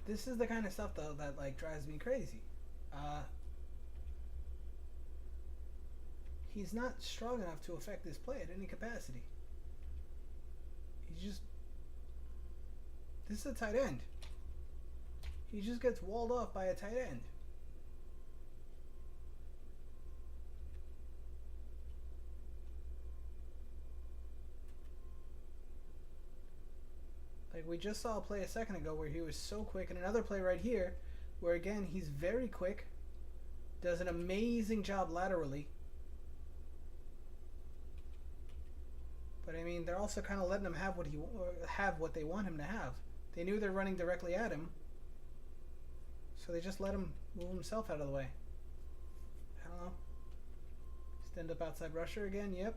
This is the kind of stuff though that like drives me crazy. He's not strong enough to affect this play at any capacity. This is a tight end. He just gets walled off by a tight end. Like, we just saw a play a second ago where he was so quick, and another play right here where, again, he's very quick, Does an amazing job laterally. But I mean, they're also kind of letting him have what they want him to have. They knew they're running directly at him, so they just let him move himself out of the way. I don't know. Stand up outside rusher again. Yep.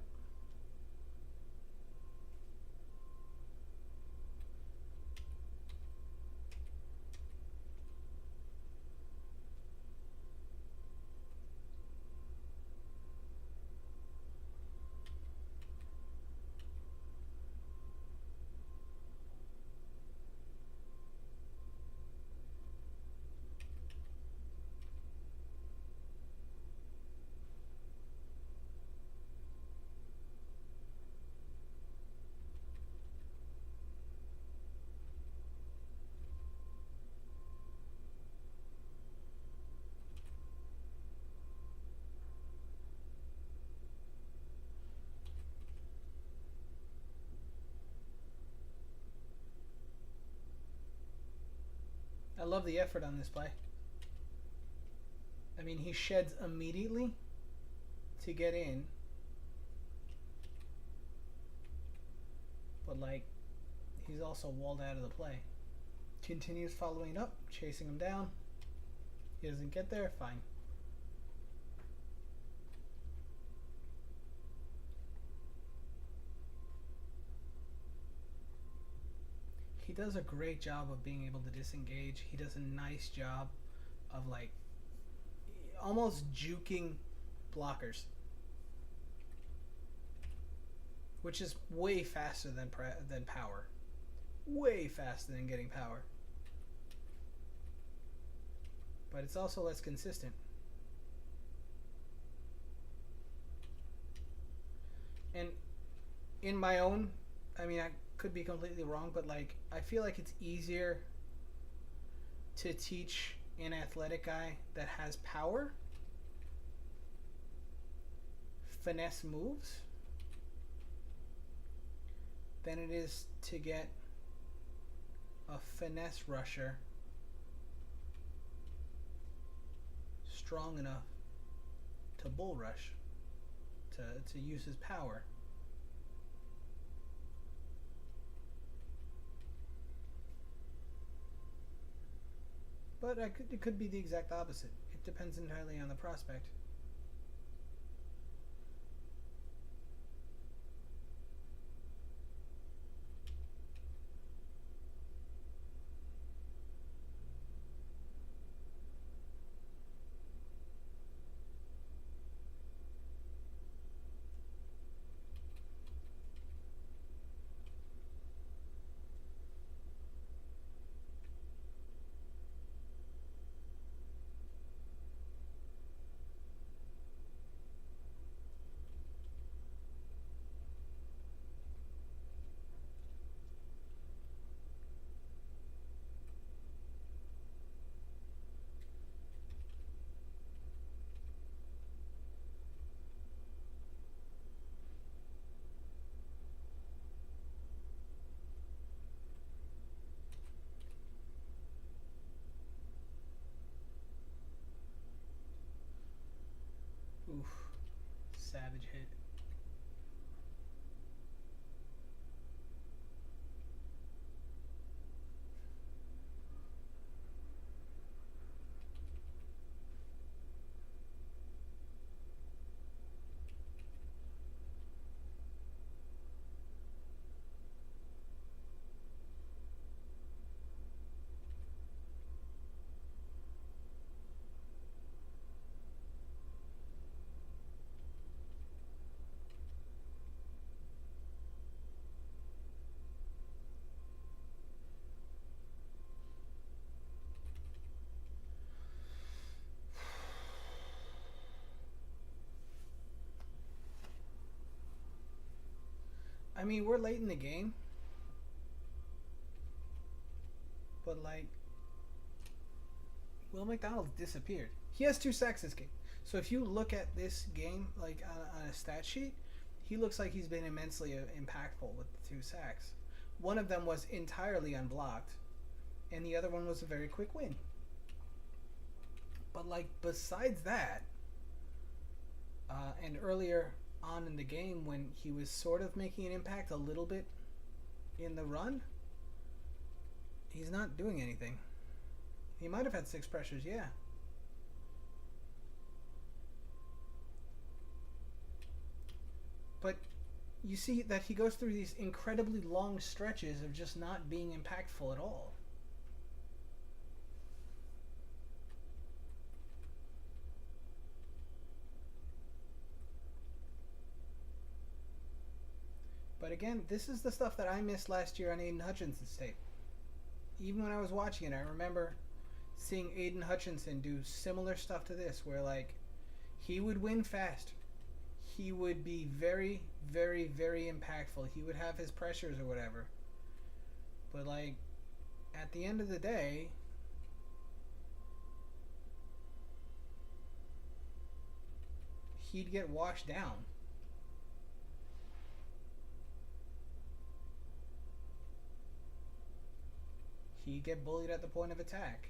I love the effort on this play. I mean, he sheds immediately to get in. But, like, he's also walled out of the play. Continues following up, chasing him down. He doesn't get there, fine. He does a great job of being able to disengage. He does a nice job of, like, almost juking blockers, which is way faster than power. Way faster than getting power. But it's also less consistent. And in my own, I mean, I could be completely wrong, but like, I feel like it's easier to teach an athletic guy that has power finesse moves than it is to get a finesse rusher strong enough to bull rush, to use his power. But it could be the exact opposite. It depends entirely on the prospect. Oof. Savage hit. I mean, we're late in the game, but like, Will McDonald's disappeared. He has 2 sacks this game. So if you look at this game, like on a stat sheet, he looks like he's been immensely impactful with the 2 sacks. One of them was entirely unblocked, and the other one was a very quick win. But like besides that, and earlier on in the game when he was sort of making an impact a little bit in the run, he's not doing anything. He might have had 6 pressures, yeah. But you see that he goes through these incredibly long stretches of just not being impactful at all. But again, this is the stuff that I missed last year on Aiden Hutchinson's tape. Even when I was watching it, I remember seeing Aiden Hutchinson do similar stuff to this, where like he would win fast. He would be very, very, very impactful. He would have his pressures or whatever. But like at the end of the day, he'd get washed down. He'd get bullied at the point of attack.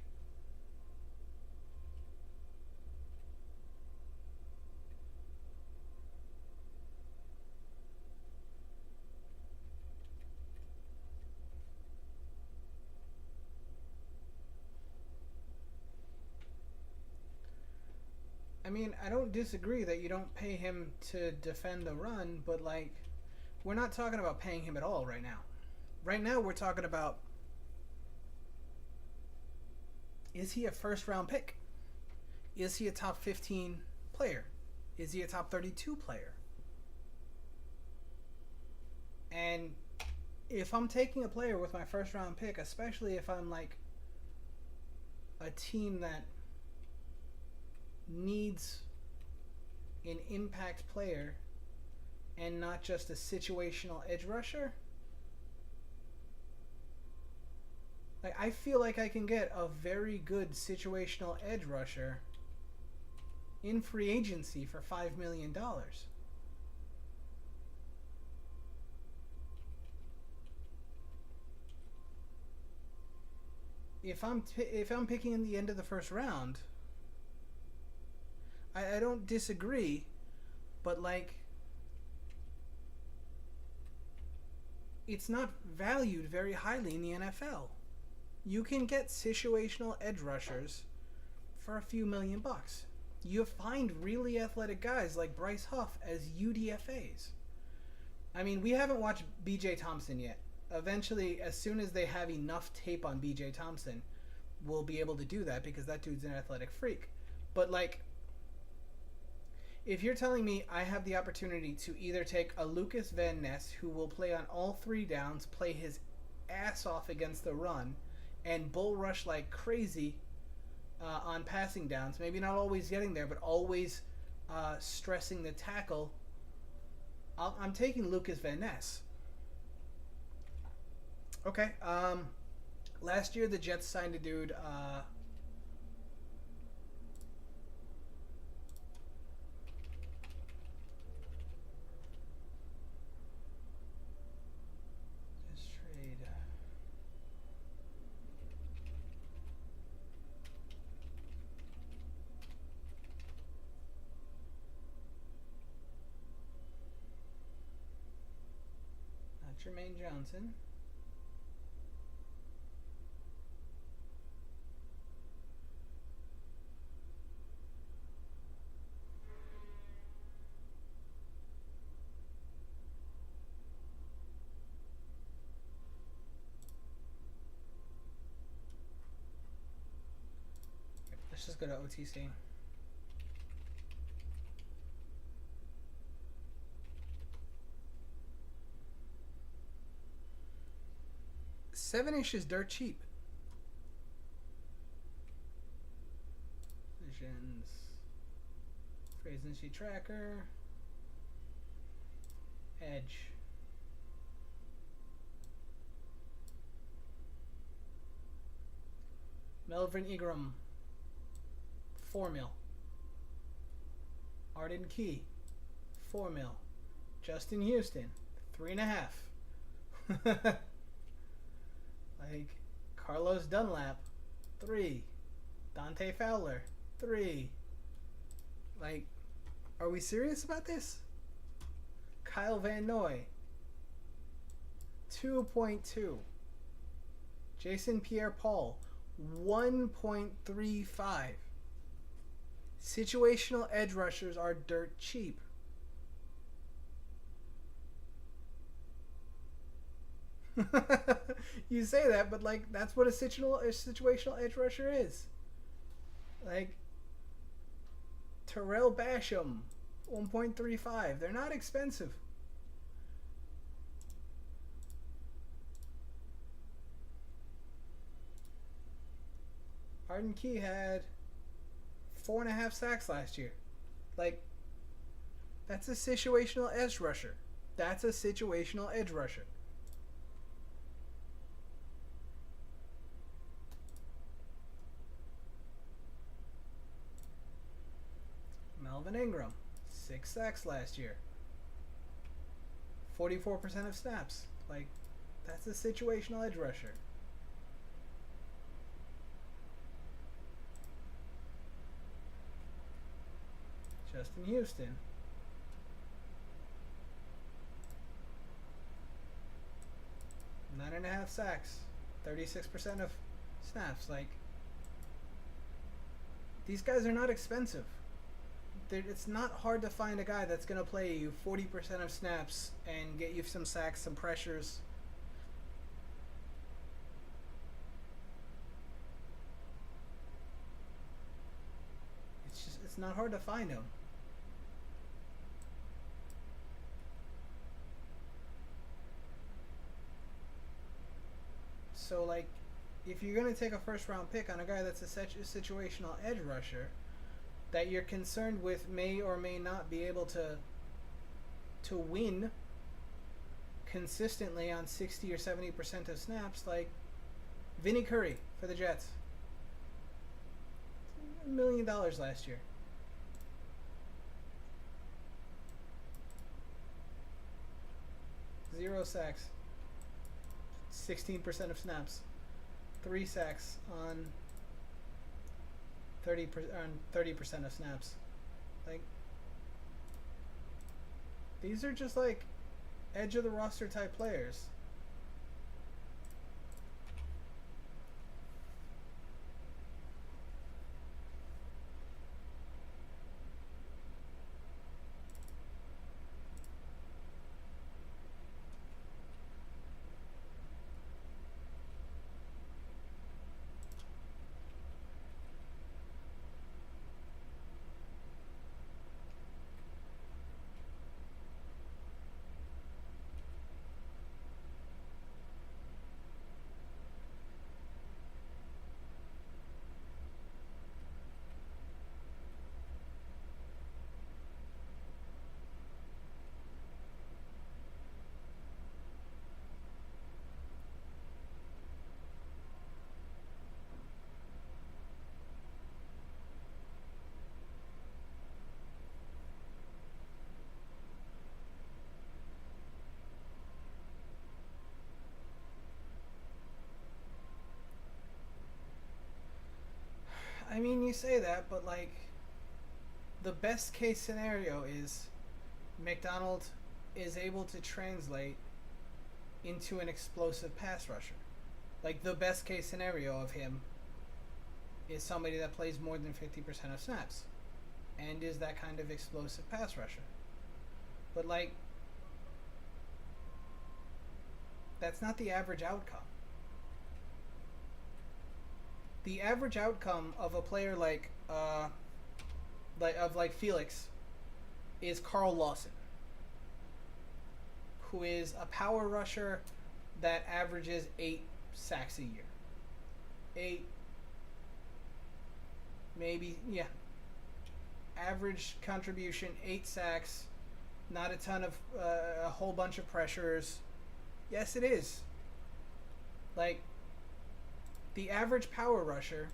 I mean, I don't disagree that you don't pay him to defend the run, but like, we're not talking about paying him at all right now. Right now, we're talking about, is he a first round pick? Is he a top 15 player? Is he a top 32 player? And if I'm taking a player with my first round pick, especially if I'm like a team that needs an impact player and not just a situational edge rusher, like I feel like I can get a very good situational edge rusher in free agency for $5 million. If I'm picking in the end of the first round, I don't disagree, but like it's not valued very highly in the NFL. You can get situational edge rushers for a few million bucks. You find really athletic guys like Bryce Huff as UDFAs. I mean, we haven't watched BJ Thompson yet. Eventually, as soon as they have enough tape on BJ Thompson, we'll be able to do that because that dude's an athletic freak. But like, if you're telling me I have the opportunity to either take a Lucas Van Ness who will play on all 3 downs, play his ass off against the run, and bull rush like crazy on passing downs, maybe not always getting there, but always stressing the tackle, I'm taking Lucas Van Ness. Okay. Last year the Jets signed a dude. Jermaine Johnson. Let's just go to OTC. $7-ish is dirt cheap. Visions. Phrasency tracker. Edge. Melvin Ingram. 4 mil. Arden Key. 4 mil. Justin Houston. 3.5. Like Carlos Dunlap, 3. Dante Fowler, 3. Like, are we serious about this? Kyle Van Noy, 2.2. Jason Pierre-Paul, 1.35. Situational edge rushers are dirt cheap. You say that, but like that's what a situational edge rusher is. Like Terrell Basham, 1.35. They're not expensive. Arden Key had 4.5 sacks last year. Like, that's a situational edge rusher. That's a situational edge rusher. Melvin Ingram, 6 sacks last year. 44% of snaps. Like, that's a situational edge rusher. Justin Houston, 9.5 sacks, 36% of snaps. Like, these guys are not expensive. It's not hard to find a guy that's going to play you 40% of snaps and get you some sacks, some pressures. It's not hard to find him. So, like, if you're going to take a first-round pick on a guy that's a situational edge rusher that you're concerned with may or may not be able to win consistently on 60 or 70% of snaps, like Vinny Curry for the Jets. $1 million last year. Zero sacks. 16% of snaps. 3 sacks on 30% of snaps. Like, these are just like edge of the roster type players. I mean, you say that, but like, the best case scenario is McDonald is able to translate into an explosive pass rusher. Like, the best case scenario of him is somebody that plays more than 50% of snaps and is that kind of explosive pass rusher. But like, that's not the average outcome. The average outcome of a player like Felix is Carl Lawson, who is a power rusher that averages 8 sacks a year. 8, maybe, yeah. Average contribution, 8 sacks, not a ton of, a whole bunch of pressures. Yes, it is. Like, the average power rusher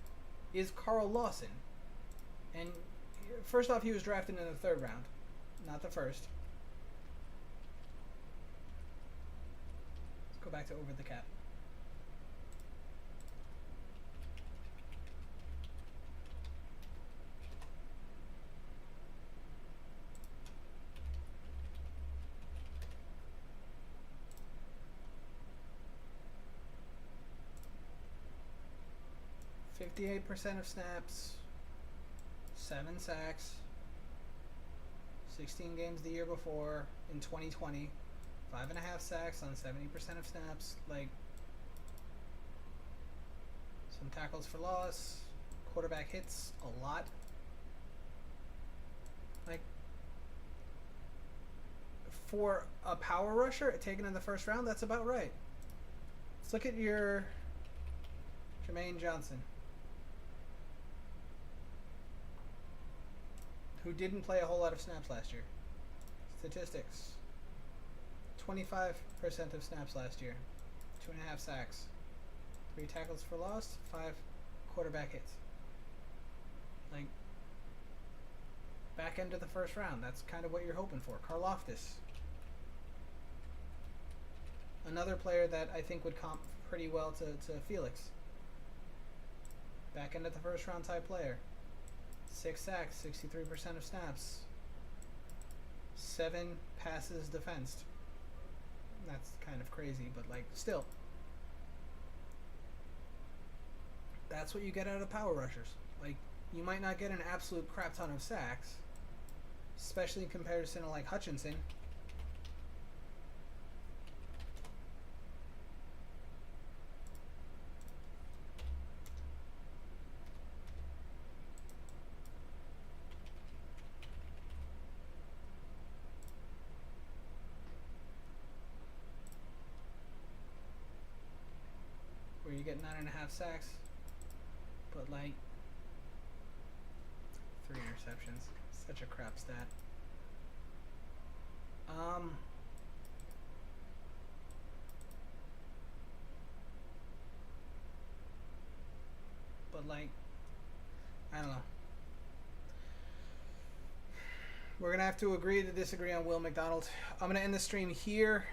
is Carl Lawson. And first off, he was drafted in the 3rd round, not the 1st. Let's go back to Over the Cap. 58% of snaps, 7 sacks, 16 games the year before in 2020, 5.5 sacks on 70% of snaps. Like, some tackles for loss, quarterback hits a lot. Like, for a power rusher taken in the first round, that's about right. Let's look at your Jermaine Johnson, who didn't play a whole lot of snaps last year. Statistics: 25% of snaps last year, 2.5 sacks, 3 tackles for loss, 5 quarterback hits. Like, back end of the first round, that's kind of what you're hoping for. Karlaftis, another player that I think would comp pretty well to Felix. Back end of the first round type player. 6 sacks, 63% of snaps, 7 passes defensed. That's kind of crazy, but like, still. That's what you get out of power rushers. Like, you might not get an absolute crap ton of sacks, especially in comparison to like Hutchinson. Where you get 9.5 sacks, but like 3 interceptions. Such a crap stat. But like, I don't know. We're gonna have to agree to disagree on Will McDonald. I'm gonna end the stream here.